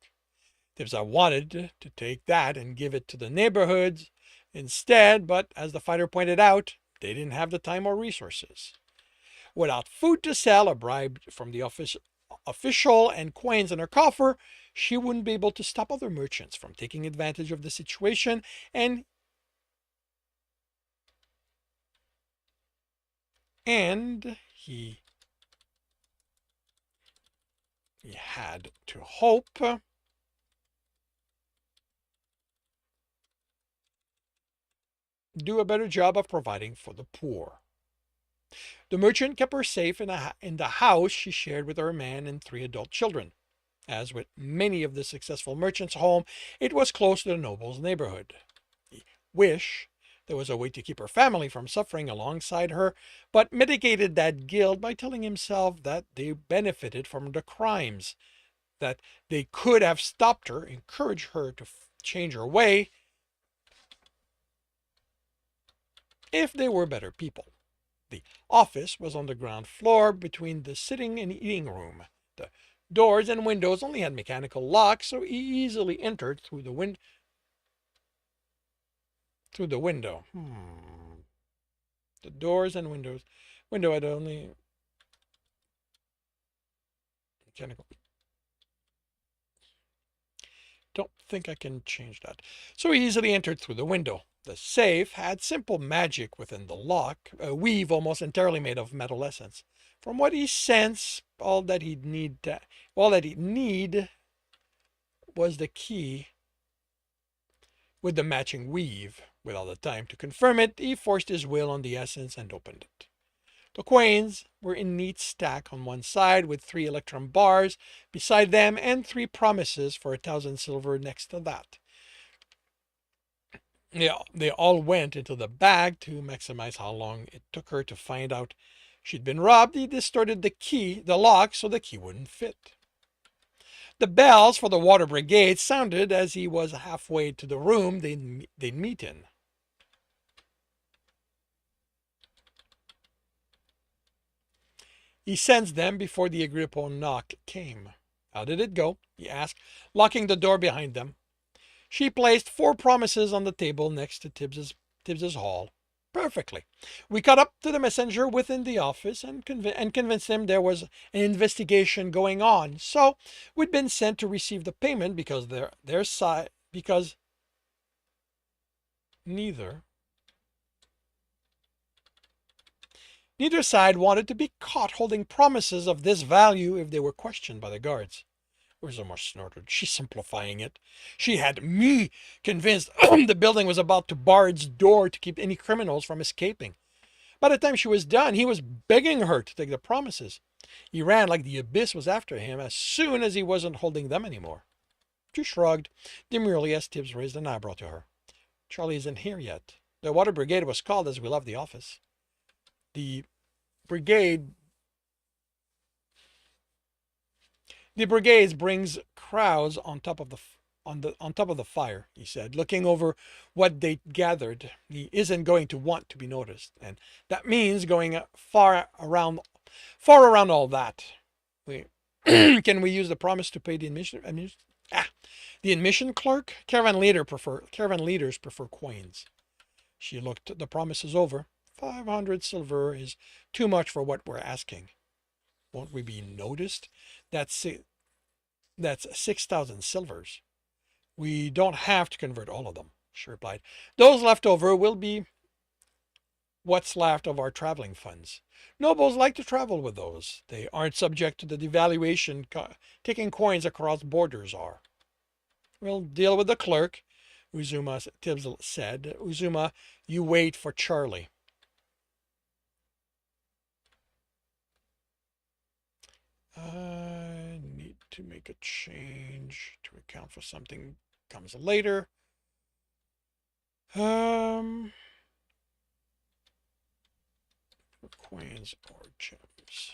Tibbs wanted to take that and give it to the neighborhoods instead, but as the fighter pointed out, they didn't have the time or resources. Without food to sell, a bribe from the official, and coins in her coffer, she wouldn't be able to stop other merchants from taking advantage of the situation, and he had to hope do a better job of providing for the poor. The merchant kept her safe in the house she shared with her man and 3 adult children. As with many of the successful merchants' home, it was close to the noble's neighborhood. He wished there was a way to keep her family from suffering alongside her, but mitigated that guilt by telling himself that they benefited from the crimes, that they could have stopped her, encouraged her to change her way if they were better people. The office was on the ground floor between the sitting and eating room. The doors and windows only had mechanical locks, so he easily entered through the window. The doors and windows. Window had only mechanical. Don't think I can change that. So he easily entered through the window. The safe had simple magic within the lock, a weave almost entirely made of metal essence. From what he sensed, all that he'd need was the key with the matching weave. Without the time to confirm it, he forced his will on the essence and opened it. The coins were in neat stack on one side with 3 electrum bars beside them and 3 promises for 1,000 silver next to that. They all went into the bag to maximize how long it took her to find out she'd been robbed. He distorted the lock, so the key wouldn't fit. The bells for the water brigade sounded as he was halfway to the room they'd meet in. He sensed them before the agreed-upon knock came. How did it go? He asked, locking the door behind them. She placed 4 promises on the table next to Tibbs's hall. Perfectly. We caught up to the messenger within the office and convinced him there was an investigation going on. So we'd been sent to receive the payment because neither side wanted to be caught holding promises of this value if they were questioned by the guards. Uzuma snorted. She's simplifying it. She had me convinced the building was about to bar its door to keep any criminals from escaping. By the time she was done, he was begging her to take the promises. He ran like the abyss was after him as soon as he wasn't holding them anymore. She shrugged demurely as Tibbs raised an eyebrow to her. Charlie isn't here yet. The water brigade was called as we left the office. The brigades brings crowds on top of the fire, he said, looking over what they gathered. He isn't going to want to be noticed, and that means going far around all that. Can we use the promise to pay the admission? The admission clerk. Caravan leaders prefer coins. She looked the promises over. 500 silver is too much for what we're asking. Won't we be noticed? That's that's 6,000 silvers. We don't have to convert all of them, she replied. Those left over will be what's left of our traveling funds. Nobles like to travel with those. They aren't subject to the devaluation taking coins across borders are. We'll deal with the clerk, Uzuma Tibbs said. Uzuma, you wait for Charlie. I need to make a change to account for something comes later. Coins or gems.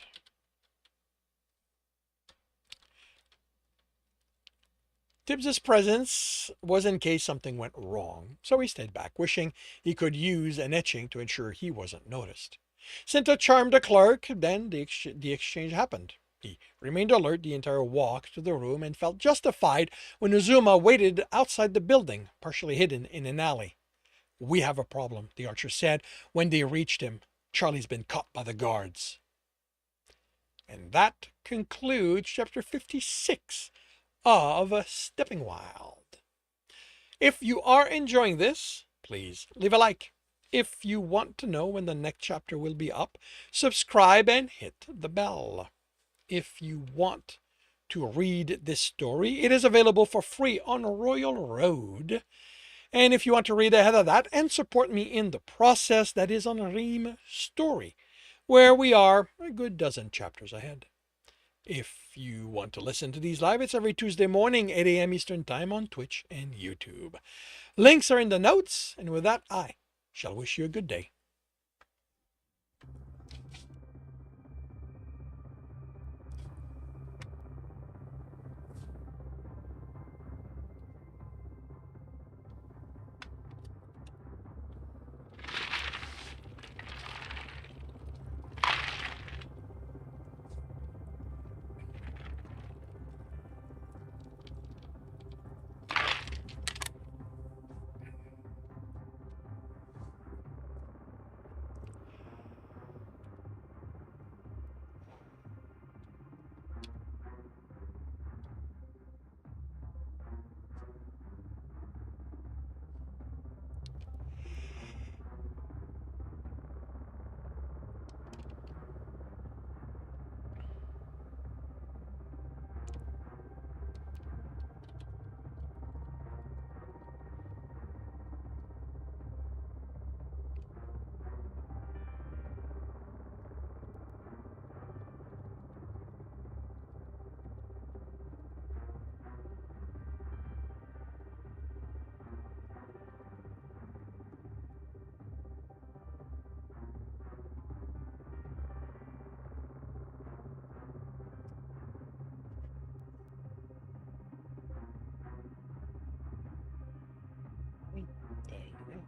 Tibbs's presence was in case something went wrong, so he stayed back, wishing he could use an etching to ensure he wasn't noticed. Sinta charmed the clerk, then the exchange happened. He remained alert the entire walk to the room and felt justified when Uzuma waited outside the building, partially hidden in an alley. We have a problem, the archer said when they reached him. Charlie's been caught by the guards. And that concludes chapter 56 of Stepping Wild. If you are enjoying this, please leave a like. If you want to know when the next chapter will be up, subscribe and hit the bell. If you want to read this story, it is available for free on Royal Road. And if you want to read ahead of that and support me in the process, that is on Ream Story, where we are a good dozen chapters ahead. If you want to listen to these live, it's every Tuesday morning, 8 a.m. Eastern Time on Twitch and YouTube. Links are in the notes, and with that, I shall wish you a good day. There you go.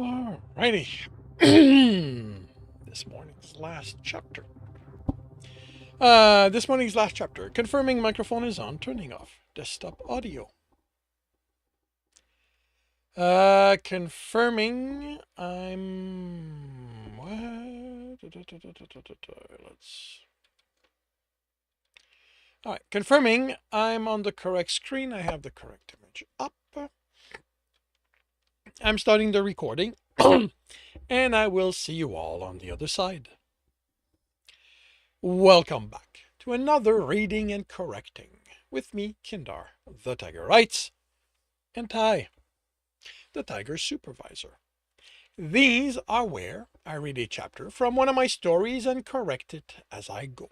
Alrighty. This morning's last chapter. This morning's last chapter. Confirming microphone is on, turning off desktop audio. Confirming I'm. Let's. Alright, confirming I'm on the correct screen. I have the correct image up. I'm starting the recording. And I will see you all on the other side. Welcome back to another reading and correcting with me, Kindar, the Tiger Writes, and Ty, the Tiger Supervisor. These are where I read a chapter from one of my stories and correct it as I go.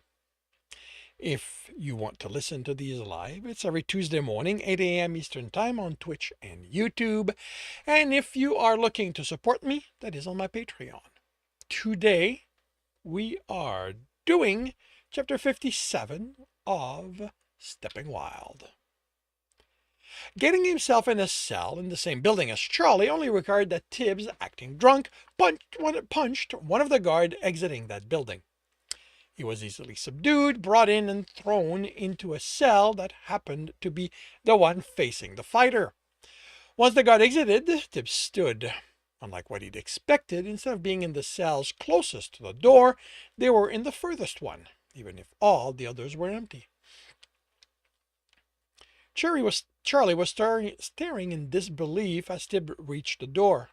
If you want to listen to these live, it's every Tuesday morning, 8 a.m. Eastern Time on Twitch and YouTube. And if you are looking to support me, that is on my Patreon. Today, we are doing chapter 57 of Stepping Wild. Getting himself in a cell in the same building as Charlie only required that Tibbs, acting drunk, punched one of the guards exiting that building. He was easily subdued, brought in, and thrown into a cell that happened to be the one facing the fighter. Once the guard exited, Tibbs stood. Unlike what he'd expected, instead of being in the cells closest to the door, they were in the furthest one, even if all the others were empty. Charlie was staring in disbelief as Tibbs reached the door.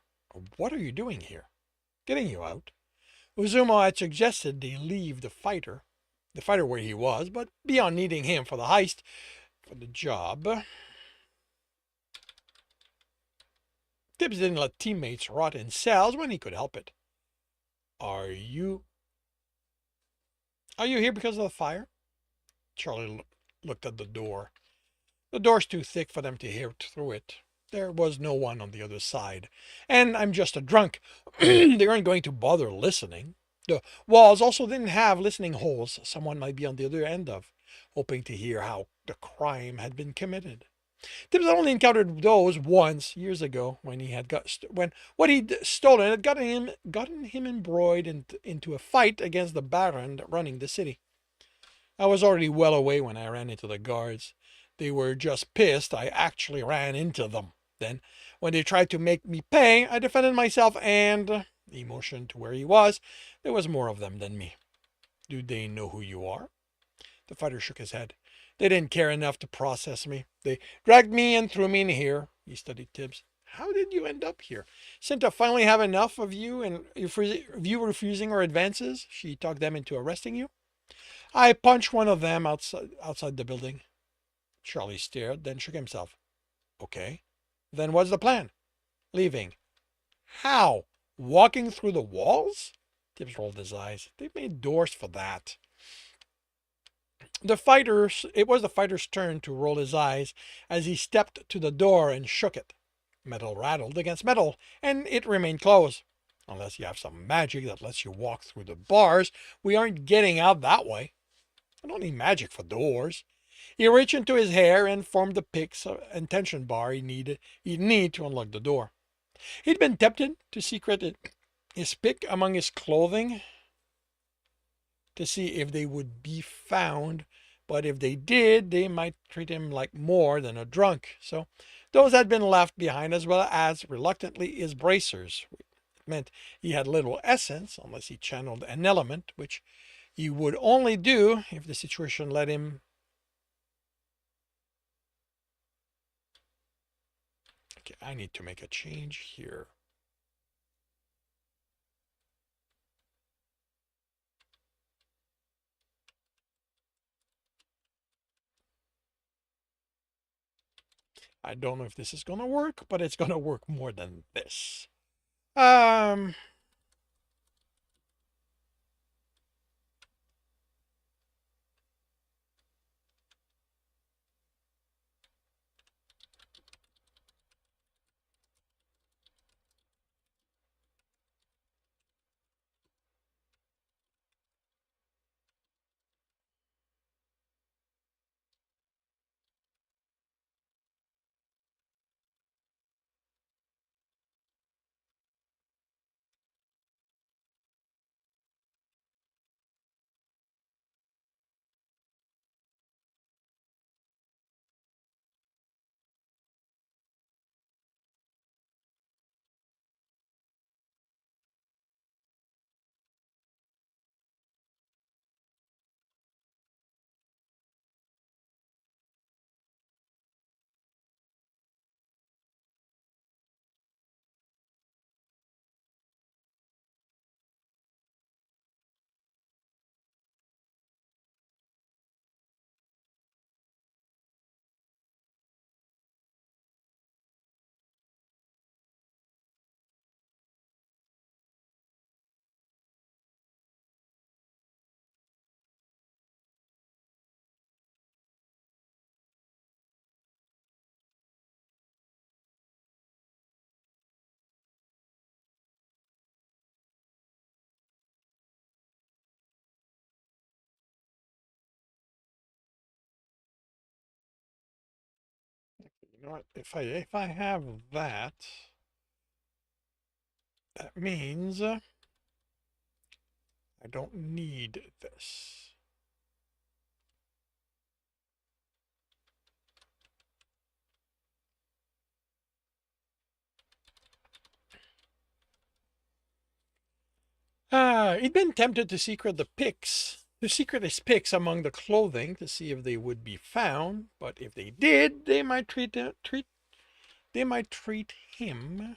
"What are you doing here?" "Getting you out." Uzumo had suggested they leave the fighter where he was, but beyond needing him for the heist, for the job, Tibbs didn't let teammates rot in cells when he could help it. Are you here because of the fire?" Charlie looked at the door. "The door's too thick for them to hear through it. There was no one on the other side. And I'm just a drunk. They aren't going to bother listening. The walls also didn't have listening holes someone might be on the other end of, hoping to hear how the crime had been committed." Tibbs only encountered those once years ago when what he'd stolen had gotten him embroiled into a fight against the Baron running the city. "I was already well away when I ran into the guards. They were just pissed I actually ran into them. Then, when they tried to make me pay, I defended myself and," he motioned to where he was, "there was more of them than me." "Do they know who you are?" The fighter shook his head. "They didn't care enough to process me. They dragged me and threw me in here." He studied Tibbs. "How did you end up here? Cinta finally have enough of you and you refusing her advances? She talked them into arresting you?" "I punched one of them outside the building." Charlie stared, then shook himself. "Okay. Then what's the plan?" "Leaving." "How? Walking through the walls?" Tibbs rolled his eyes. "They've made doors for that." It was the fighter's turn to roll his eyes as he stepped to the door and shook it. Metal rattled against metal, and it remained closed. "Unless you have some magic that lets you walk through the bars, we aren't getting out that way." "I don't need magic for doors." He reached into his hair and formed the picks and tension bar he'd need to unlock the door. He'd been tempted to secret his pick among his clothing to see if they would be found, but if they did, they might treat him like more than a drunk. So those had been left behind, as well as, reluctantly, his bracers. It meant he had little essence unless he channeled an element, which he would only do if the situation let him. Okay, I need to make a change here. I don't know if this is going to work, but it's going to work more than this. You know what? If I have that, that means I don't need this. He'd been tempted to secret his picks among the clothing to see if they would be found, but if they did, they might treat him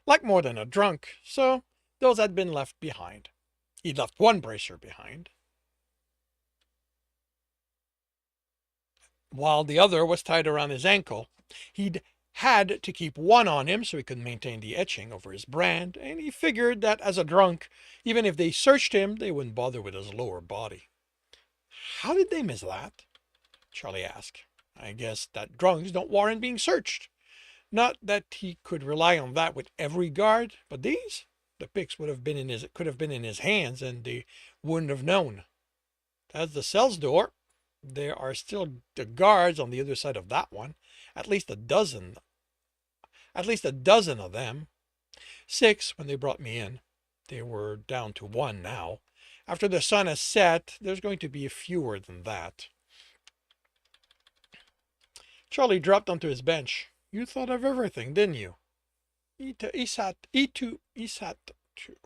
like more than a drunk. So those had been left behind. He'd left one bracer behind, while the other was tied around his ankle. He'd had to keep one on him so he could maintain the etching over his brand, and he figured that as a drunk, even if they searched him, they wouldn't bother with his lower body. How did they miss that? Charlie asked. I guess that drunks don't warrant being searched. Not that he could rely on that with every guard, but these? The picks could have been in his hands, and they wouldn't have known. That's the cell's door. There are still the guards on the other side of that one. At least a dozen of them. 6 when they brought me in. They were down to 1 now. After the sun has set, there's going to be fewer than that. Charlie dropped onto his bench. You thought of everything, didn't you? He sat too.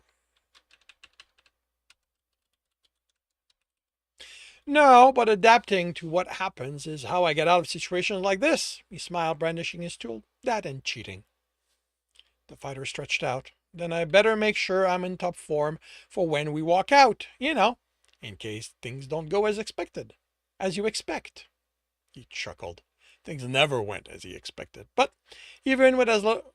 No, but adapting to what happens is how I get out of situations like this. He smiled, brandishing his tool. That and cheating. The fighter stretched out. Then I better make sure I'm in top form for when we walk out, in case things don't go as expected. As you expect. He chuckled. Things never went as he expected. But even with as little...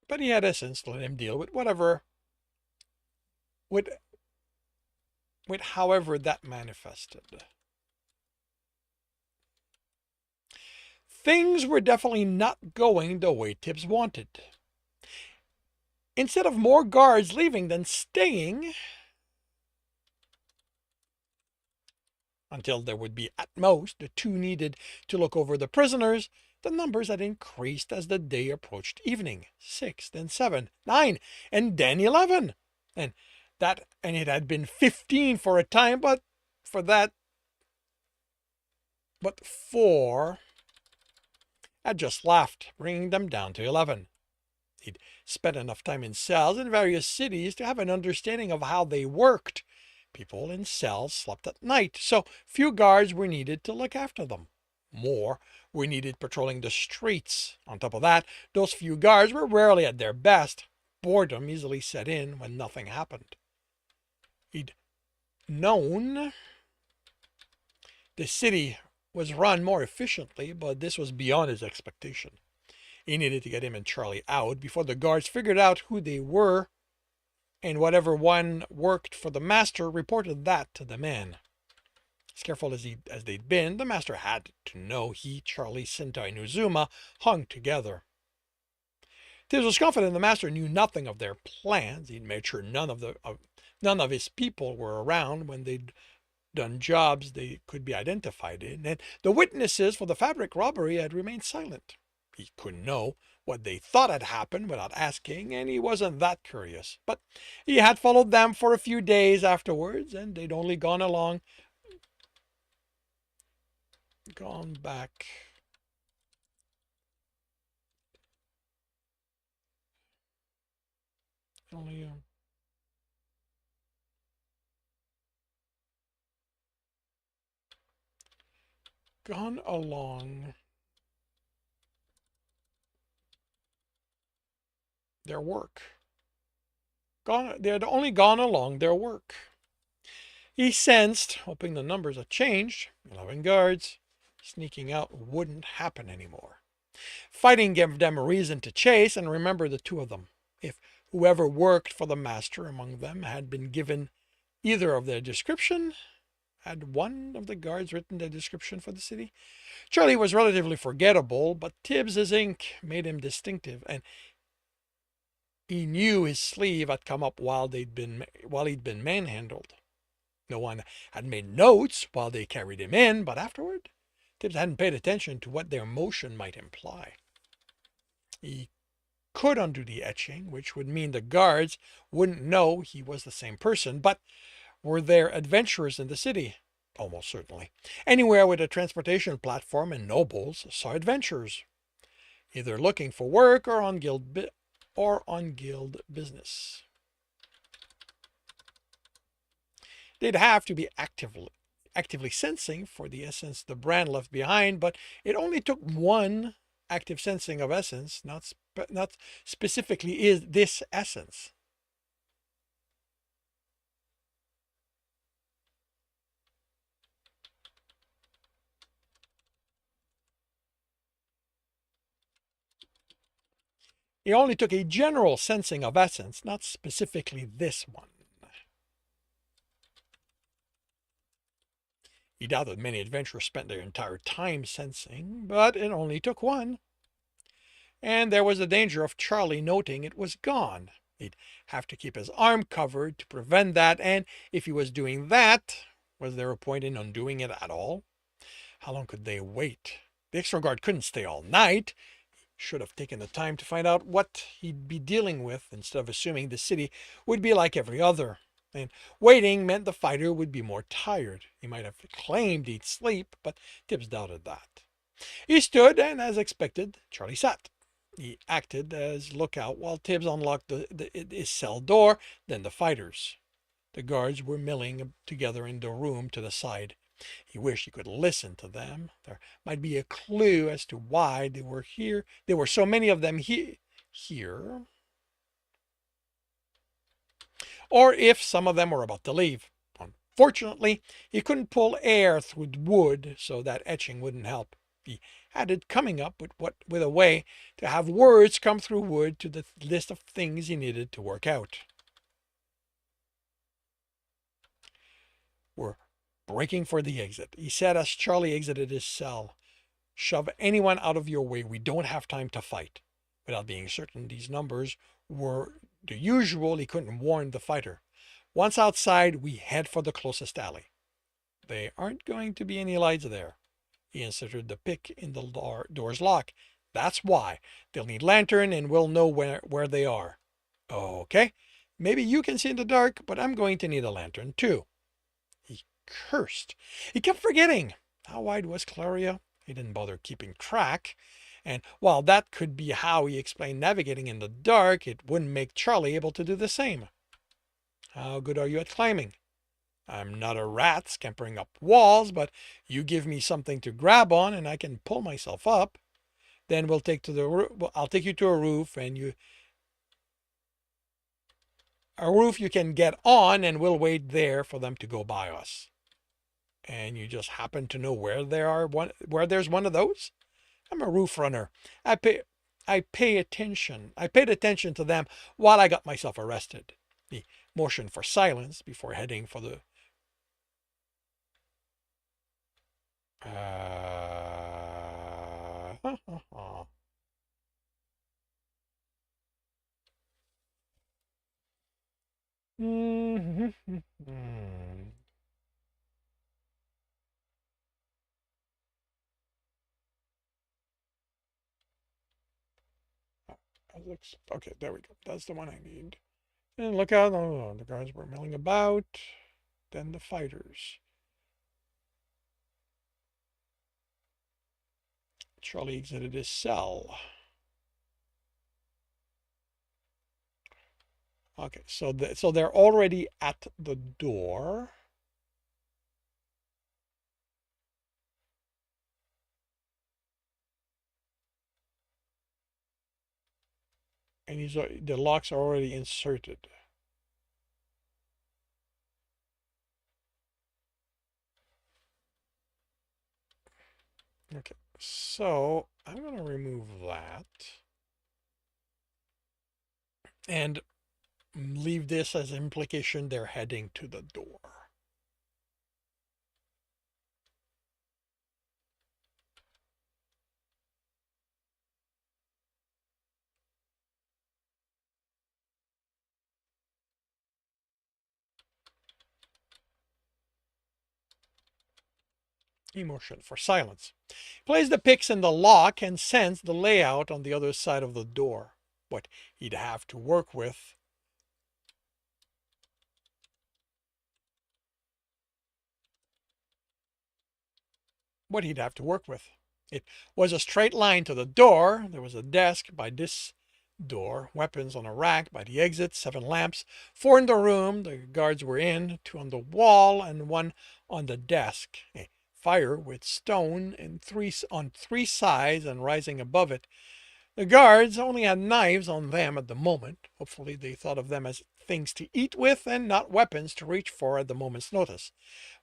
But he had a sense to let him deal with whatever... with however that manifested. Things were definitely not going the way Tibbs wanted. Instead of more guards leaving than staying, until there would be at most the 2 needed to look over the prisoners, the numbers had increased as the day approached evening. 6, then 7, 9, and then 11. And it had been 15 for a time, but 4 had just left, bringing them down to 11. He'd spent enough time in cells in various cities to have an understanding of how they worked. People in cells slept at night, so few guards were needed to look after them. More were needed patrolling the streets. On top of that, those few guards were rarely at their best. Boredom easily set in when nothing happened. He'd known the city was run more efficiently, but this was beyond his expectation. He needed to get him and Charlie out before the guards figured out who they were, and whatever one worked for the master reported that to the men. As careful as they'd been, the master had to know he, Charlie, Sinta, and Uzuma hung together. Tibbs was confident the master knew nothing of their plans. He'd made sure none of his people were around when they'd done jobs they could be identified in, and the witnesses for the fabric robbery had remained silent. He couldn't know what they thought had happened without asking, and he wasn't that curious. But he had followed them for a few days afterwards, and they'd only gone back. Only gone along their work. They had only gone along their work. He sensed, hoping the numbers had changed, 11 guards. Sneaking out wouldn't happen anymore. Fighting gave them a reason to chase, and remember the 2 of them. If whoever worked for the master among them had been given either of their description, Had one of the guards written the description for the city? Charlie was relatively forgettable, but Tibbs's ink made him distinctive, and he knew his sleeve had come up while he'd been manhandled. No one had made notes while they carried him in, but afterward, Tibbs hadn't paid attention to what their motion might imply. He could undo the etching, which would mean the guards wouldn't know he was the same person, but were there adventurers in the city? Almost certainly. Anywhere with a transportation platform and nobles saw adventurers, either looking for work or on guild business. They'd have to be actively sensing for the essence the brand left behind, but it only took one active sensing of essence, not specifically is this essence. It only took a general sensing of essence, not specifically this one. He doubted many adventurers spent their entire time sensing, but it only took one. And there was the danger of Charlie noting it was gone. He'd have to keep his arm covered to prevent that, and if he was doing that, was there a point in undoing it at all? How long could they wait? The extra guard couldn't stay all night. Should have taken the time to find out what he'd be dealing with instead of assuming the city would be like every other. And waiting meant the fighter would be more tired. He might have claimed he'd sleep, but Tibbs doubted that. He stood, and as expected, Charlie sat. He acted as lookout while Tibbs unlocked his cell door, then the fighters. The guards were milling together in the room to the side. He wished he could listen to them. There might be a clue as to why they were here. There were so many of them here. Or if some of them were about to leave. Unfortunately, he couldn't pull air through wood, so that etching wouldn't help. He had it coming up with a way to have words come through wood to the list of things he needed to work out. We're breaking for the exit, he said as Charlie exited his cell. Shove anyone out of your way. We don't have time to fight. Without being certain these numbers were the usual, he couldn't warn the fighter. Once outside, we head for the closest alley. There aren't going to be any lights there. He inserted the pick in the door's lock. That's why. They'll need lantern and we'll know where they are. Okay. Maybe you can see in the dark, but I'm going to need a lantern too. He cursed. He kept forgetting. How wide was Claria? He didn't bother keeping track. And while that could be how he explained navigating in the dark, it wouldn't make Charlie able to do the same. How good are you at climbing? I'm not a rat scampering up walls, but you give me something to grab on and I can pull myself up. Then I'll take you to a roof and you can get on and we'll wait there for them to go by us. And you just happen to know where there's one of those? I'm a roof runner. I paid attention to them while I got myself arrested. He motioned for silence before heading for the Okay, there we go. That's the one I need. And look out, oh, the guards were milling about. Then the fighters. Charlie exited his cell. Okay, so they're already at the door. And the locks are already inserted. Okay, so I'm going to remove that and leave this as implication they're heading to the door. Emotion for silence. Place the picks in the lock and sense the layout on the other side of the door. What he'd have to work with. It was a straight line to the door. There was a desk by this door, weapons on a rack by the exit, 7 lamps, 4 in the room the guards were in, 2 on the wall, and 1 on the desk. A fire with stone and on 3 sides and rising above it. The guards only had knives on them at the moment. Hopefully they thought of them as things to eat with and not weapons to reach for at the moment's notice.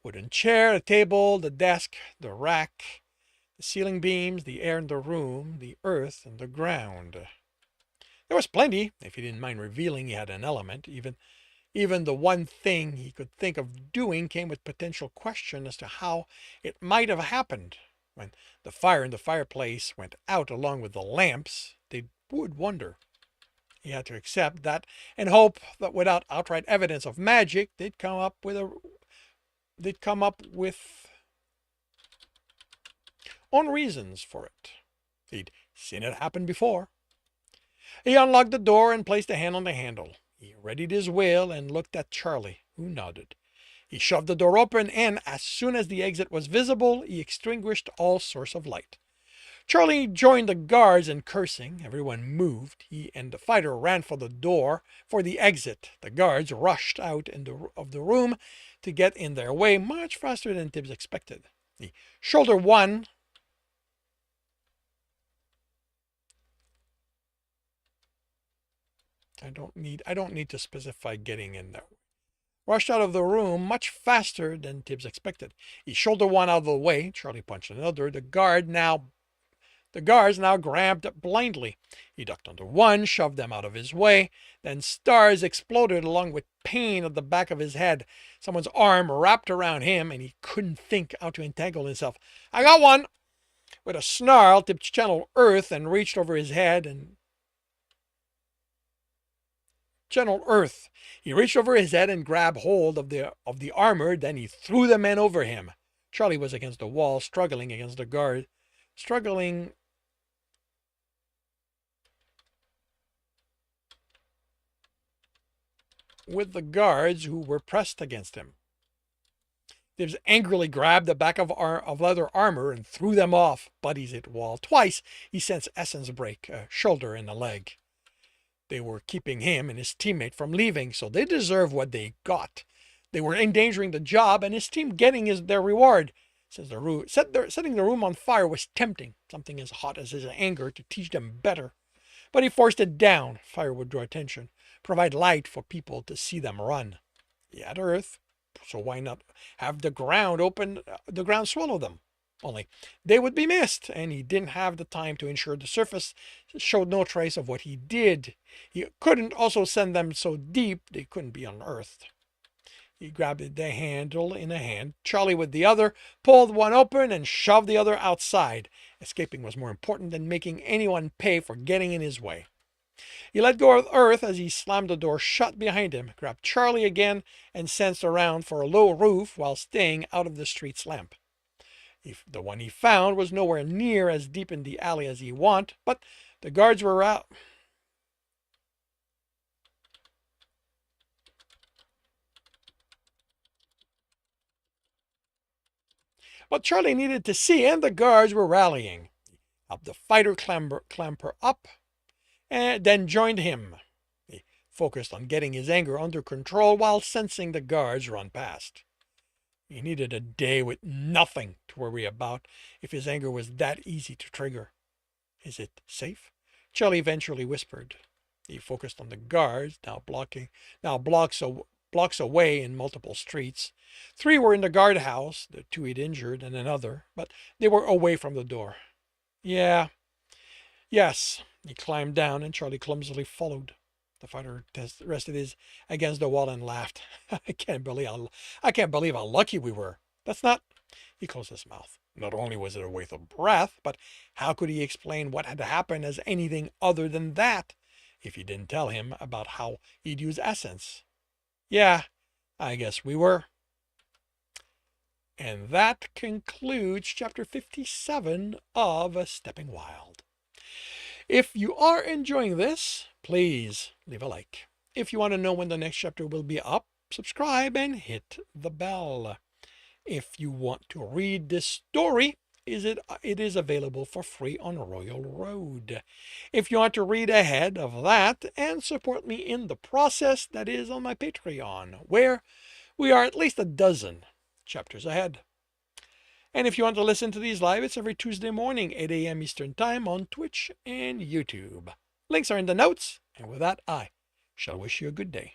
Wooden chair, a table, the desk, the rack, the ceiling beams, the air in the room, the earth, and the ground. There was plenty, if he didn't mind revealing he had an element. Even the one thing he could think of doing came with potential question as to how it might have happened. When the fire in the fireplace went out along with the lamps, they would wonder. He had to accept that and hope that without outright evidence of magic, they'd come up with own reasons for it. He'd seen it happen before. He unlocked the door and placed a hand on the handle. He readied his will and looked at Charlie, who nodded. He shoved the door open, and as soon as the exit was visible, he extinguished all source of light. Charlie joined the guards in cursing. Everyone moved. He and the fighter ran for the exit. The guards rushed out of the room to get in their way much faster than Tibbs expected. The shoulder one I don't need to specify getting in there. Rushed out of the room much faster than Tibbs expected. He shouldered one out of the way. Charlie punched another. The guards now grabbed blindly. He ducked under one, shoved them out of his way. Then stars exploded along with pain at the back of his head. Someone's arm wrapped around him, and he couldn't think how to entangle himself. I got one! With a snarl, Tibbs channeled Earth and reached over his head and He reached over his head and grabbed hold of the armor. Then he threw the men over him. Charlie was against the wall, struggling against the guard, struggling with the guards who were pressed against him. Tibbs angrily grabbed the back of leather armor and threw them off. Buddies hit wall. Twice he sensed essence break, a shoulder and a leg. They were keeping him and his teammate from leaving, so they deserve what they got. They were endangering the job and his team getting their reward. Since setting the room on fire was tempting, something as hot as his anger, to teach them better. But he forced it down. Fire would draw attention, provide light for people to see them run. He had Earth, so why not have the ground swallow them? Only they would be missed, and he didn't have the time to ensure the surface showed no trace of what he did. He couldn't also send them so deep they couldn't be unearthed. He grabbed the handle in a hand, Charlie with the other, pulled one open and shoved the other outside. Escaping was more important than making anyone pay for getting in his way. He let go of Earth as he slammed the door shut behind him, grabbed Charlie again, and sensed around for a low roof while staying out of the street's lamp. The one he found was nowhere near as deep in the alley as he wanted, but the guards were out. But Charlie needed to see, and the guards were rallying. Helped the fighter clamber up, and then joined him. He focused on getting his anger under control while sensing the guards run past. He needed a day with nothing to worry about if his anger was that easy to trigger. Is it safe? Charlie eventually whispered. He focused on the guards, now blocks away in multiple streets. 3 were in the guardhouse, the 2 he'd injured, and another, but they were away from the door. Yes. He climbed down, and Charlie clumsily followed. The fighter rested his against the wall and laughed. I can't believe how lucky we were. That's not... He closed his mouth. Not only was it a waste of breath, but how could he explain what had happened as anything other than that, if he didn't tell him about how he'd use essence? Yeah, I guess we were. And that concludes chapter 57 of Stepping Wild. If you are enjoying this, please leave a like. If you want to know when the next chapter will be up, subscribe and hit the bell. If you want to read this story, it is available for free on Royal Road. If you want to read ahead of that and support me in the process, that is on my Patreon, where we are at least a dozen chapters ahead. And if you want to listen to these live, it's every Tuesday morning, 8 a.m. Eastern Time on Twitch and YouTube. Links are in the notes. And with that, I shall wish you a good day.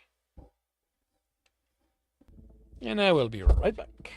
And I will be right back.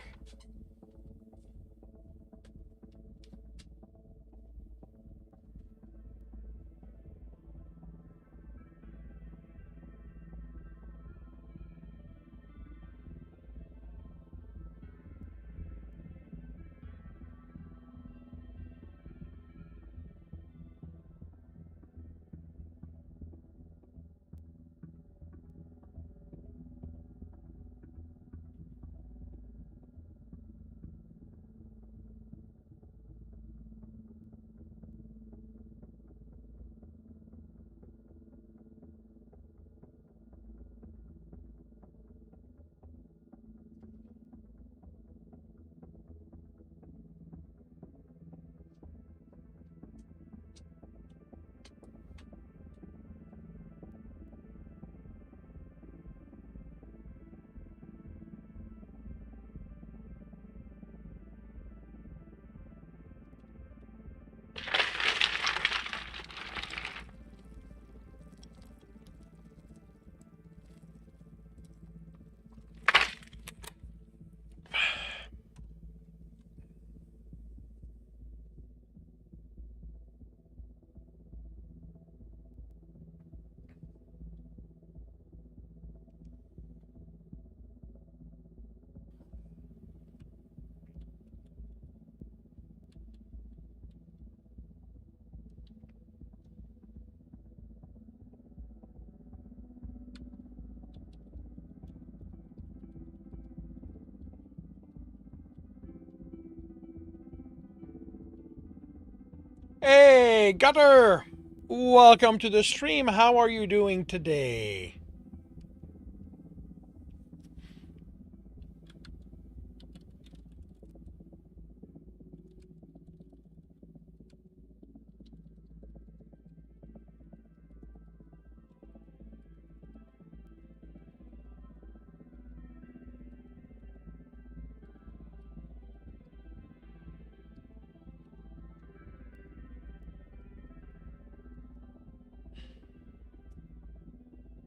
Hey, Gutter! Welcome to the stream. How are you doing today?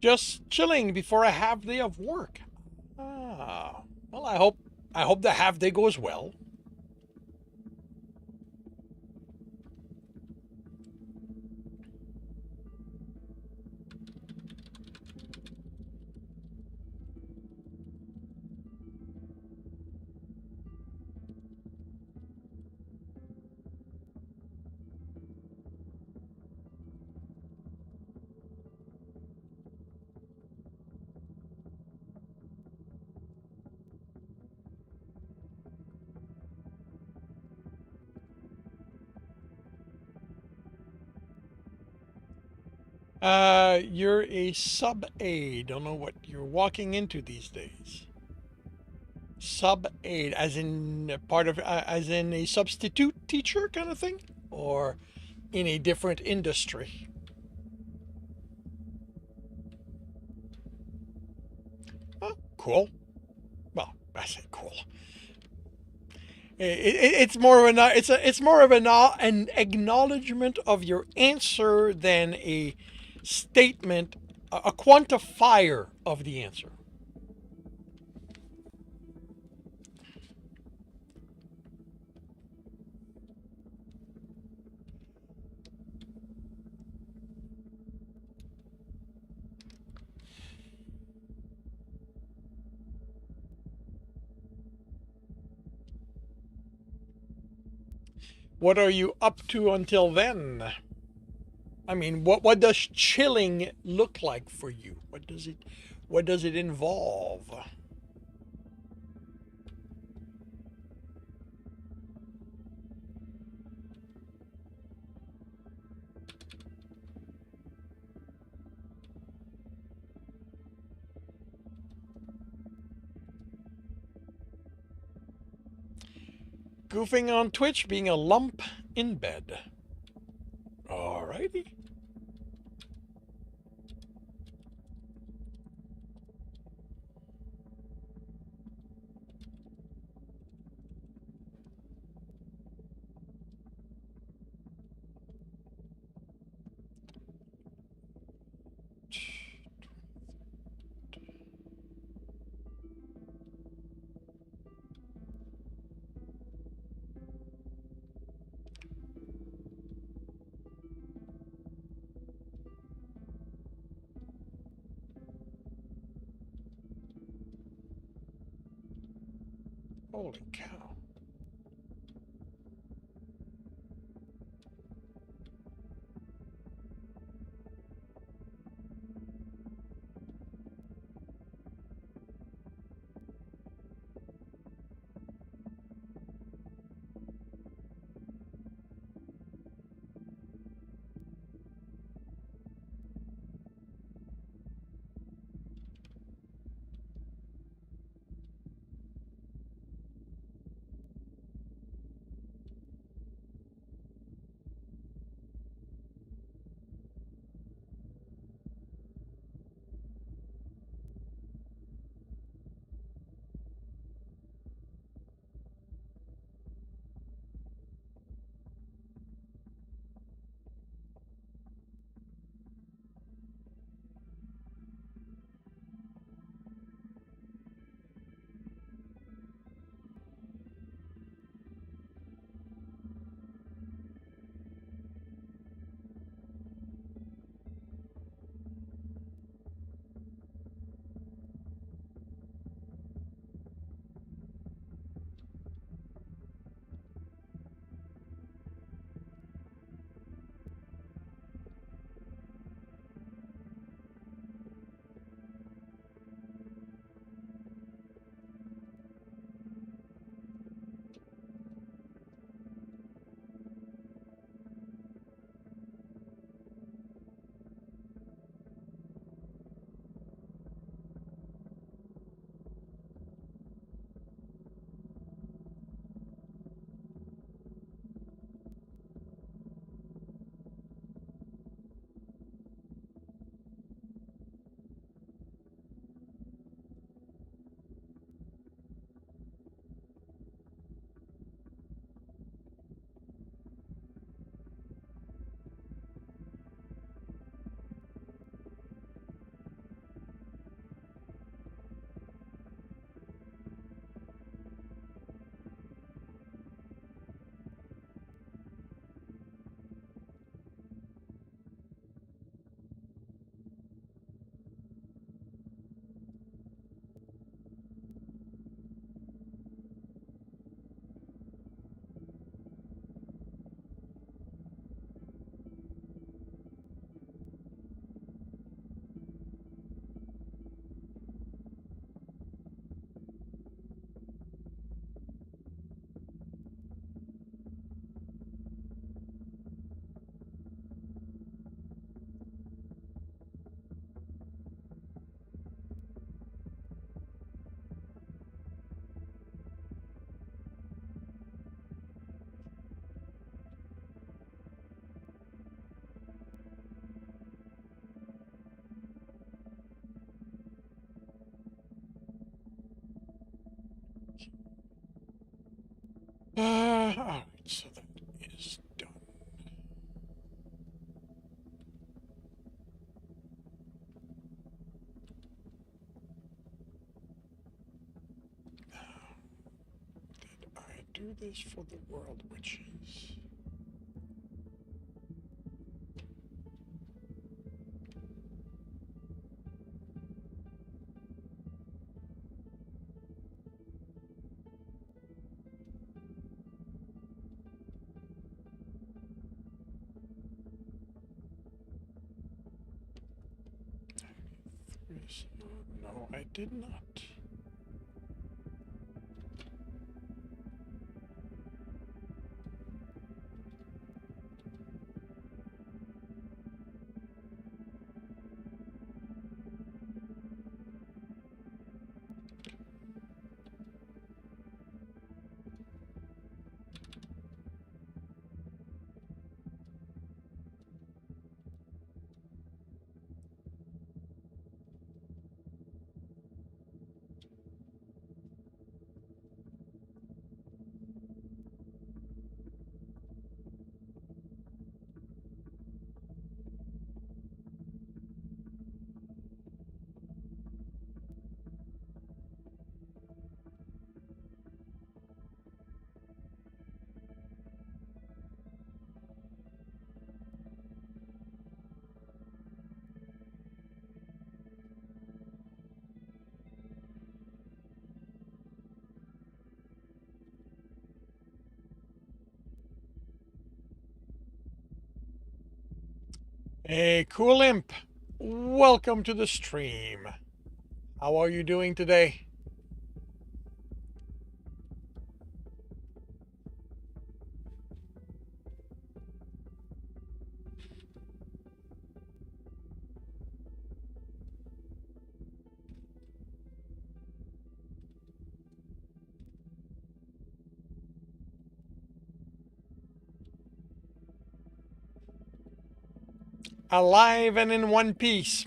Just chilling before a half day of work. Ah, well, I hope the half day goes well. You're a sub A. Don't know what you're walking into these days. Sub aide, as in as in a substitute teacher kind of thing, or in a different industry. Oh, cool. Well, I say cool. It's more of it's more of an acknowledgement of your answer than a statement, a quantifier of the answer. What are you up to until then? I mean, what does chilling look like for you? What does it involve? Goofing on Twitch, being a lump in bed. Alrighty. Holy cow. Alright, so that is done. Now, did I do this for the world witches? No, I did not. Hey, cool imp. Welcome to the stream. How are you doing today? Alive and in one piece.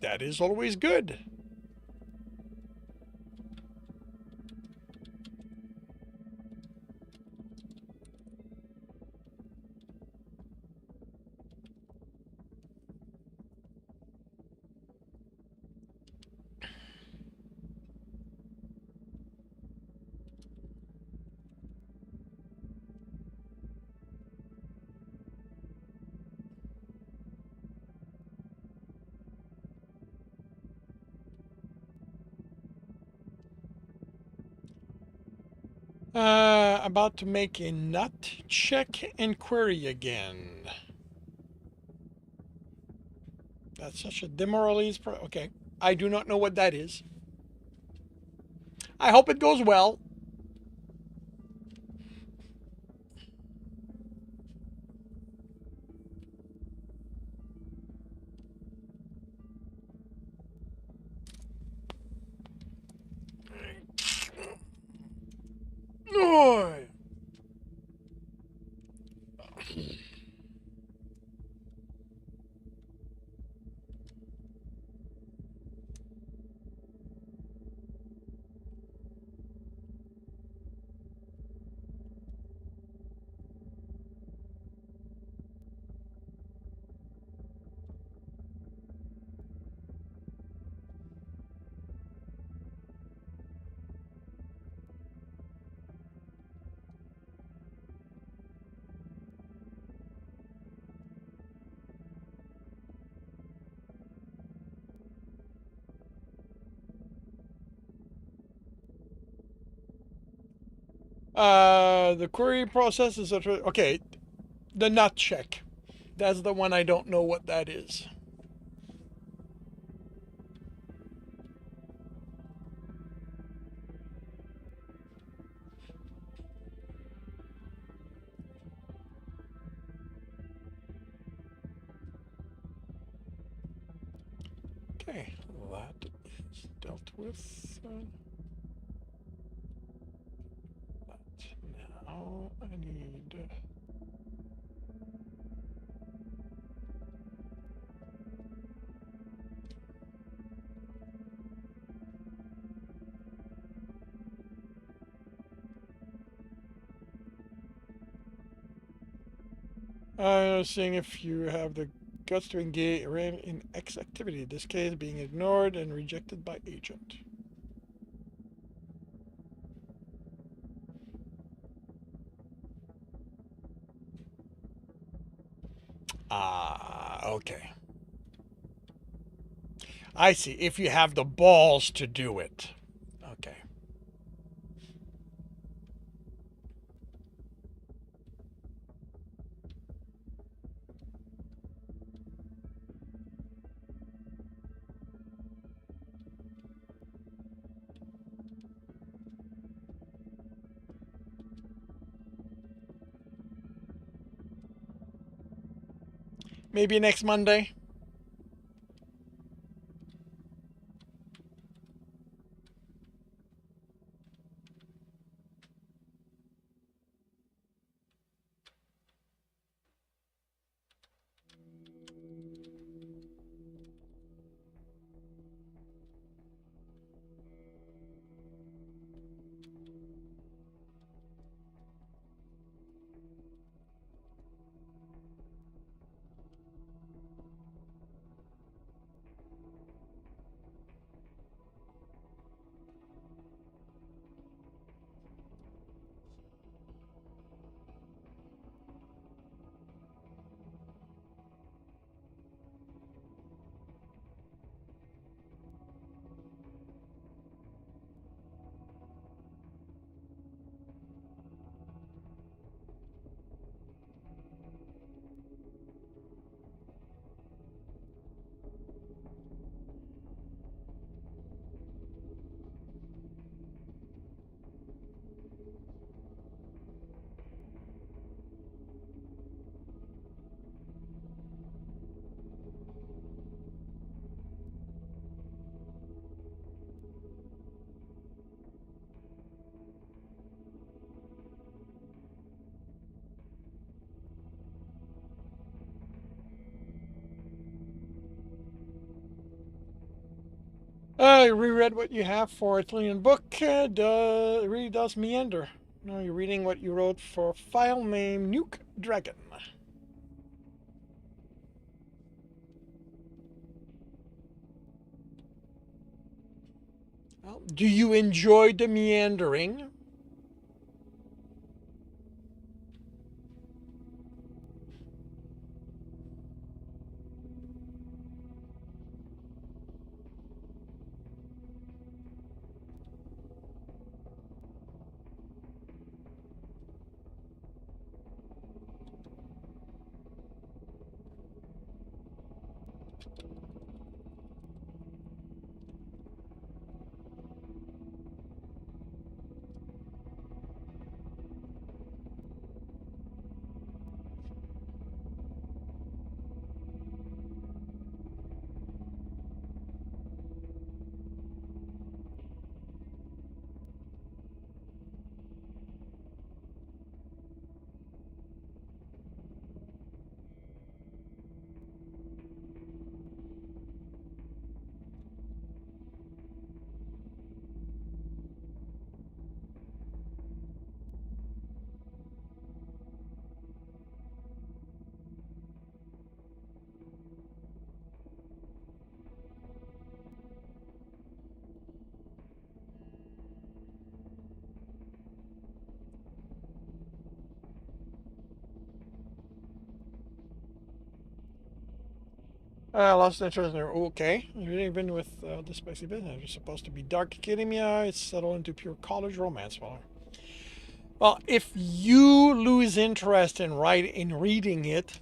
That is always good. About to make a nut check inquiry again. That's such a demoralizing. Okay, I do not know what that is. I hope it goes well. Oh. The query process is okay. The nut check. That's the one I don't know what that is. Okay, that is dealt with. But now I need. Seeing if you have the guts to engage in X activity. In this case, being ignored and rejected by agent. Ah, okay. I see. If you have the balls to do it. Okay. Maybe next Monday. I reread what you have for a Italian book. It really does meander. Now you're reading what you wrote for a file named Nuke Dragon. Well, do you enjoy the meandering? Lost interest in her. Okay. You've been with the spicy business. It's supposed to be dark academia. It's settled into pure college romance. Well, if you lose interest in reading it,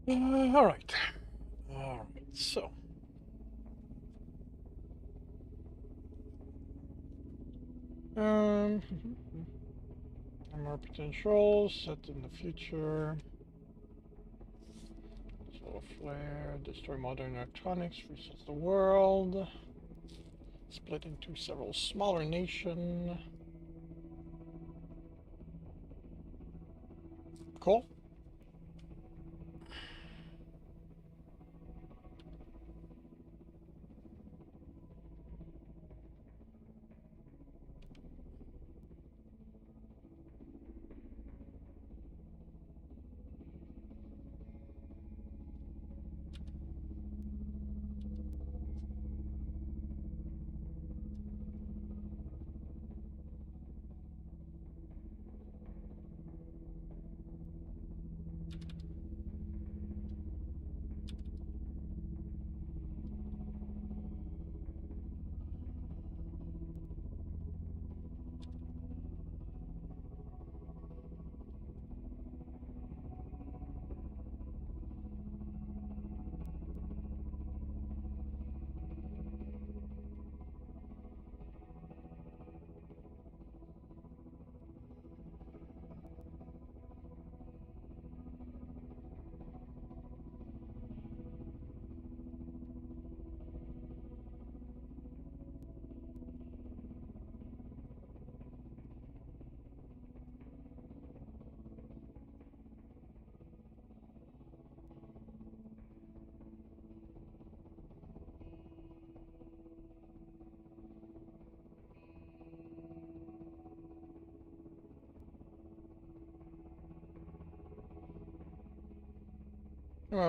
all right. All right. So, um, more potential set in the future. Solar flare, destroy modern electronics, resets the world. Split into several smaller nations. Cool.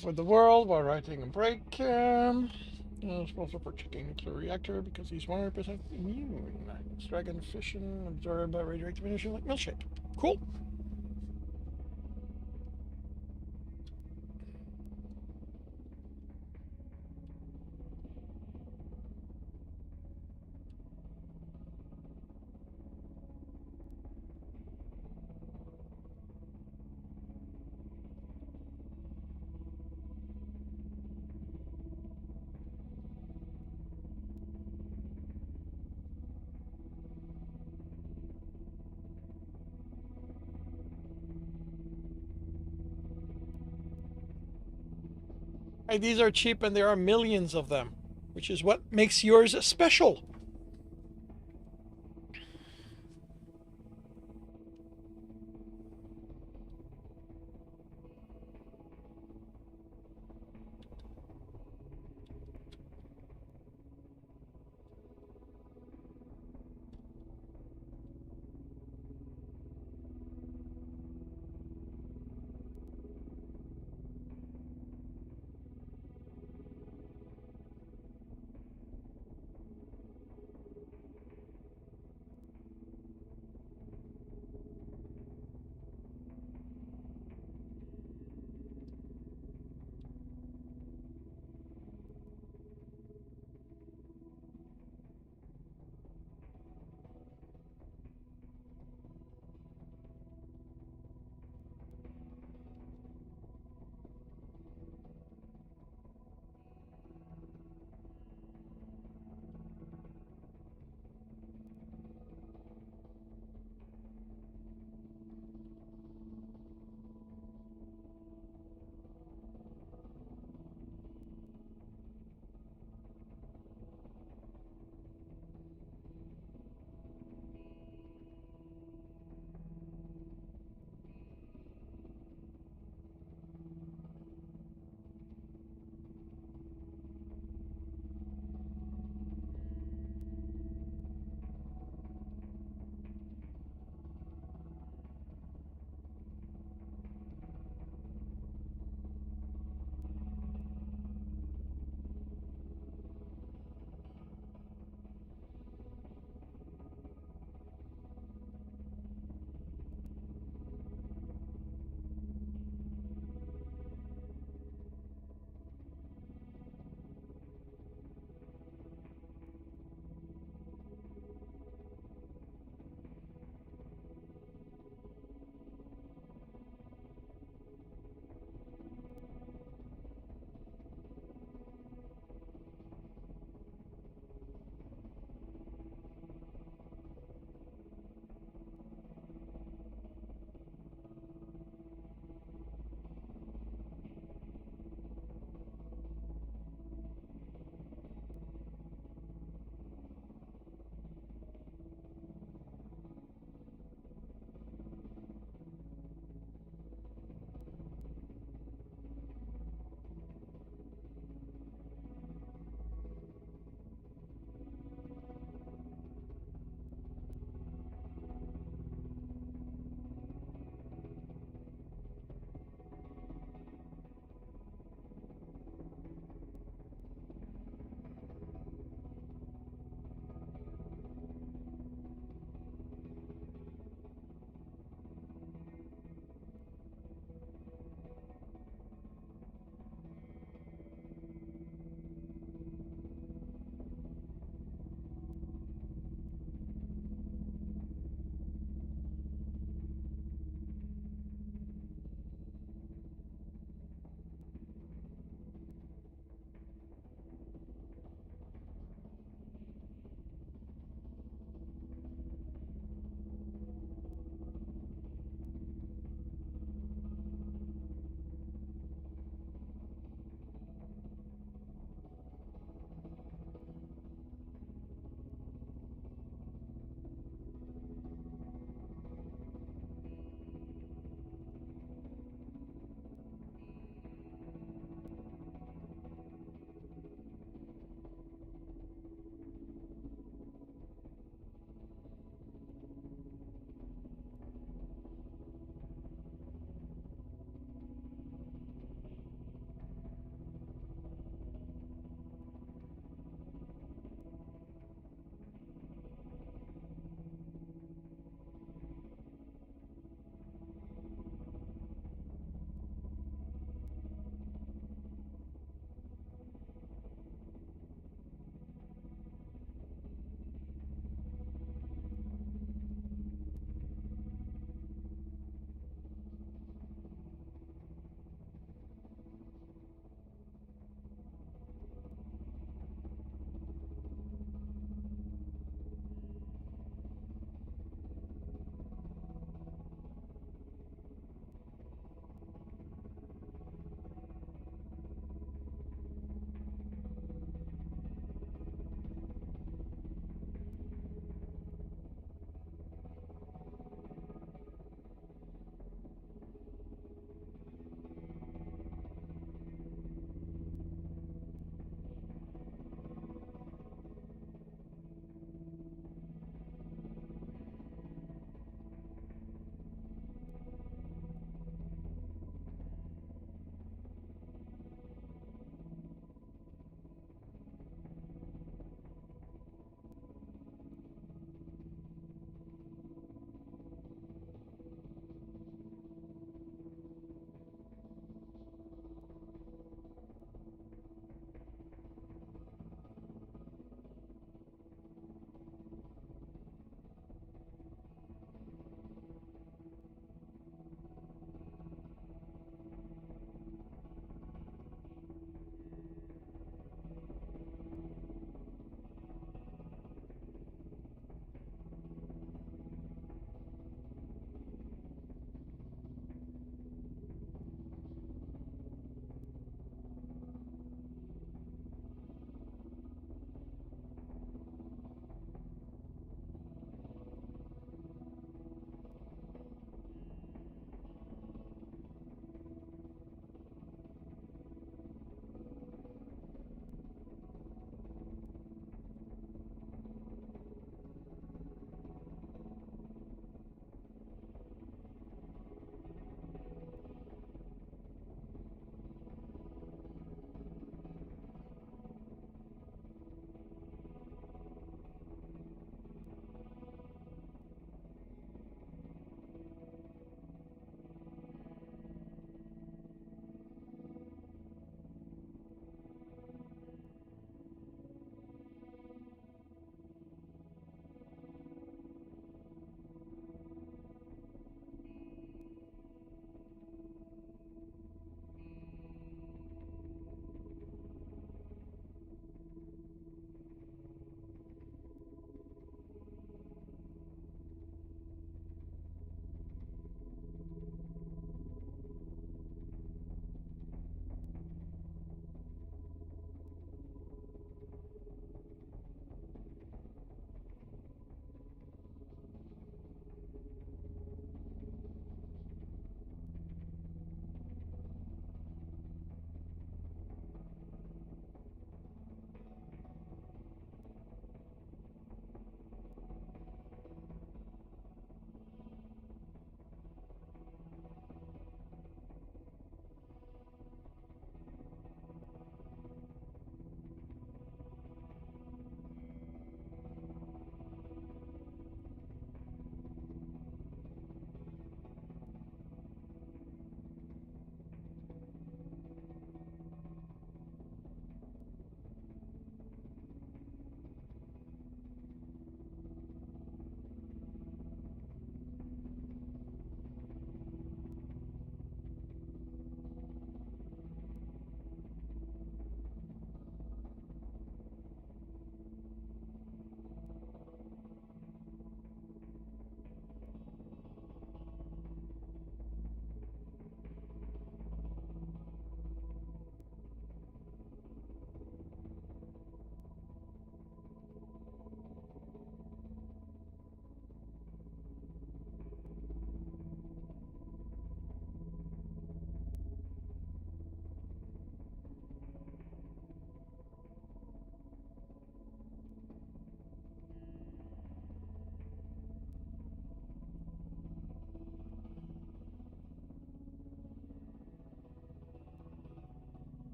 For the world while writing a break. Responsible for checking nuclear reactor because he's 100% immune. It's dragon fission, absorbed by radioactive emission like milkshake. Cool. Hey, these are cheap and there are millions of them, which is what makes yours special.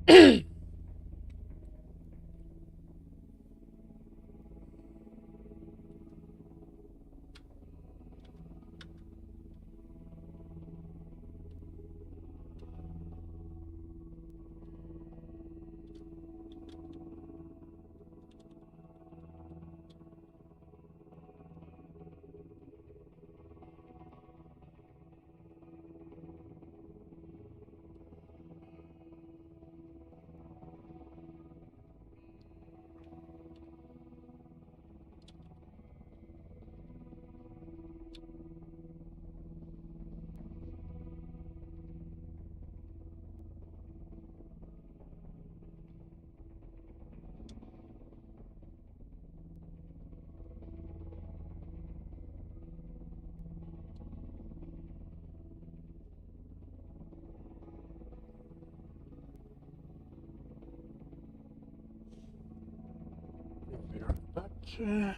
We'll be right back.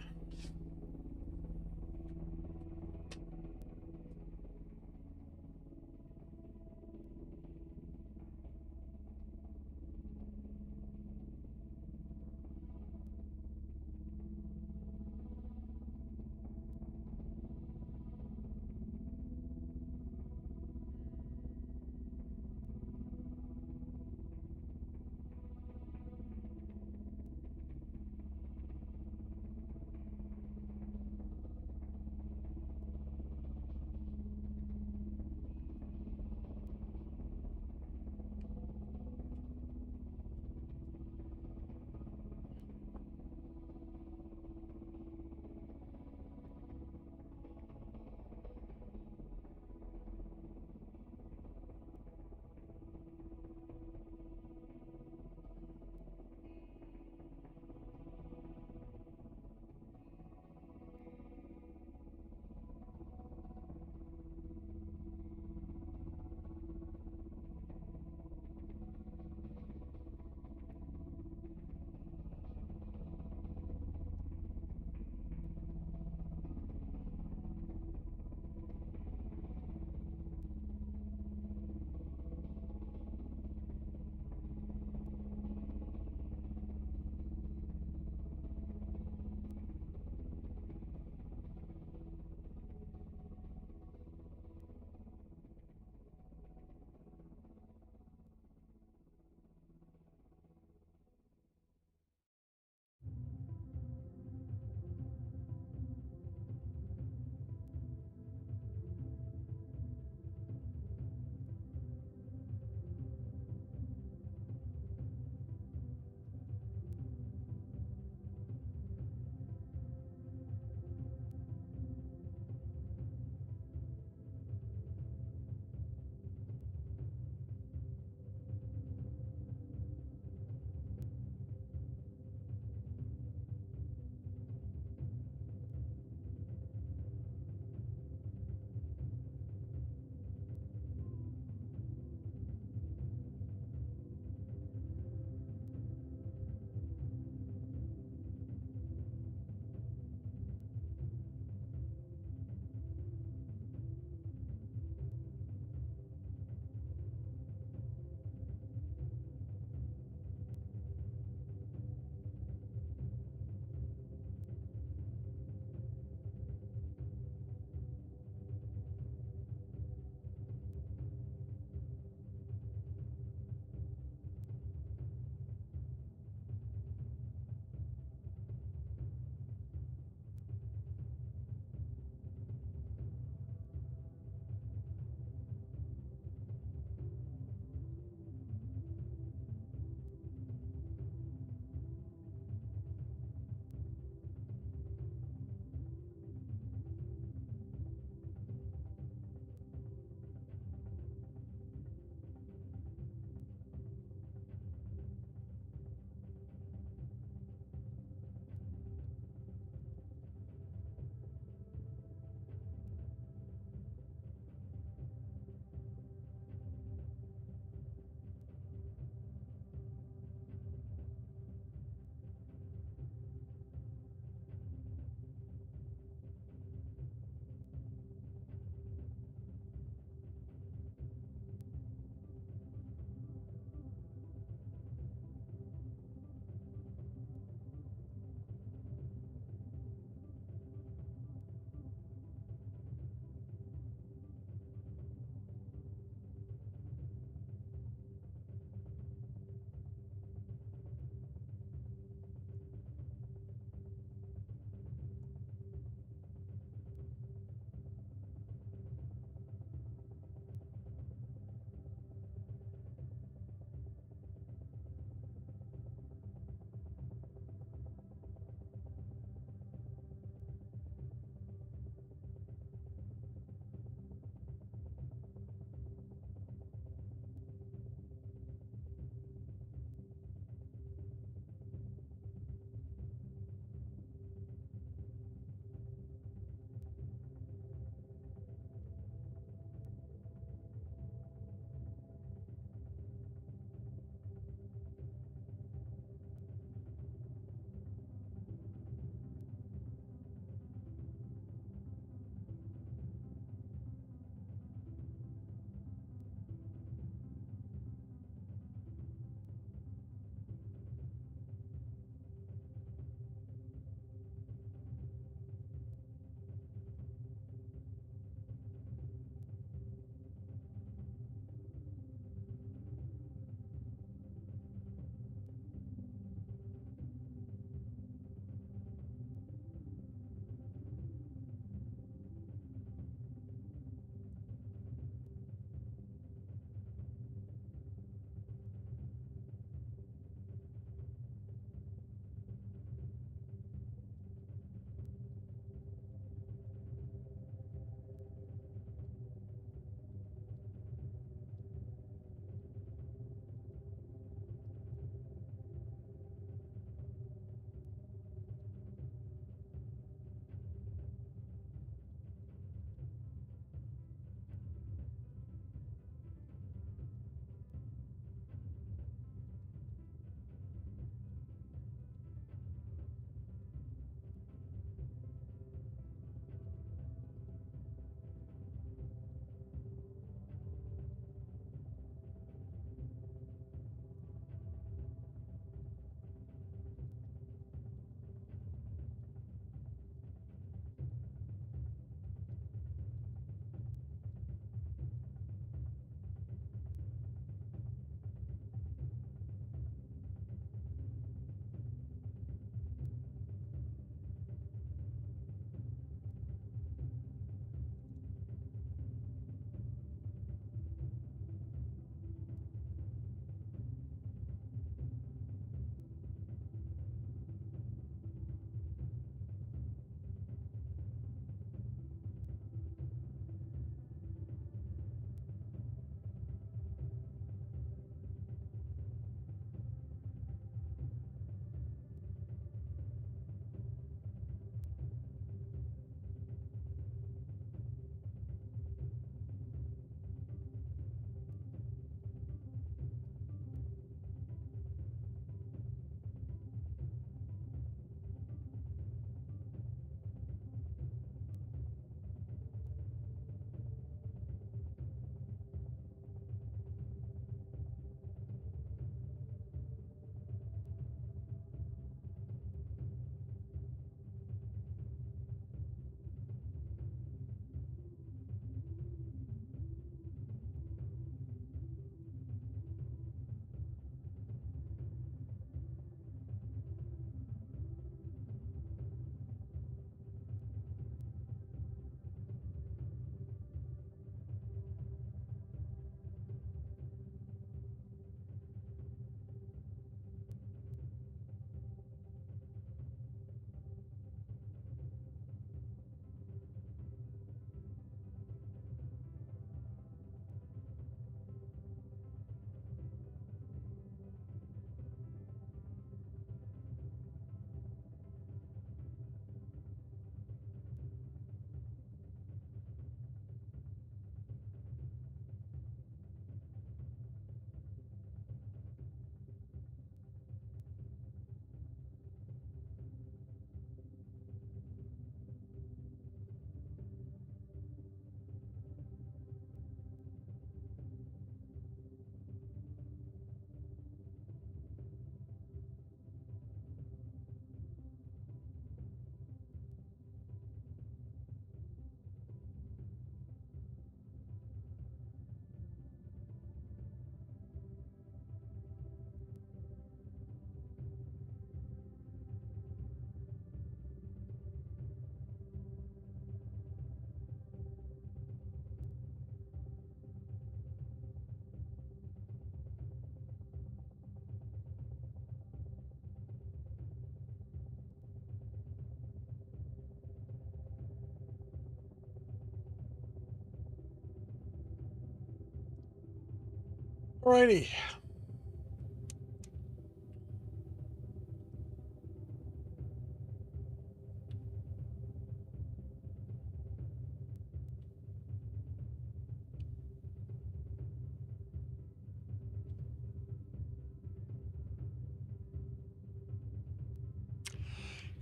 Alrighty.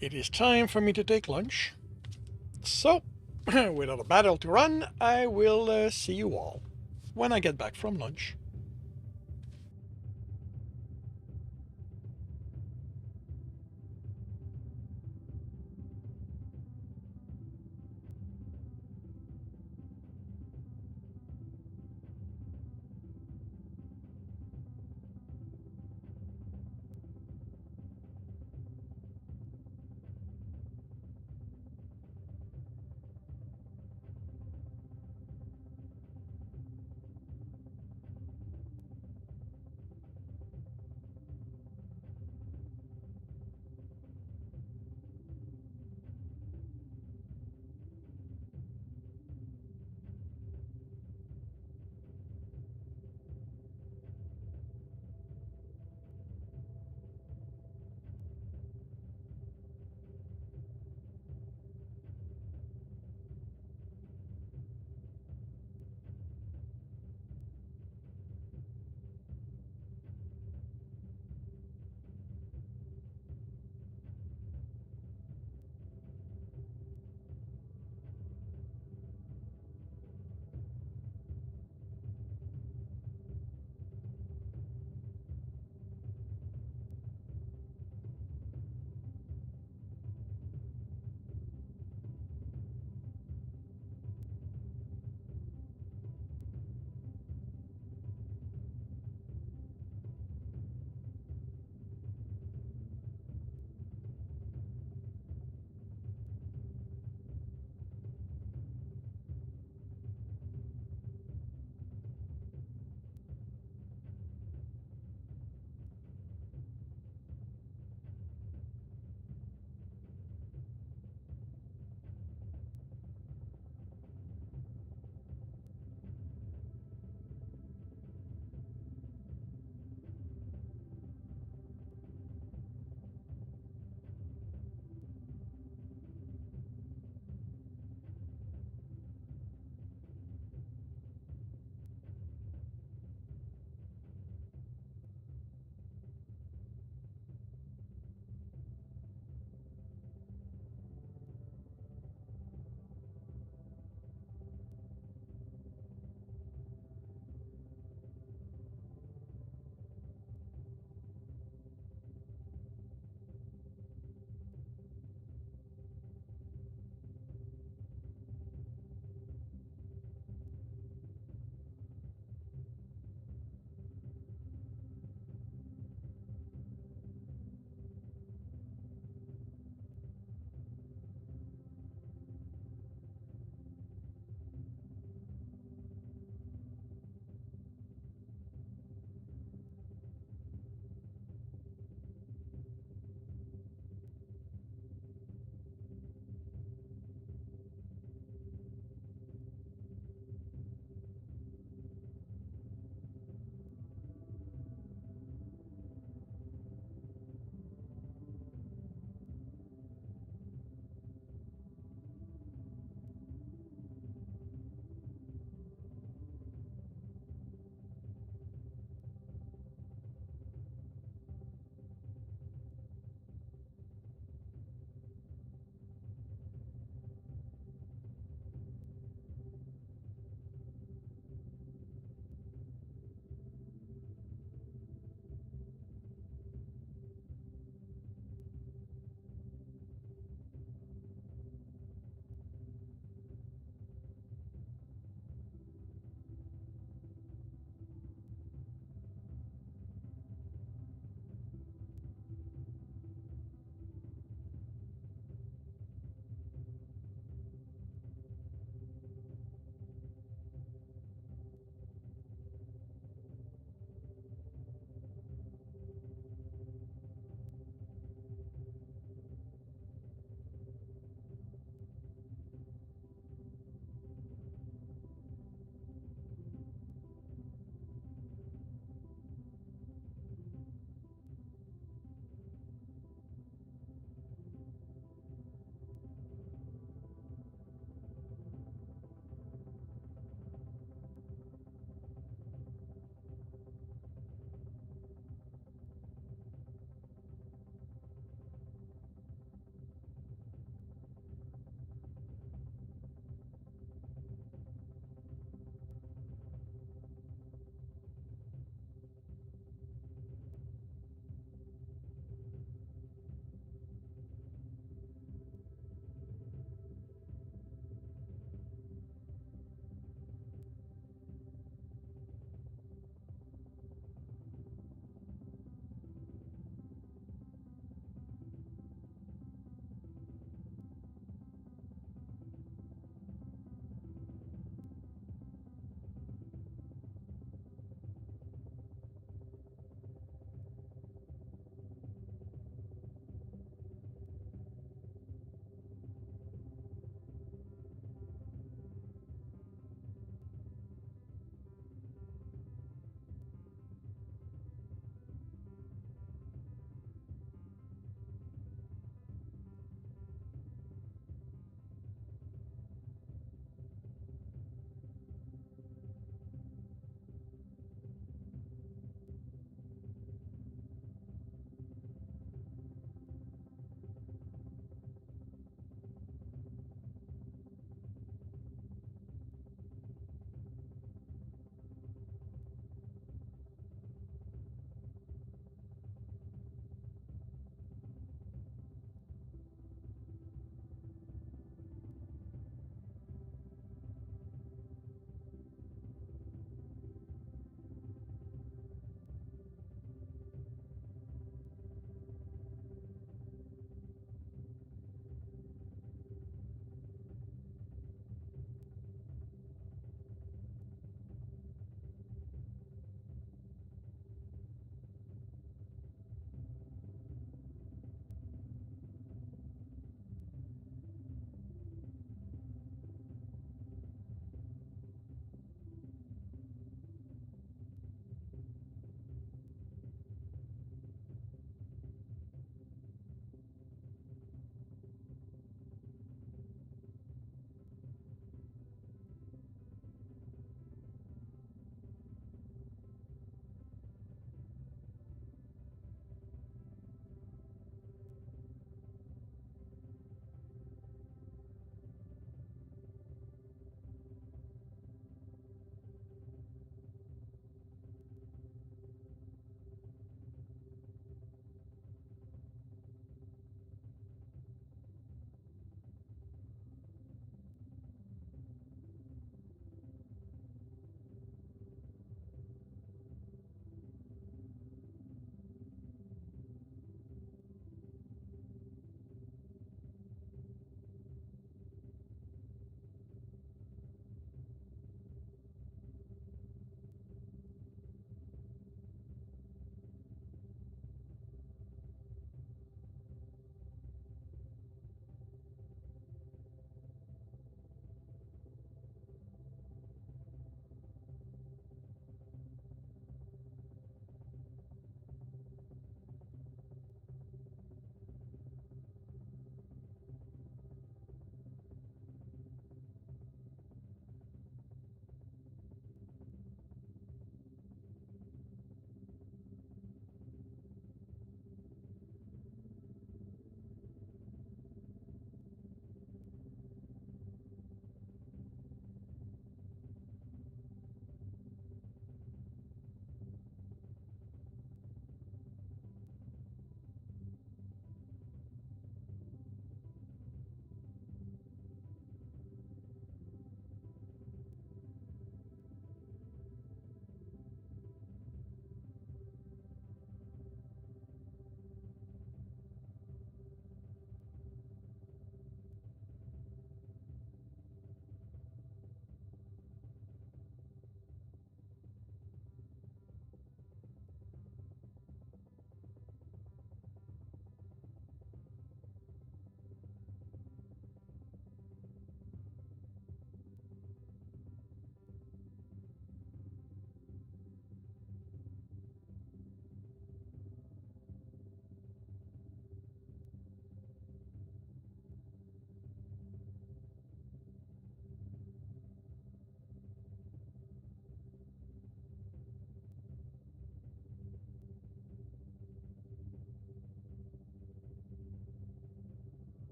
It is time for me to take lunch. So, without a battle to run, I will see you all when I get back from lunch.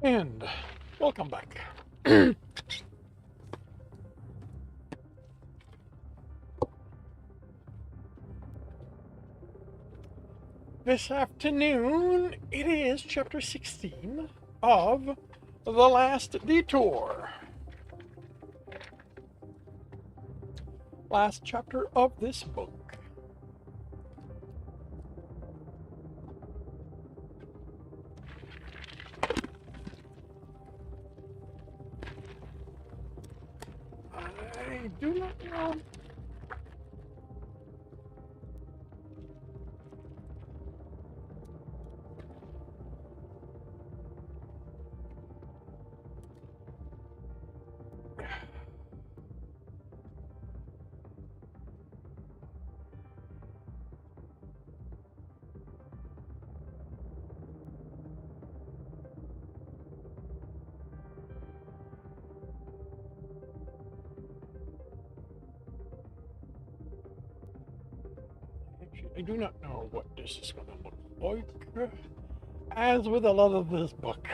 And welcome back. This afternoon, it is chapter 16 of The Last Detour. Last chapter of this book. I do not know. Actually, I do not know what this is going to look like. As with a lot of this book.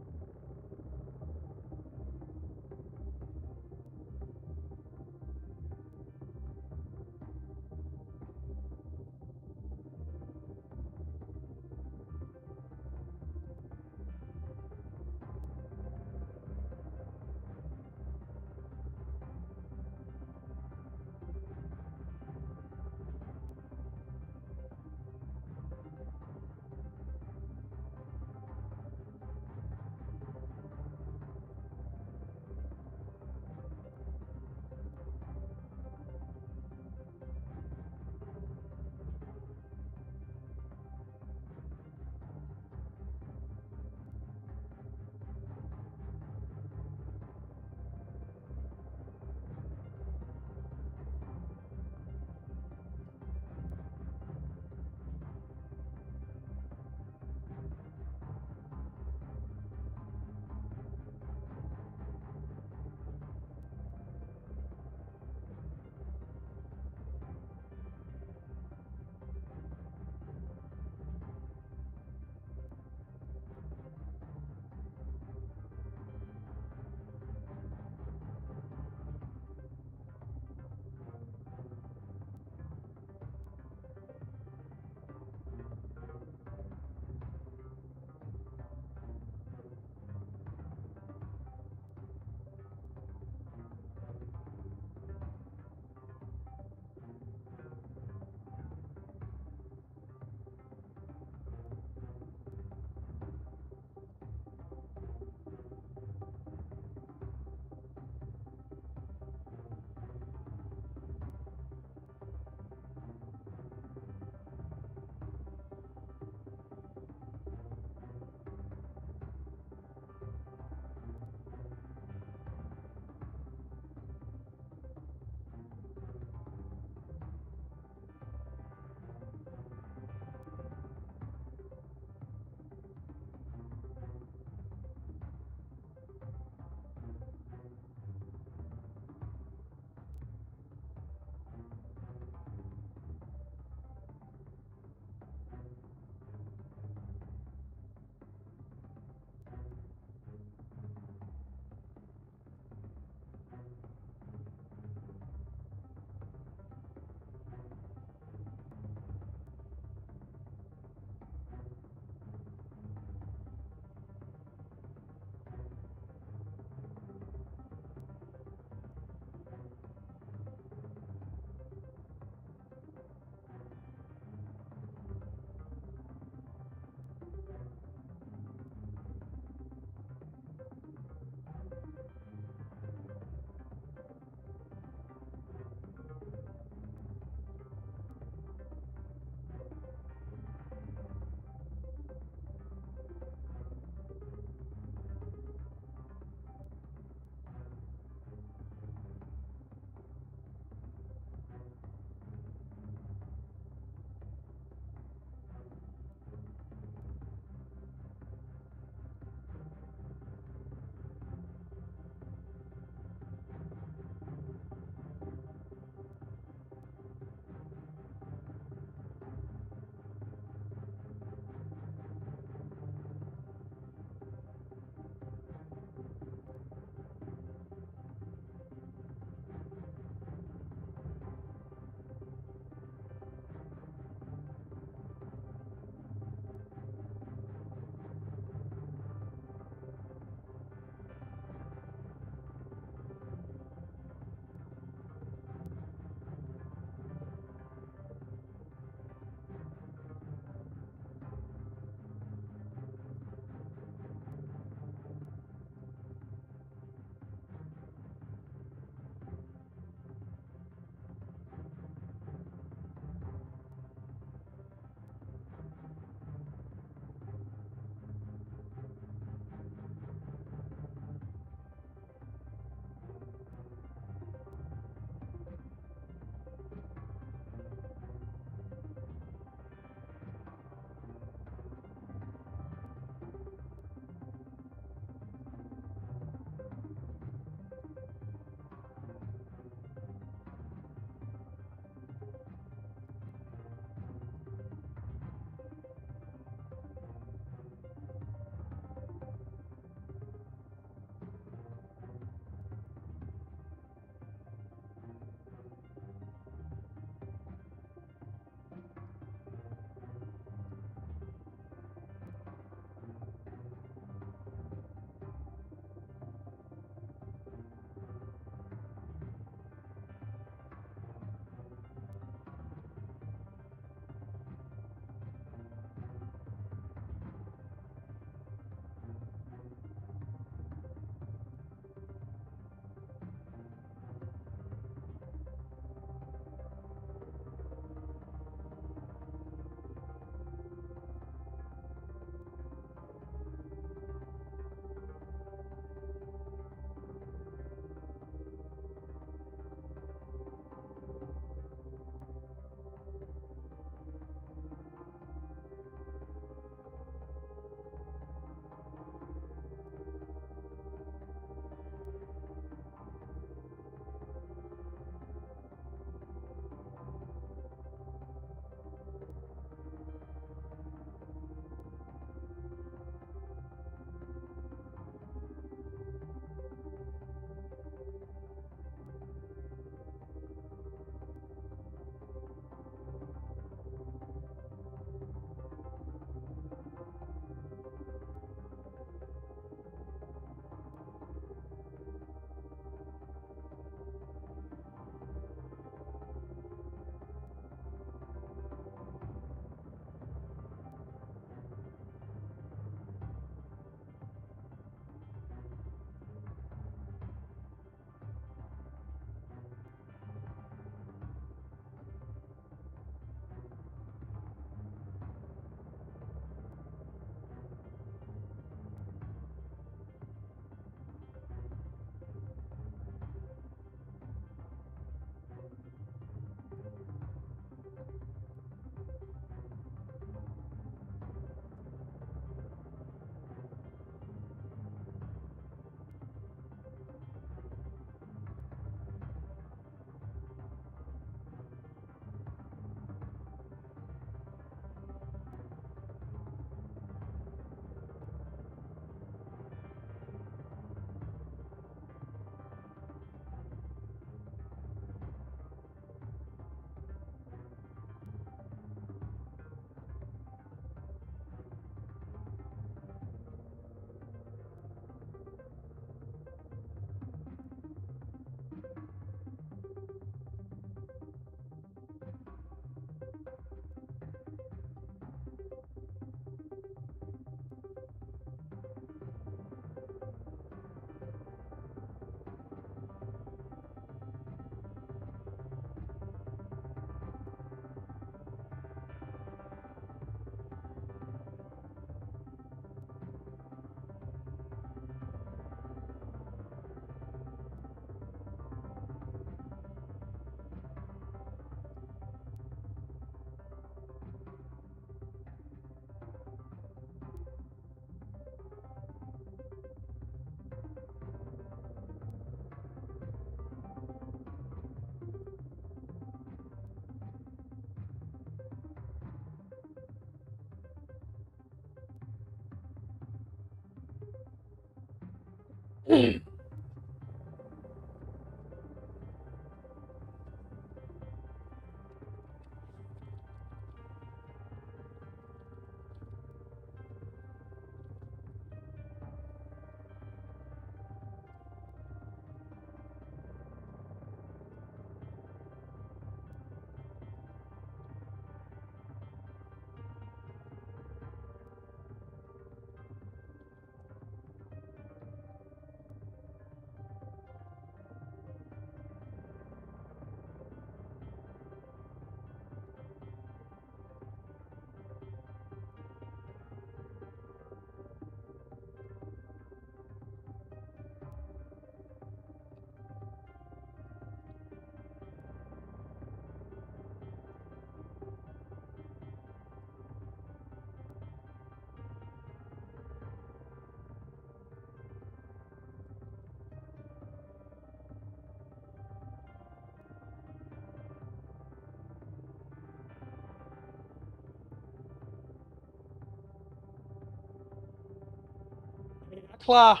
Kla,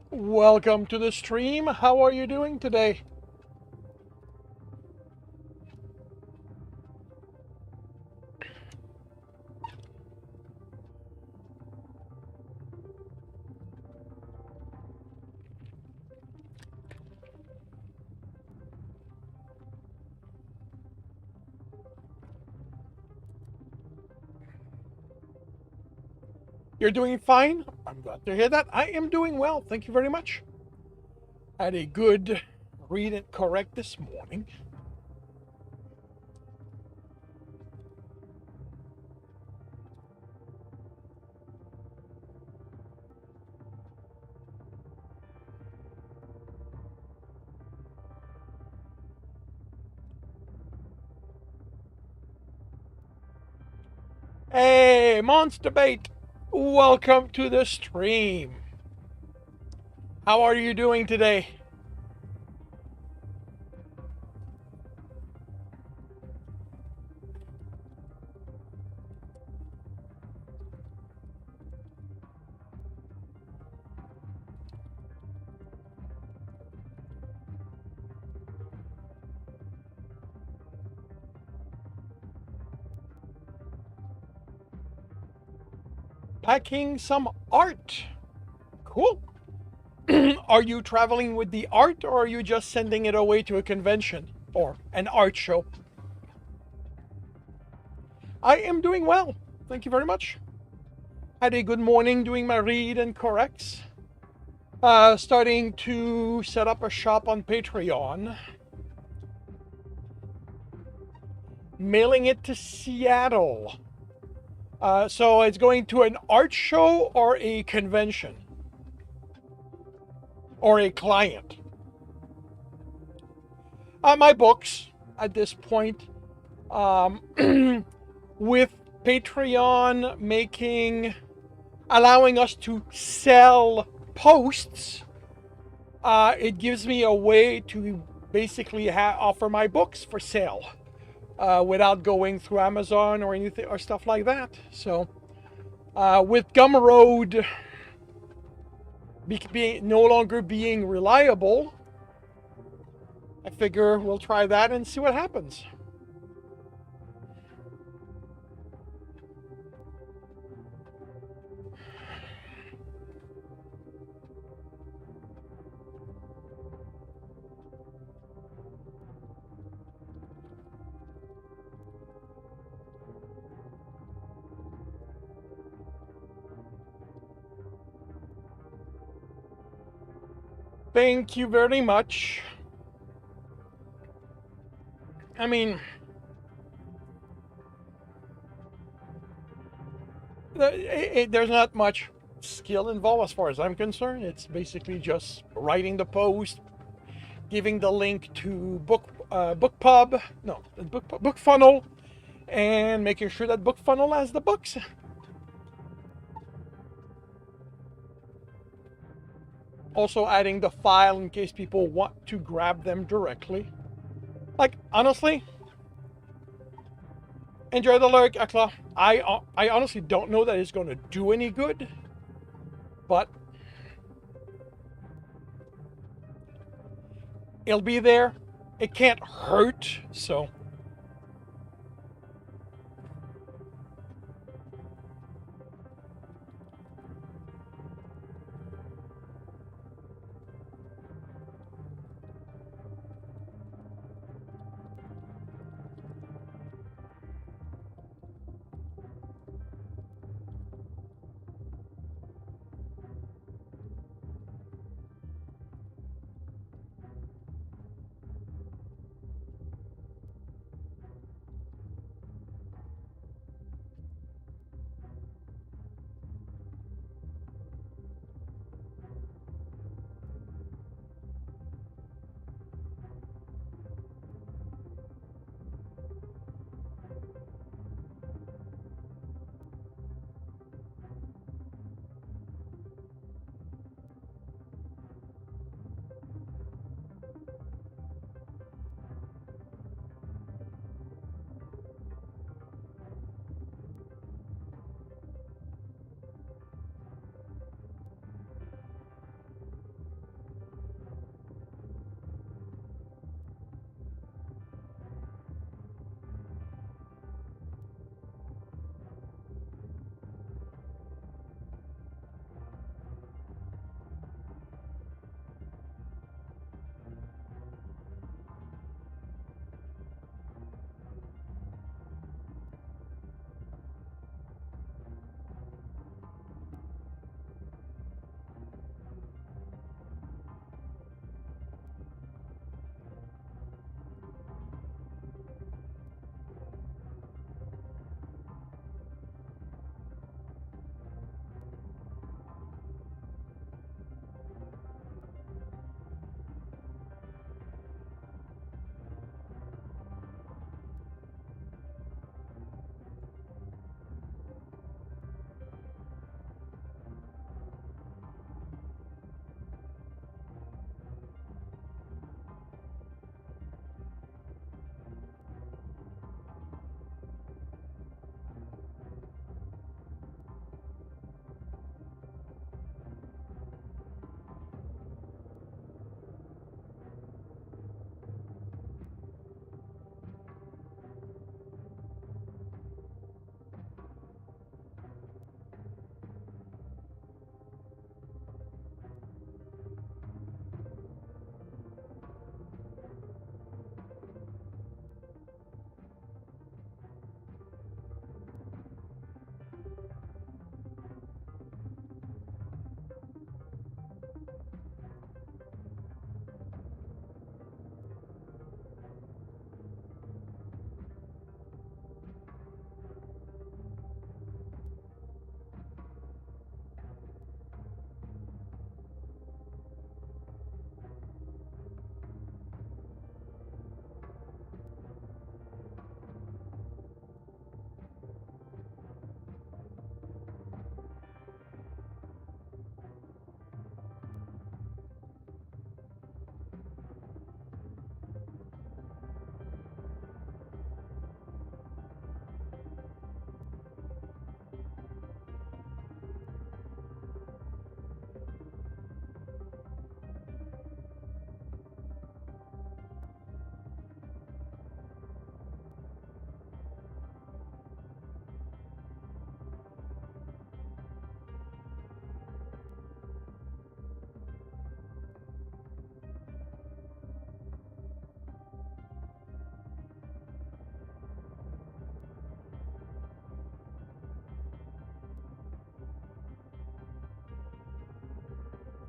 welcome to the stream. How are you doing today? You're doing fine? I'm glad to hear that. I am doing well. Thank you very much. I had a good read and correct this morning. Hey, Monster Bait, welcome to the stream. How are you doing today? Packing some art. Cool. Are you traveling with the art, or are you just sending it away to a convention or an art show? I am doing well. Thank you very much. Had a good morning doing my read and corrects. Starting to set up a shop on Patreon. Mailing it to Seattle. So it's going to an art show or a convention? Or a client? My books at this point. With Patreon allowing us to sell posts, it gives me a way to basically offer my books for sale without going through Amazon or anything or stuff like that. So with Gumroad no longer being reliable, I figure we'll try that and see what happens. Thank you very much. I mean, there's not much skill involved as far as I'm concerned. It's basically just writing the post, giving the link to BookPub, no, BookFunnel, and making sure that BookFunnel has the books. Also adding the file in case people want to grab them directly. Like, honestly, enjoy the lurk, Akla. I honestly don't know that it's going to do any good, but It'll be there. It can't hurt, so.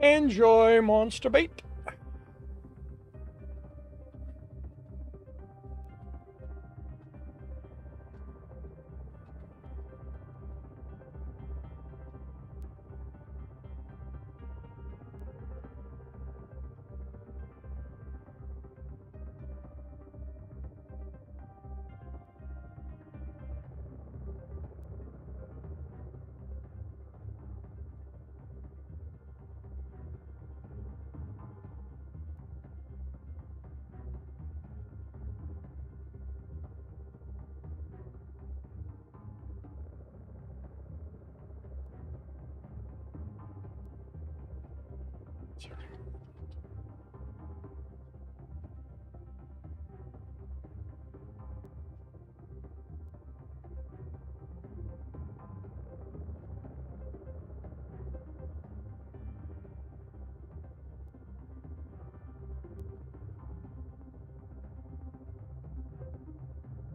Enjoy monster bait. Sorry.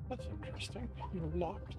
That's interesting. You're locked.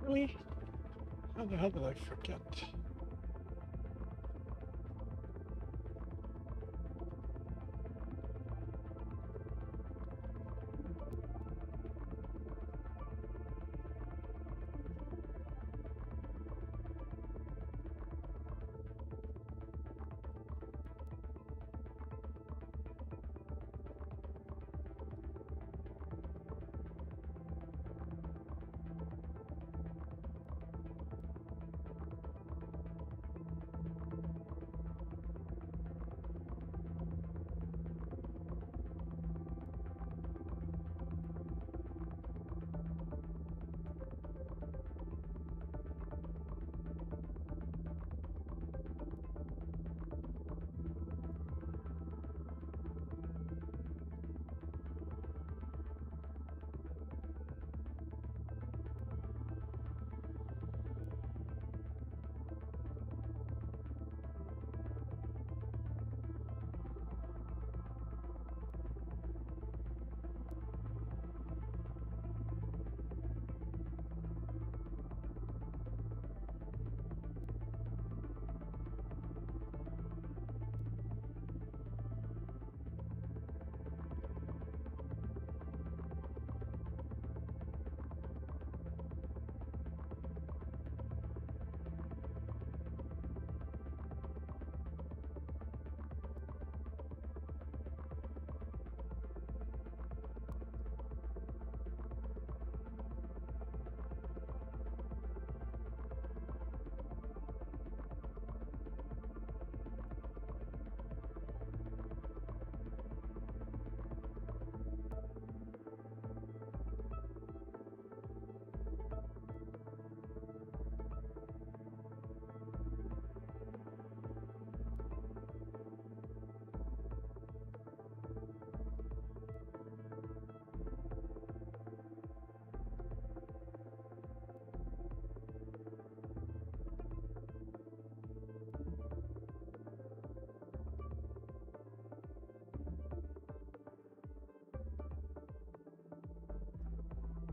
Really? How the hell did I forget?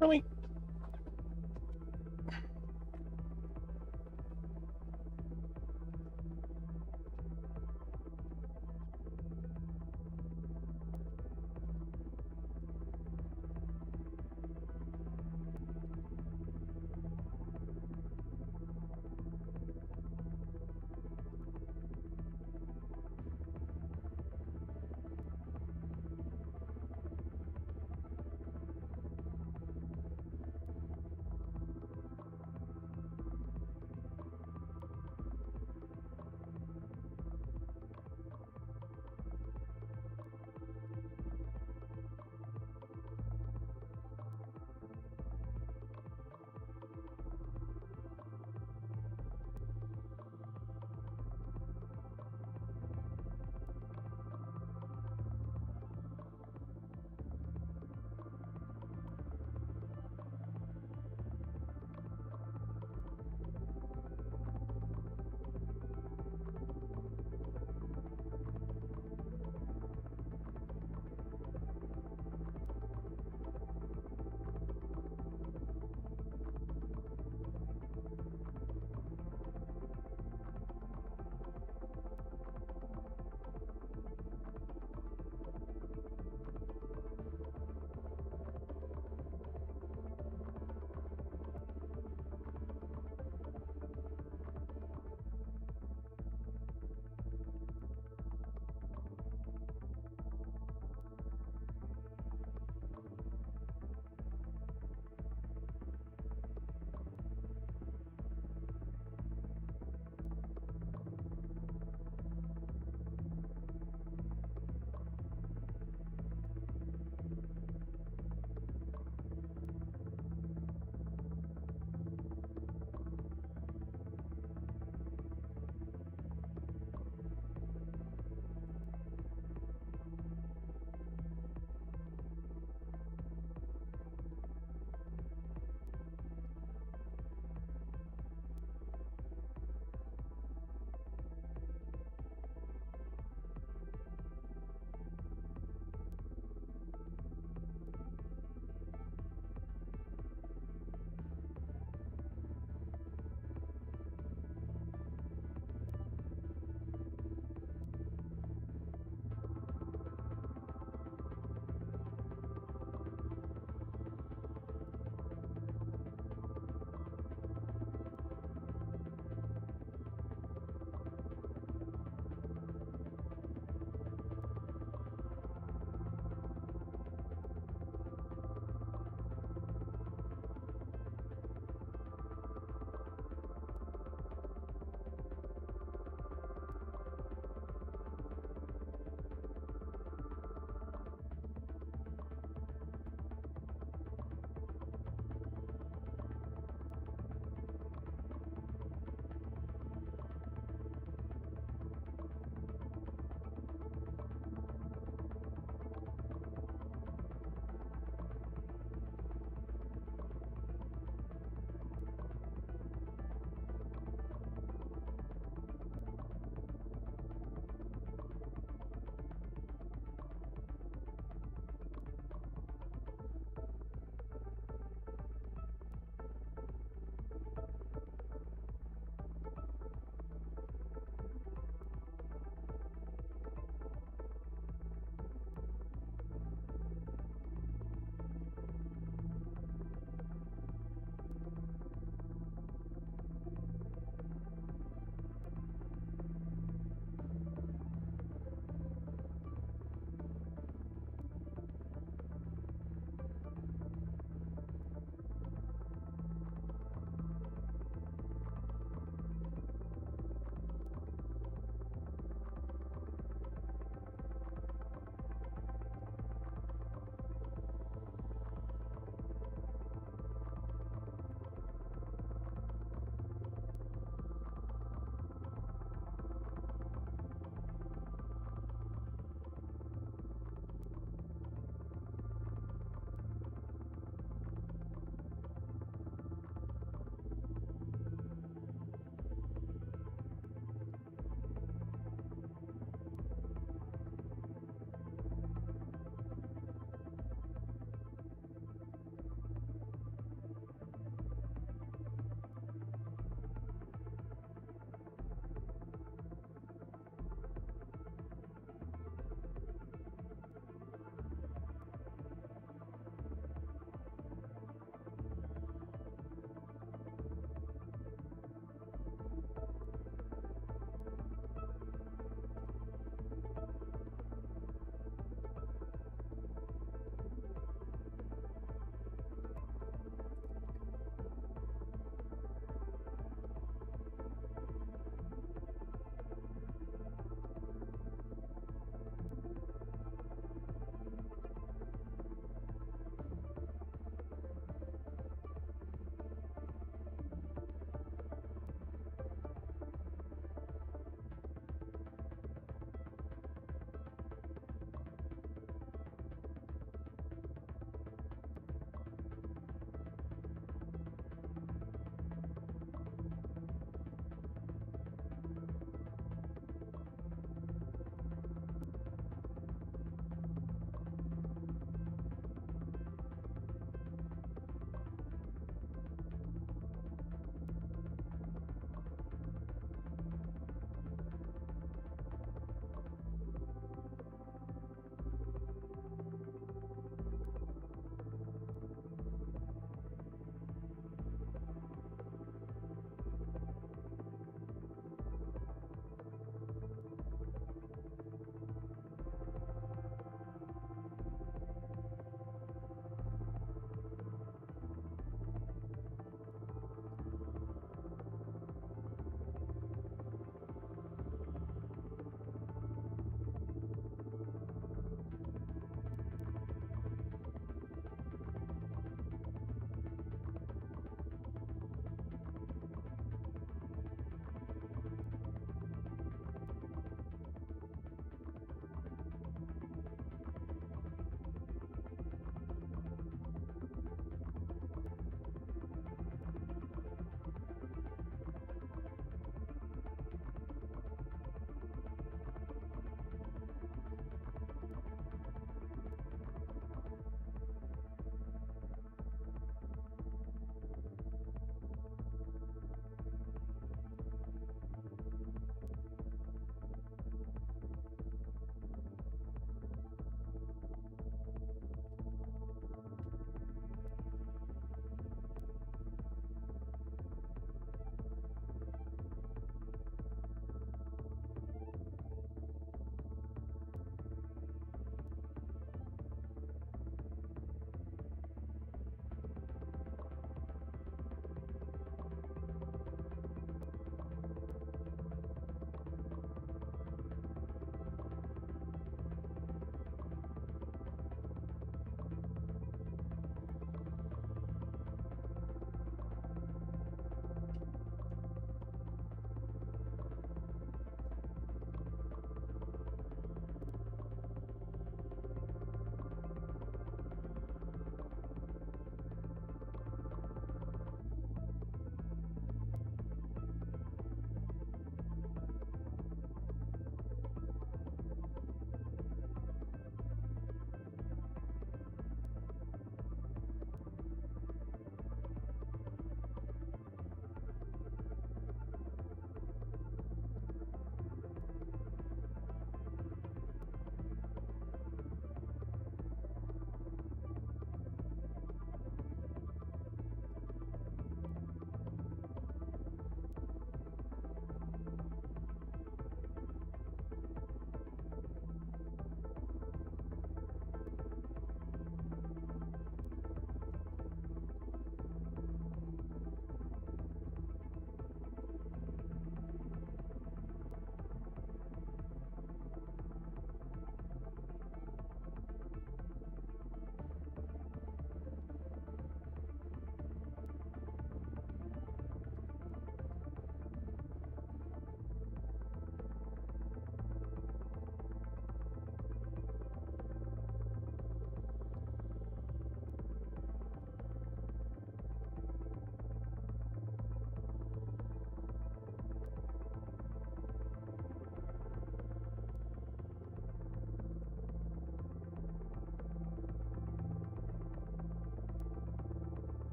Really?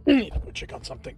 Need to go check on something.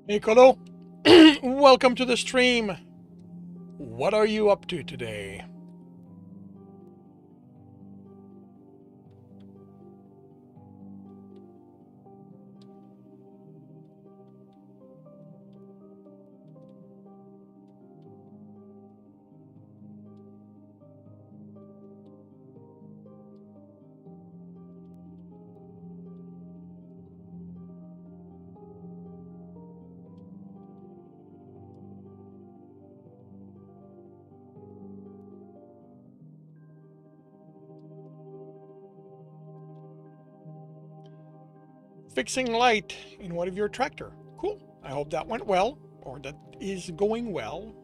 Hey, Colo. Welcome to the stream. What are you up to today? Fixing light in one of your tractor. Cool. I hope that went well, or that is going well.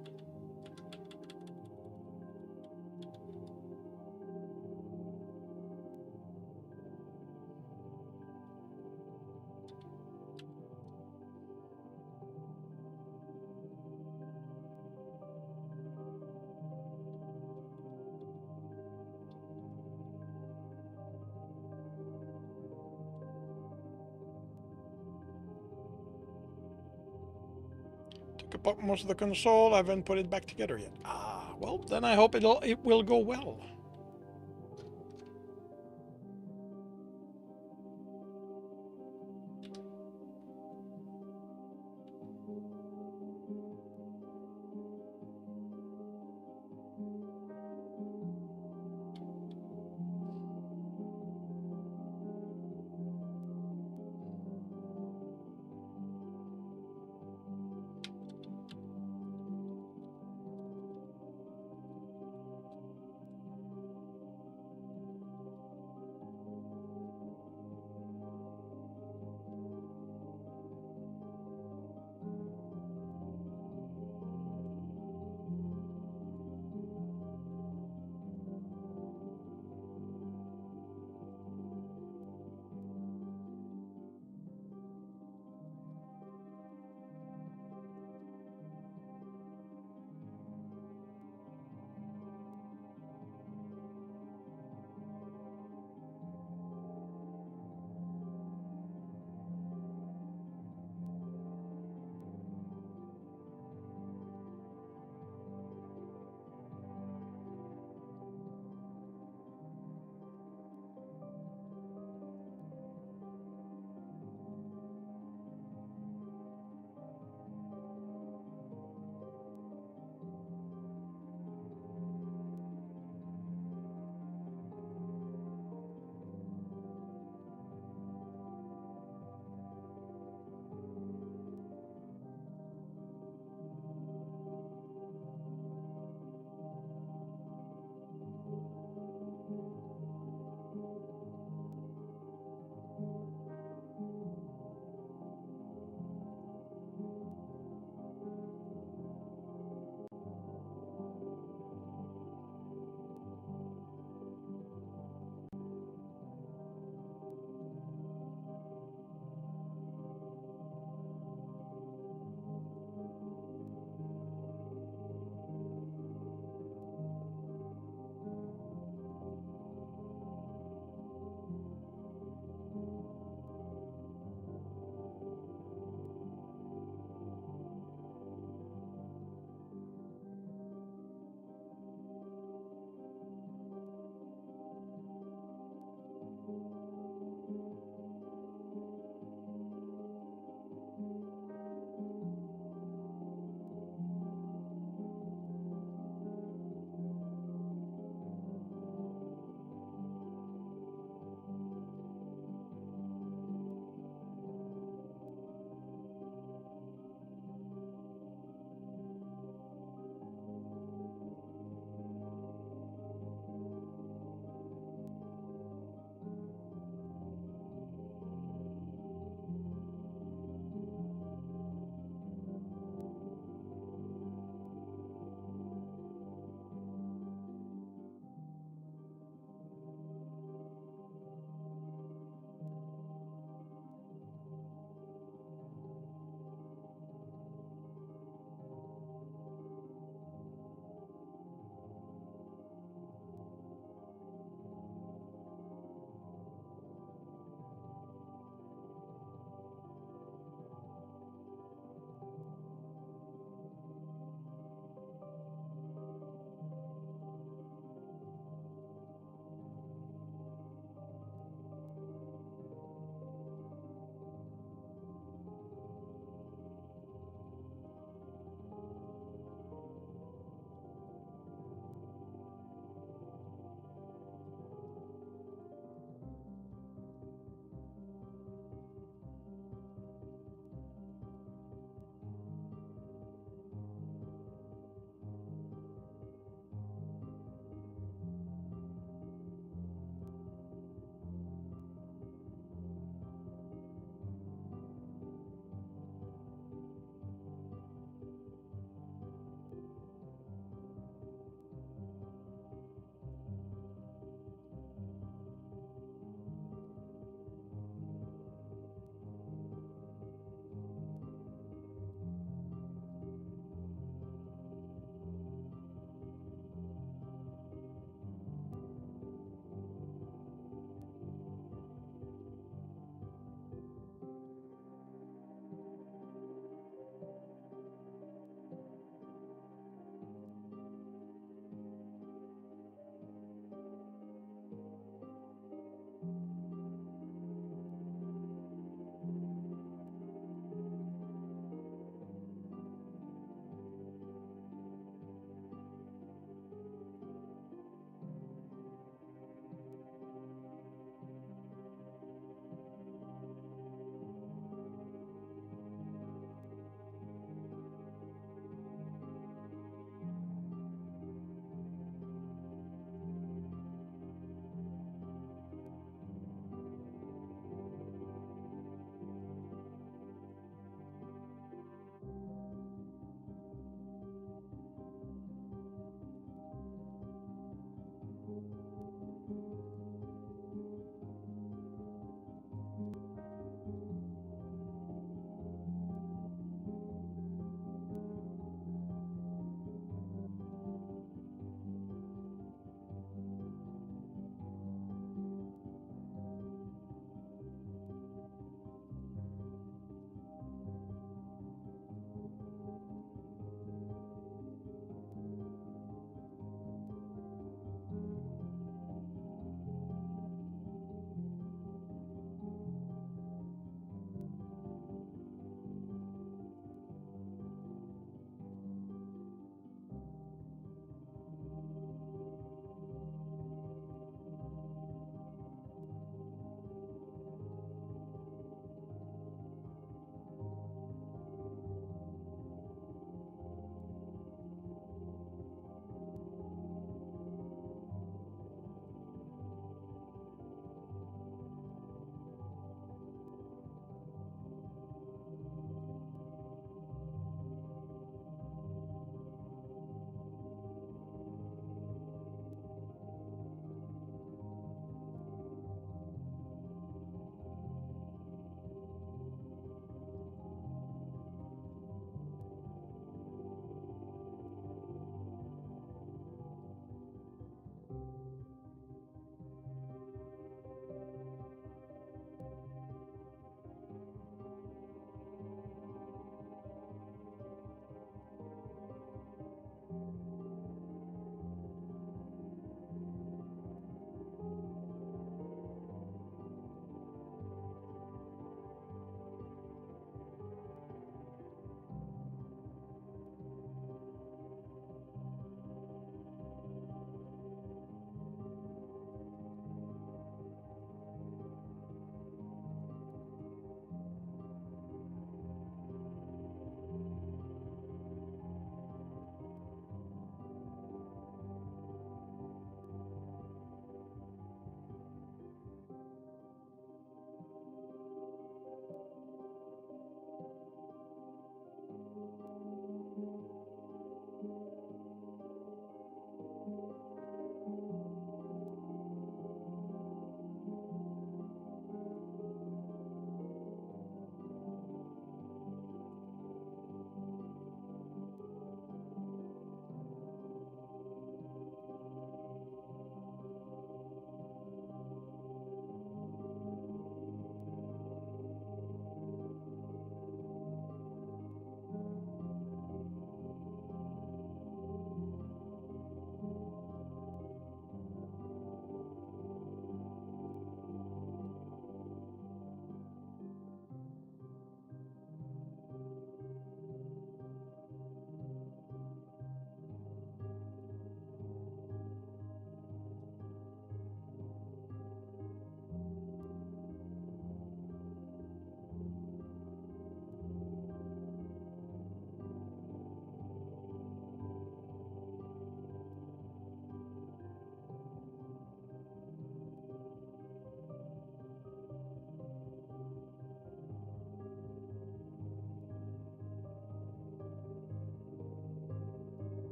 Took apart most of the console. I haven't put it back together yet. Ah, well, then I hope it will go well.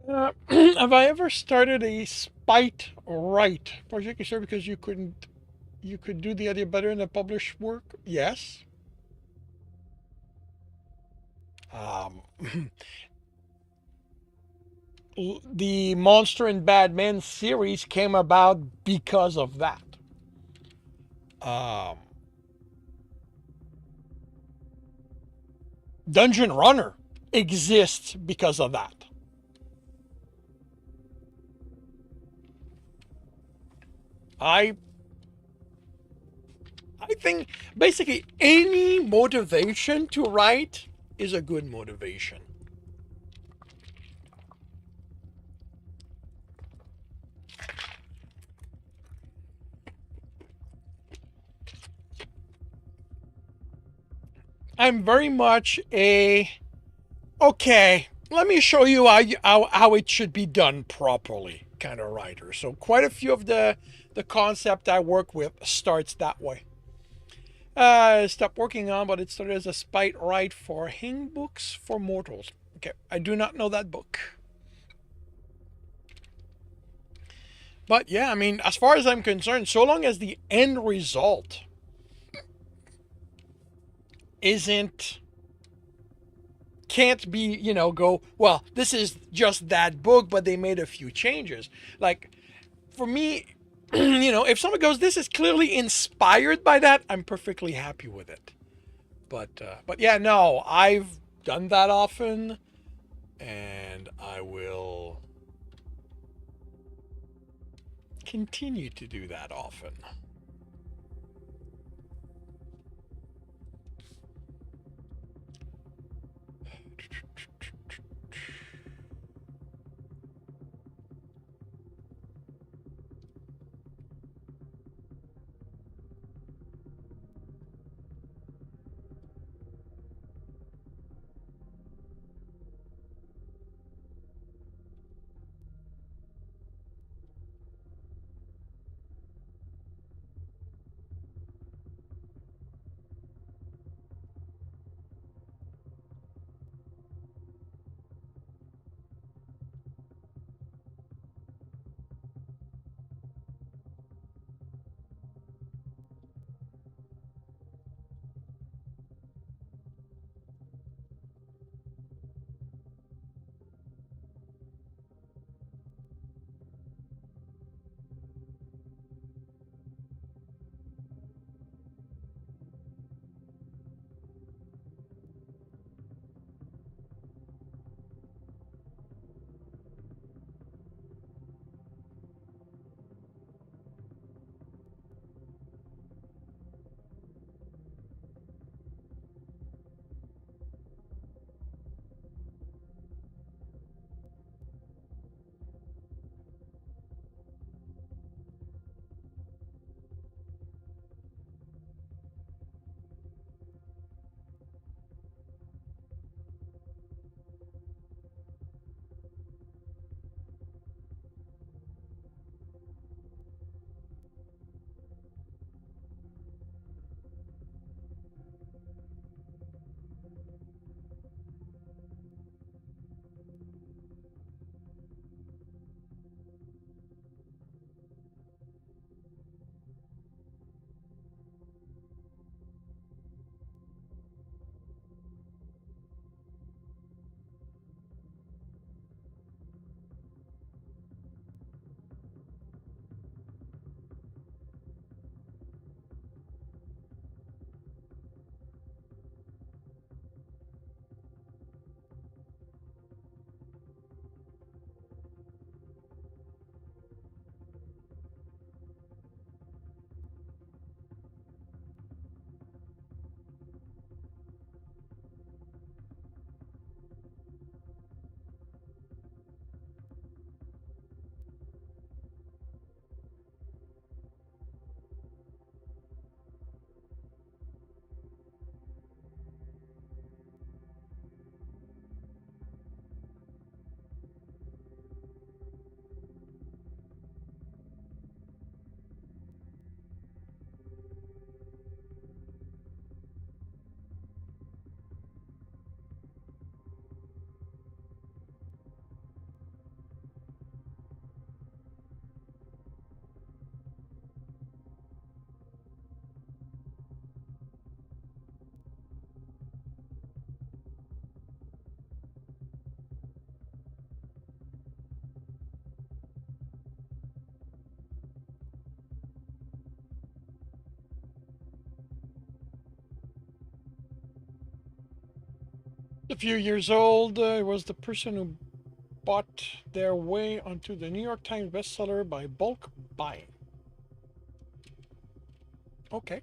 Have I ever started a spite right project? Sure, because you could do the idea better in the published work? Yes. Um, the Monster and Bad Men series came about because of that. Um, Dungeon Runner exists because of that. I I think basically any motivation to write is a good motivation. I'm very much a okay, let me show you how it should be done properly kind of writer. So quite a few of the concept I work with starts that way. I stopped working on, but it started as a spite write for Hing Books for Mortals. Okay, I do not know that book. But yeah, I mean, as far as I'm concerned, so long as the end result isn't can't be, go, well, this is just that book, but they made a few changes. Like for me, if someone goes, this is clearly inspired by that, I'm perfectly happy with it. But yeah, no, I've done that often, and I will continue to do that often. A few years old, was the person who bought their way onto the New York Times bestseller by bulk buying. Okay.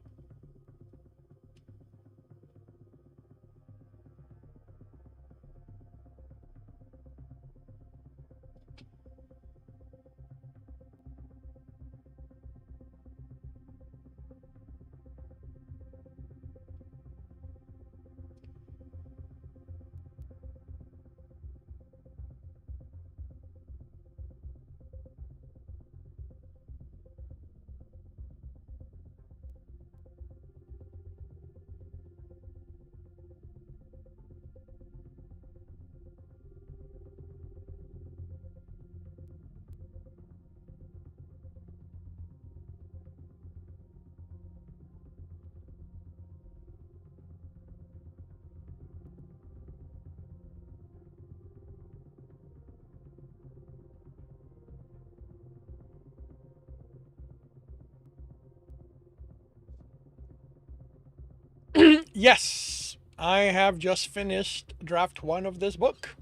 Yes, I have just finished draft one of this book.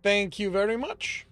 Thank you very much.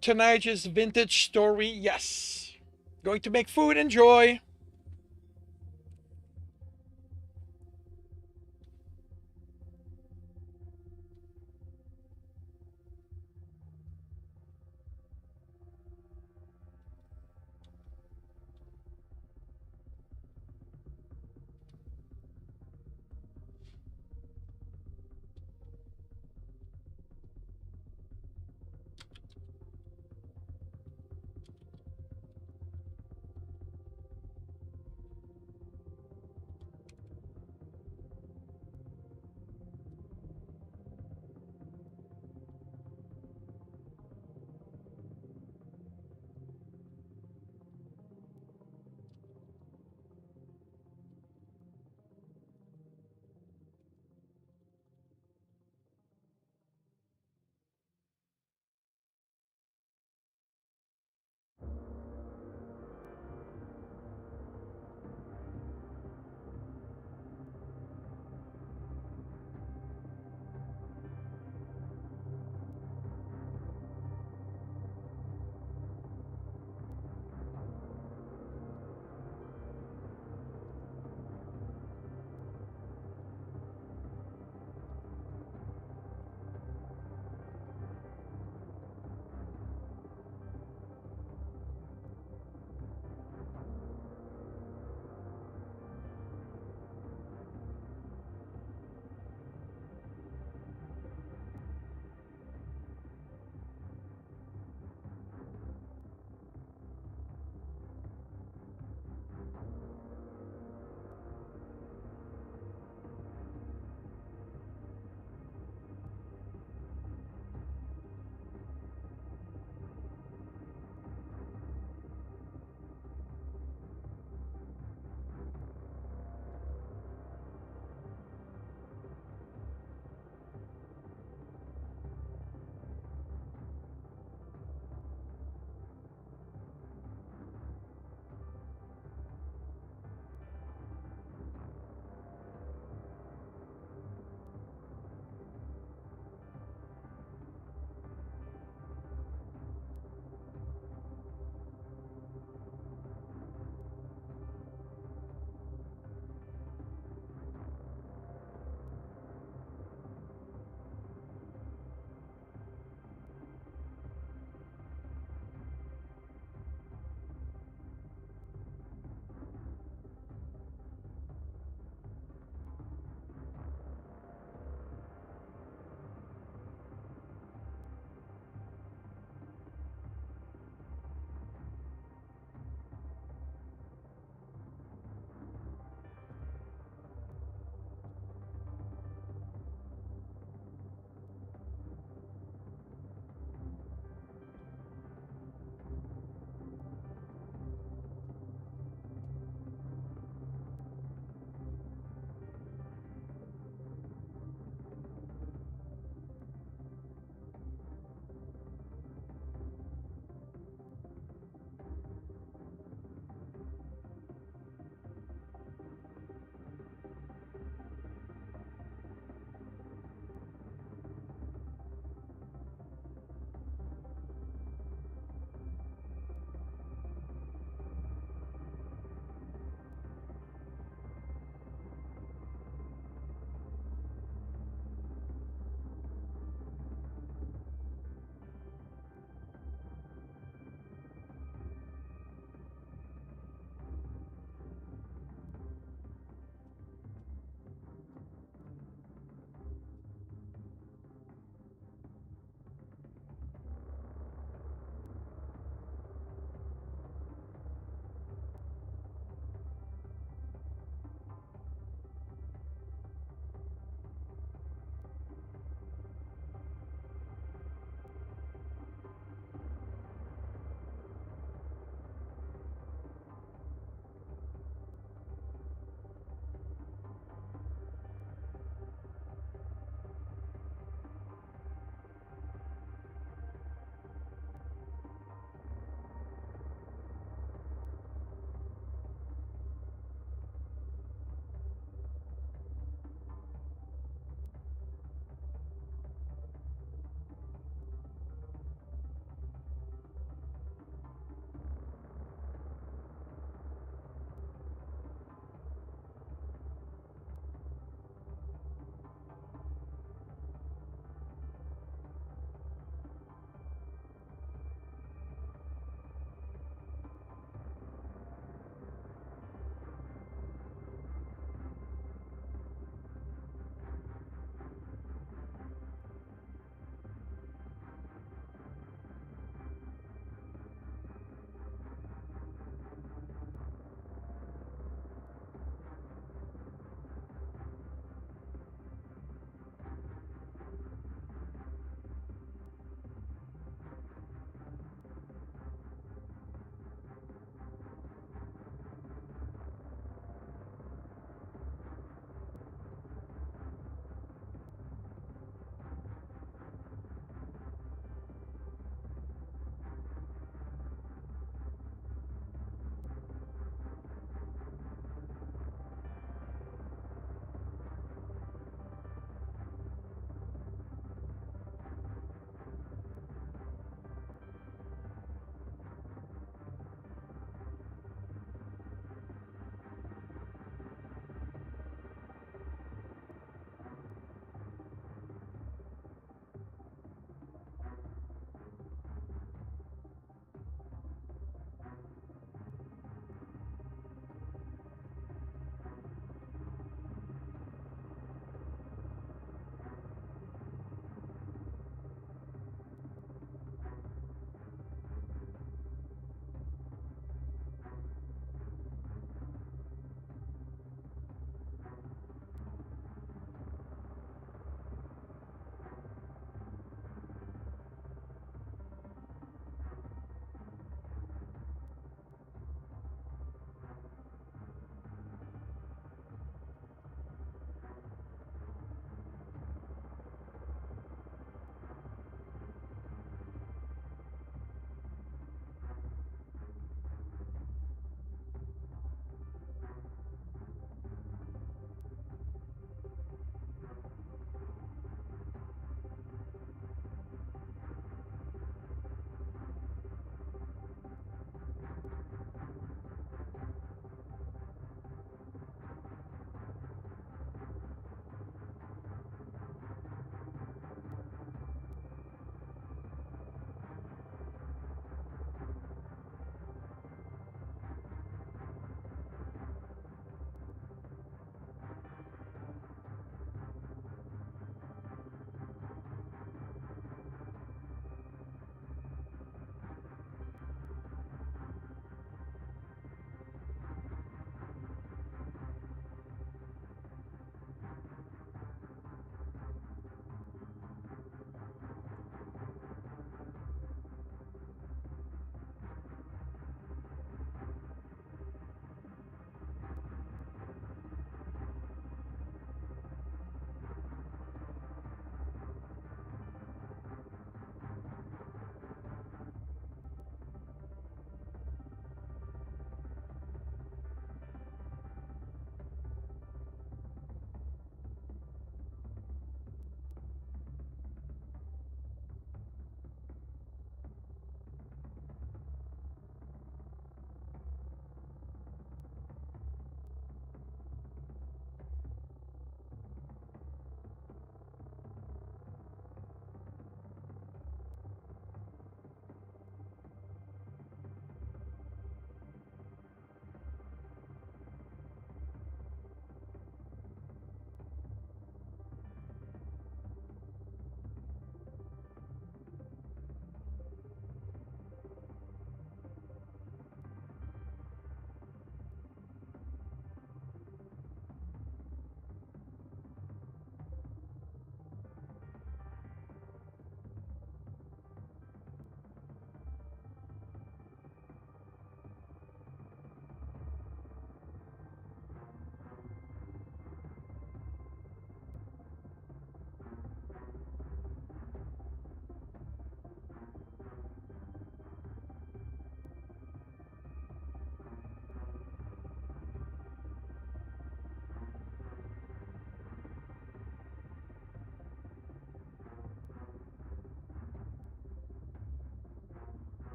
Tonight is vintage story. Yes. Going to make food. Enjoy.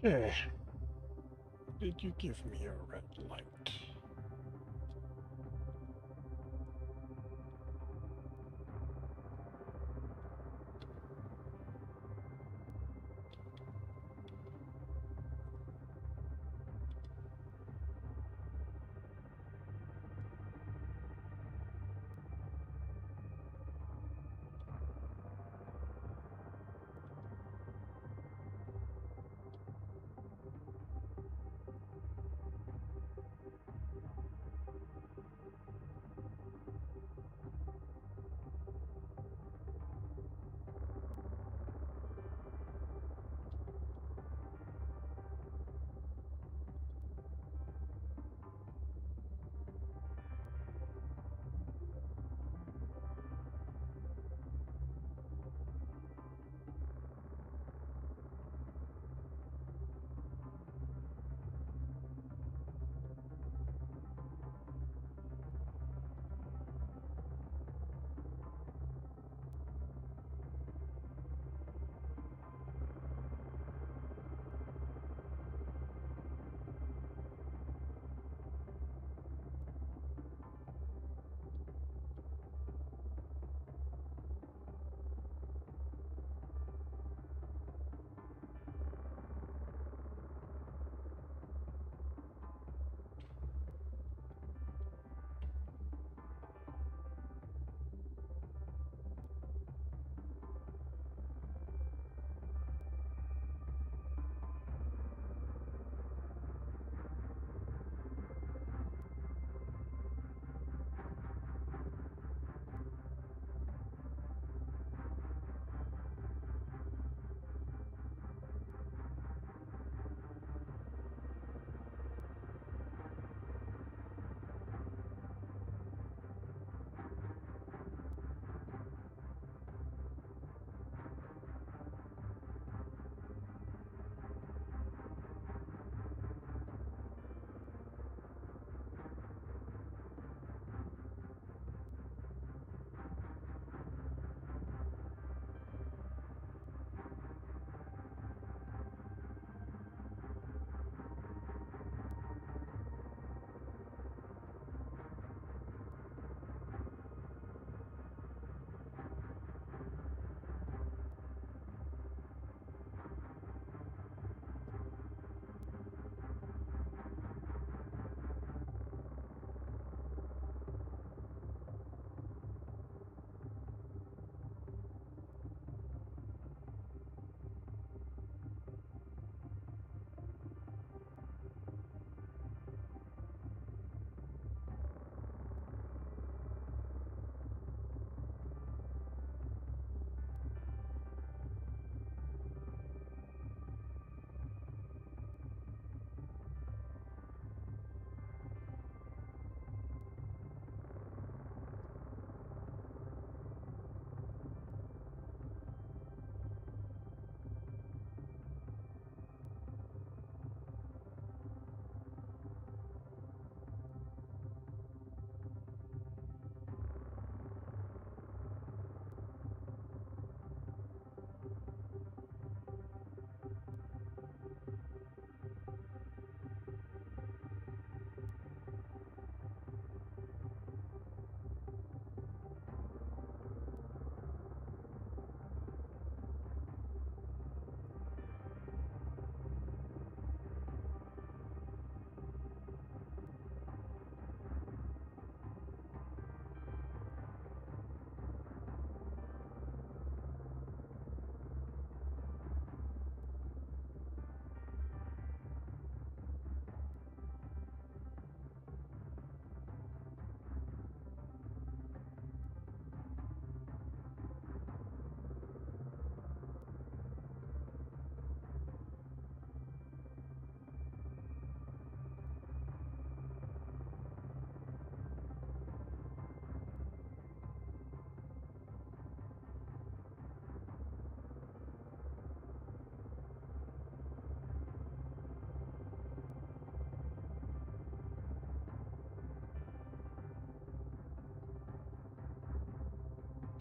Eh, did you give me a red light?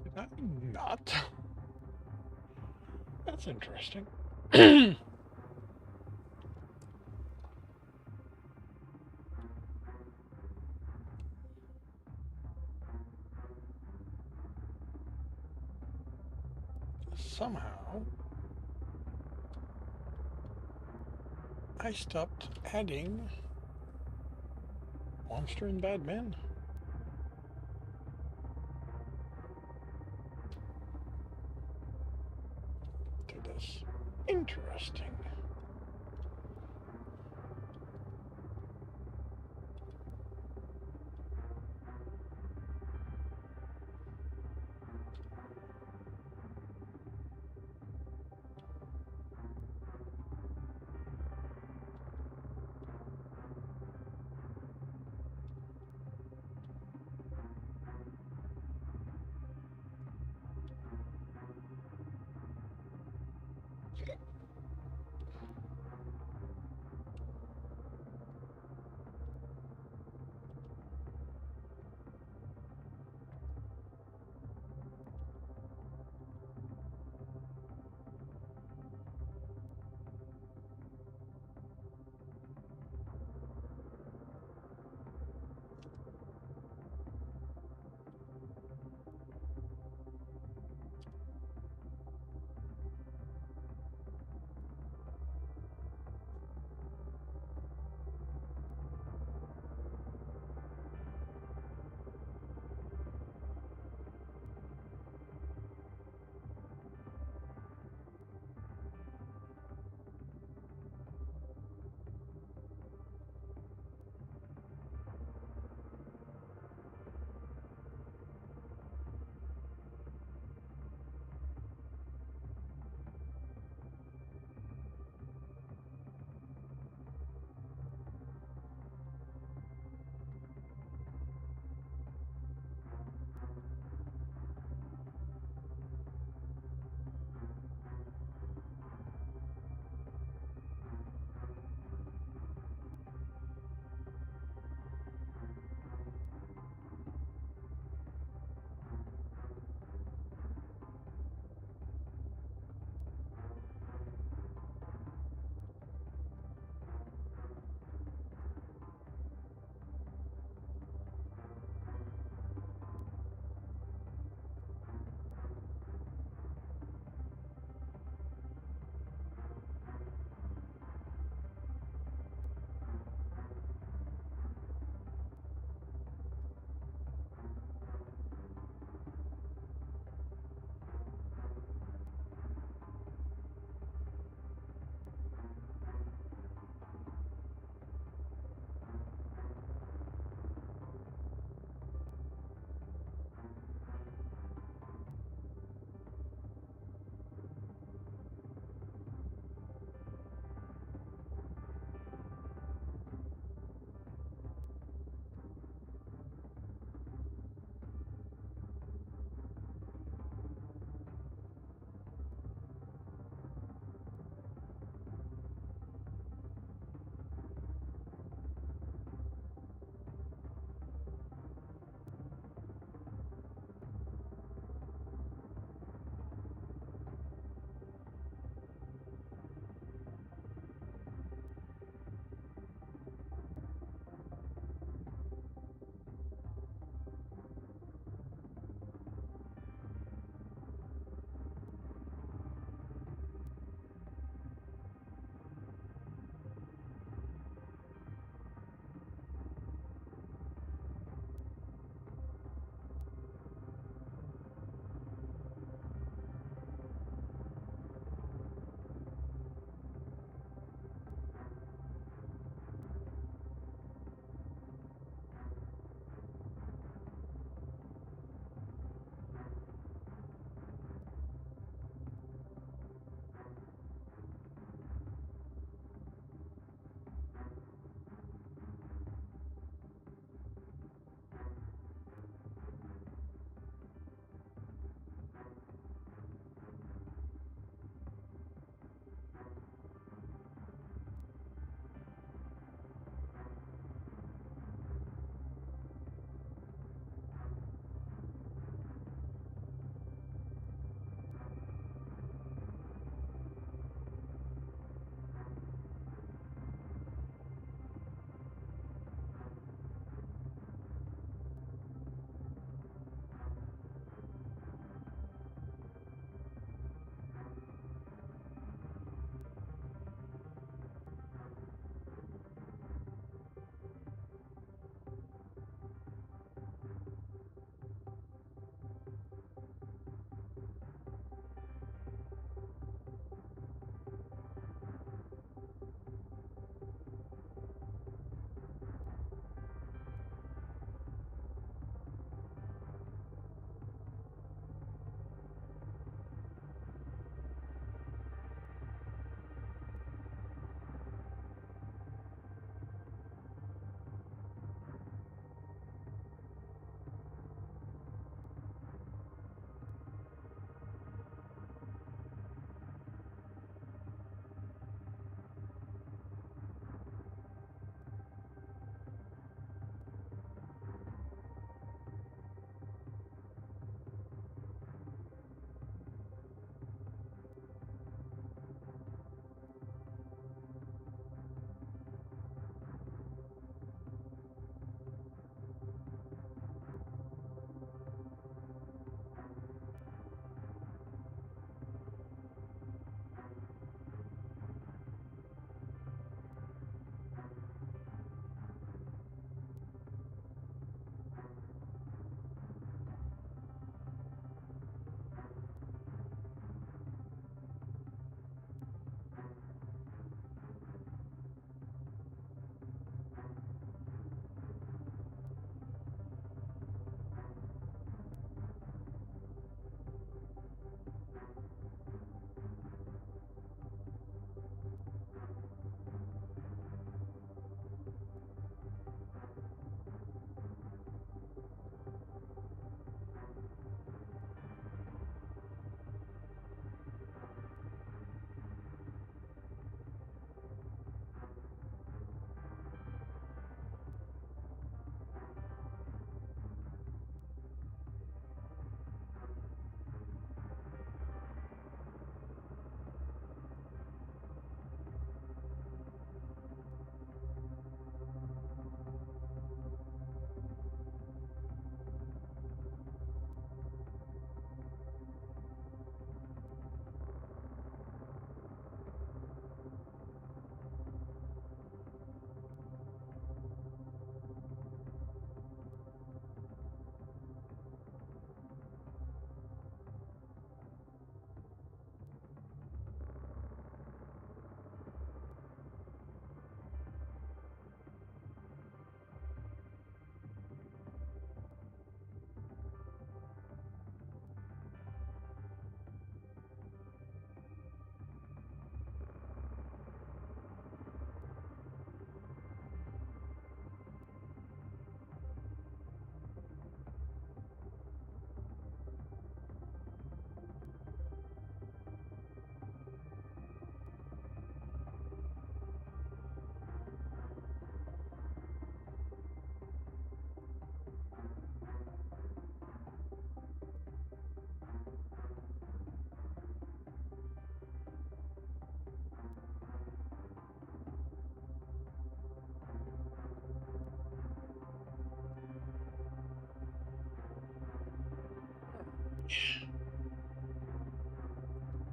Did I not? That's interesting. somehow I stopped adding Monster and Bad Men to this. Interesting.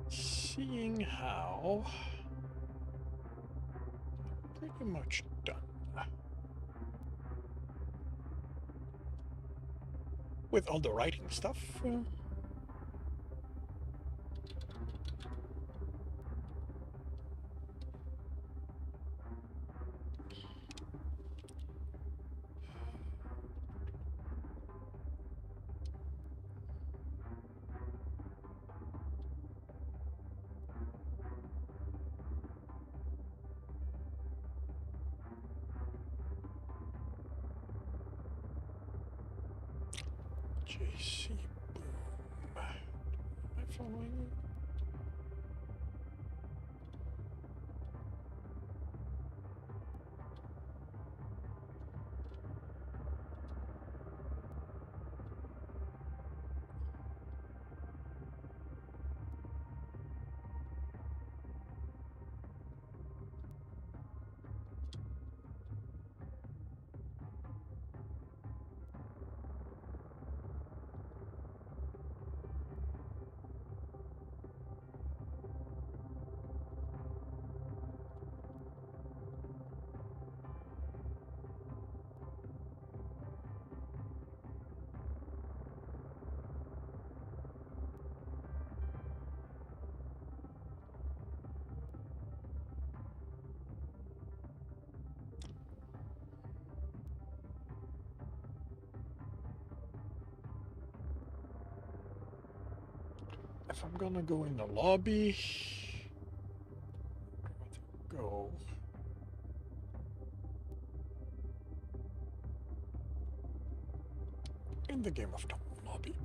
Seeing how pretty much done with all the writing stuff. JC Boom. Am I following? If I'm gonna go in the lobby, go in the Game of Thrones lobby.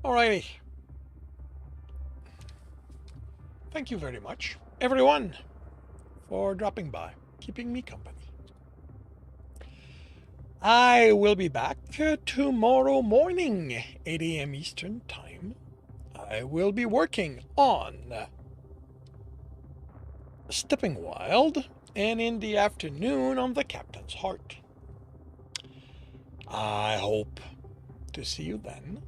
Alrighty. Thank you very much, everyone, for dropping by, keeping me company. I will be back tomorrow morning, 8 a.m. Eastern Time. I will be working on Stepping Wild, and in the afternoon on The Captain's Heart. I hope to see you then.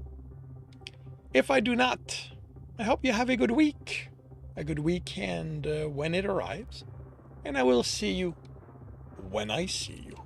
If I do not, I hope you have a good weekend when it arrives, and I will see you when I see you.